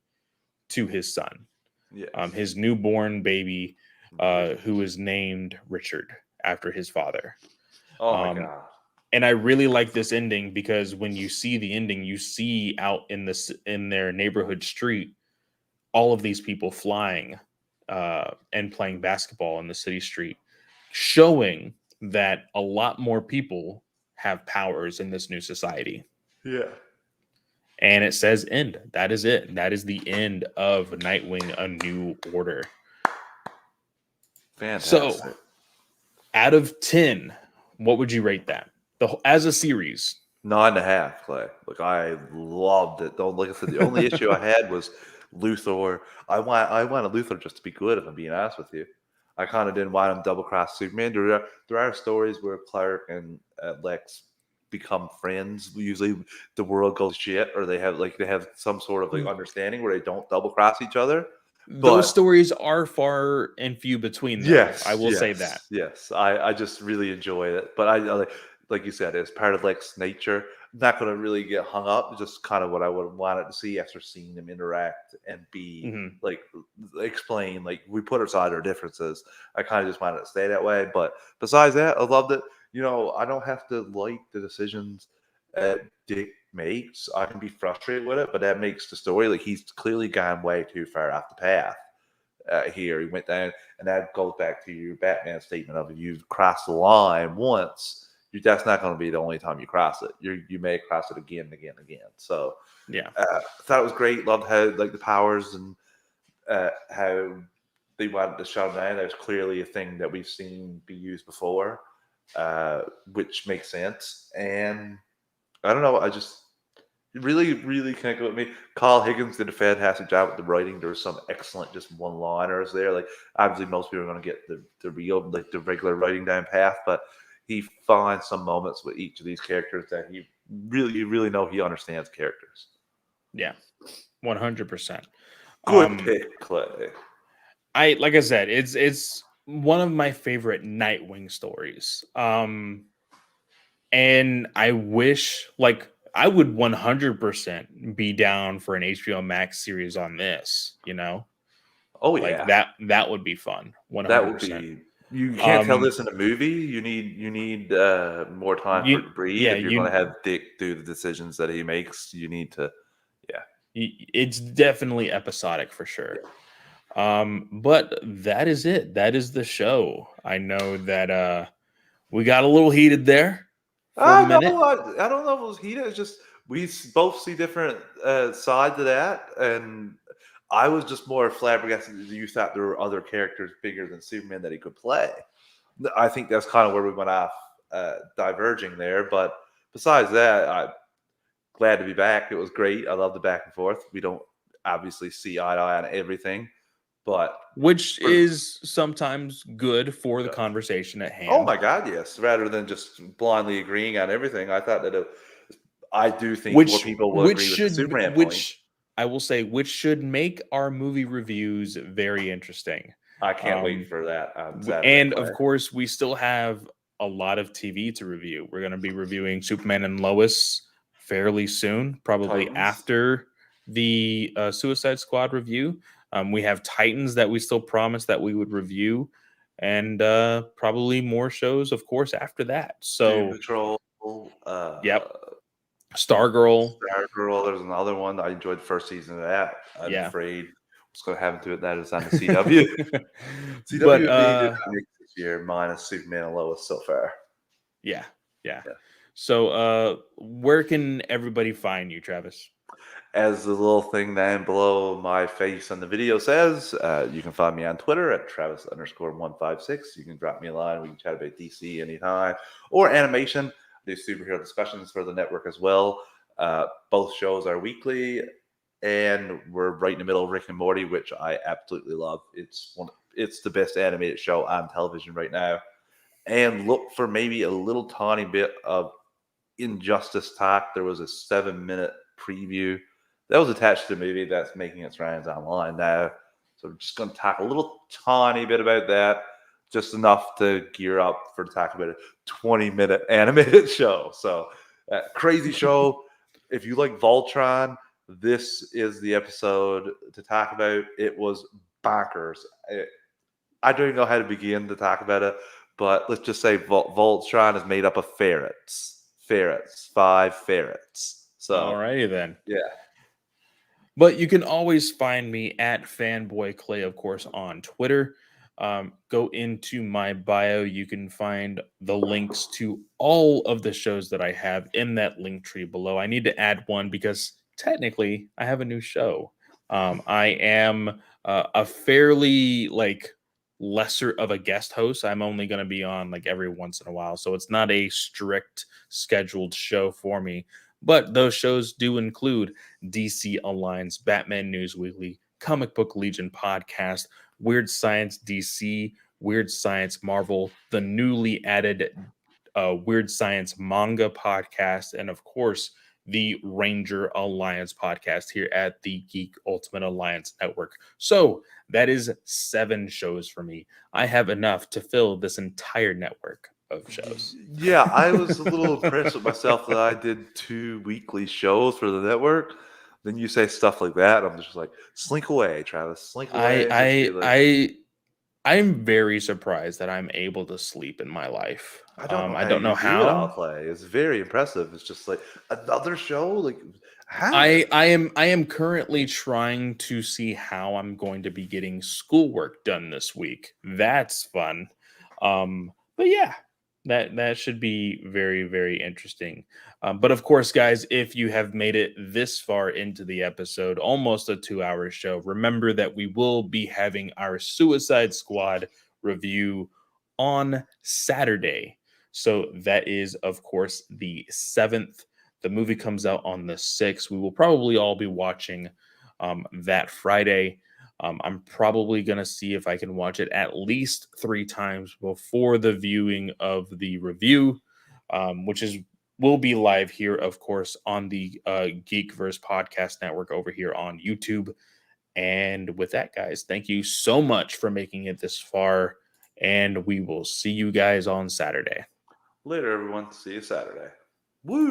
Speaker 2: to his son,
Speaker 1: Yes.
Speaker 2: his newborn baby,
Speaker 1: Richard.
Speaker 2: who is named Richard after his father.
Speaker 1: Oh my
Speaker 2: Um,
Speaker 1: god.
Speaker 2: and I really like this ending because when you see the ending, you see out in in their neighborhood street all of these people flying and playing basketball in the city street, showing that a lot more people have powers in this new society.
Speaker 1: Yeah.
Speaker 2: And it says end. That is it. That is the end of Nightwing: A New Order. So,
Speaker 1: Fantastic.
Speaker 2: out of 10, what would you rate that? As a series.
Speaker 1: 9.5, Clay. Look, I loved it. Don't like I said. The only issue I had was Luthor. I wanted Luthor just to be good. If I'm being honest with you, I kind of didn't want him double cross Superman. There are stories where Clark and Lex become friends. Usually, the world goes shit, or they have some sort of like understanding where they don't double cross each other.
Speaker 2: Those
Speaker 1: But
Speaker 2: stories are far and few between, though. I
Speaker 1: yes,
Speaker 2: will say that.
Speaker 1: yes, yes. I just really enjoy it. But I like you said, it's part of Lex nature. I'm not going to really get hung up. Just kind of what I would have wanted to see after seeing them interact and be
Speaker 2: Mhm.
Speaker 1: like explain. Like we put aside our differences. I kind of just wanted to stay that way. But besides that, I loved it. I don't have to like the decisions Dick makes. I can be frustrated with it, but that makes the story like he's clearly gone way too far off the path here. He went down, and that goes back to your Batman statement of if you've crossed the line once, that's not going to be the only time you cross it. You may cross it again and again and again. So
Speaker 2: Yeah.
Speaker 1: I thought it was great. Loved how like the powers and how they wanted to shut them down. That was clearly a thing that we've seen be used before, which makes sense. And I don't know. I just really, really connected with me. Carl Higgins did a fantastic job with the writing. There was some excellent just one-liners there. Like obviously most people are going to get the real like the regular writing down path, but he finds some moments with each of these characters that he really, you really know he understands characters.
Speaker 2: Yeah. 100%.
Speaker 1: Good
Speaker 2: Um
Speaker 1: pick, Clay.
Speaker 2: I like I said, it's one of my favorite Nightwing stories. And I wish like I would 100% be down for an HBO Max series on this, you know?
Speaker 1: Oh
Speaker 2: Like
Speaker 1: yeah,
Speaker 2: that would be fun.
Speaker 1: that would
Speaker 2: 100%.
Speaker 1: be. You can't tell
Speaker 2: Um
Speaker 1: this in a movie. You need more time for it
Speaker 2: you
Speaker 1: to breathe.
Speaker 2: yeah,
Speaker 1: If you're going
Speaker 2: you
Speaker 1: to have Dick do the decisions that he makes, you need to. Yeah,
Speaker 2: it's definitely episodic for sure.
Speaker 1: yeah.
Speaker 2: But that is it. That is the show. I know that we got a little heated there for a
Speaker 1: I
Speaker 2: minute.
Speaker 1: know. I don't know if it was heated. It's just we both see different sides of that, and I was just more flabbergasted that you thought there were other characters bigger than Superman that he could play. I think that's kind of where we went off diverging there. But besides that, I'm glad to be back. It was great. I love the back and forth. We don't obviously see eye to eye on everything, but
Speaker 2: Which
Speaker 1: for
Speaker 2: is sometimes good for the conversation at
Speaker 1: oh
Speaker 2: hand.
Speaker 1: my god, yes. Rather than just blindly agreeing on everything, I thought that I do think more
Speaker 2: Which
Speaker 1: people will
Speaker 2: which
Speaker 1: agree with the
Speaker 2: should
Speaker 1: Superman point.
Speaker 2: which I will say which should make our movie reviews very interesting.
Speaker 1: I can't wait
Speaker 2: Um
Speaker 1: for that on Saturday,
Speaker 2: and
Speaker 1: Clay.
Speaker 2: of course we still have a lot of TV to review. We're going to be reviewing Superman and Lois fairly soon, probably
Speaker 1: Titans.
Speaker 2: after the Suicide Squad review. We have Titans that we still promised that we would review, and probably more shows, of course, after that.
Speaker 1: Doom
Speaker 2: So,
Speaker 1: Patrol.
Speaker 2: yep, Stargirl,
Speaker 1: Stargirl. There's another one. I enjoyed the first season of that. I'm
Speaker 2: yeah.
Speaker 1: afraid what's going to happen to it that is on the CW.
Speaker 2: But
Speaker 1: CW being the mix this year, minus Superman and Lois so far.
Speaker 2: yeah, yeah.
Speaker 1: Yeah.
Speaker 2: So, where can everybody find you, Travis?
Speaker 1: As the little thing down below my face on the video says, you can find me on Twitter at Travis_156. You can drop me a line. We can chat about DC anytime or animation. I do superhero discussions for the network as well. Both shows are weekly, and we're right in the middle of Rick and Morty, which I absolutely love. It's the best animated show on television right now. And look for maybe a little tiny bit of Injustice talk. There was a 7-minute preview that was attached to the movie that's making its rounds online now. So we're just going to talk a little tiny bit about that, just enough to gear up for the talk about a 20-minute animated show. So crazy show. If you like Voltron, this is the episode to talk about. It was bonkers. I don't even know how to begin to talk about it, but let's just say Voltron is made up of ferrets. Ferrets, 5 ferrets. So,
Speaker 2: Alrighty then.
Speaker 1: yeah.
Speaker 2: But you can always find me at Fanboy Clay, of course, on Twitter. Go into my bio. You can find the links to all of the shows that I have in that link tree below. I need to add one because technically I have a new show. I am a fairly lesser of a guest host. I'm only going to be on every once in a while, so it's not a strict scheduled show for me. But those shows do include DC Alliance, Batman News Weekly, Comic Book Legion podcast, Weird Science DC, Weird Science Marvel, the newly added Weird Science manga podcast, and of course, the Ranger Alliance podcast here at the Geek Ultimate Alliance Network. So that is 7 shows for me. I have enough to fill this entire network of shows.
Speaker 1: Yeah, I was a little impressed with myself that I did 2 weekly shows for the network. Then you say stuff like that, I'm just like, slink away, Travis, slink away.
Speaker 2: I'm very surprised that I'm able to sleep in my life.
Speaker 1: I don't know
Speaker 2: I
Speaker 1: how
Speaker 2: don't know
Speaker 1: you do it all,
Speaker 2: how.
Speaker 1: Clay. It's very impressive. It's just like another show. Like, how?
Speaker 2: I am currently trying to see how I'm going to be getting schoolwork done this week. That's fun. But yeah, that should be very, very interesting. But of course, guys, if you have made it this far into the episode, almost a 2-hour show, remember that we will be having our Suicide Squad review on Saturday. So that is, of course, the 7th. The movie comes out on the 6th. We will probably all be watching that Friday. I'm probably going to see if I can watch it at least 3 times before the viewing of the review, which will be live here, of course, on the Geekverse Podcast Network over here on YouTube. And with that, guys, thank you so much for making it this far. And we will see you guys on Saturday.
Speaker 1: Later, everyone. See you Saturday. Woo!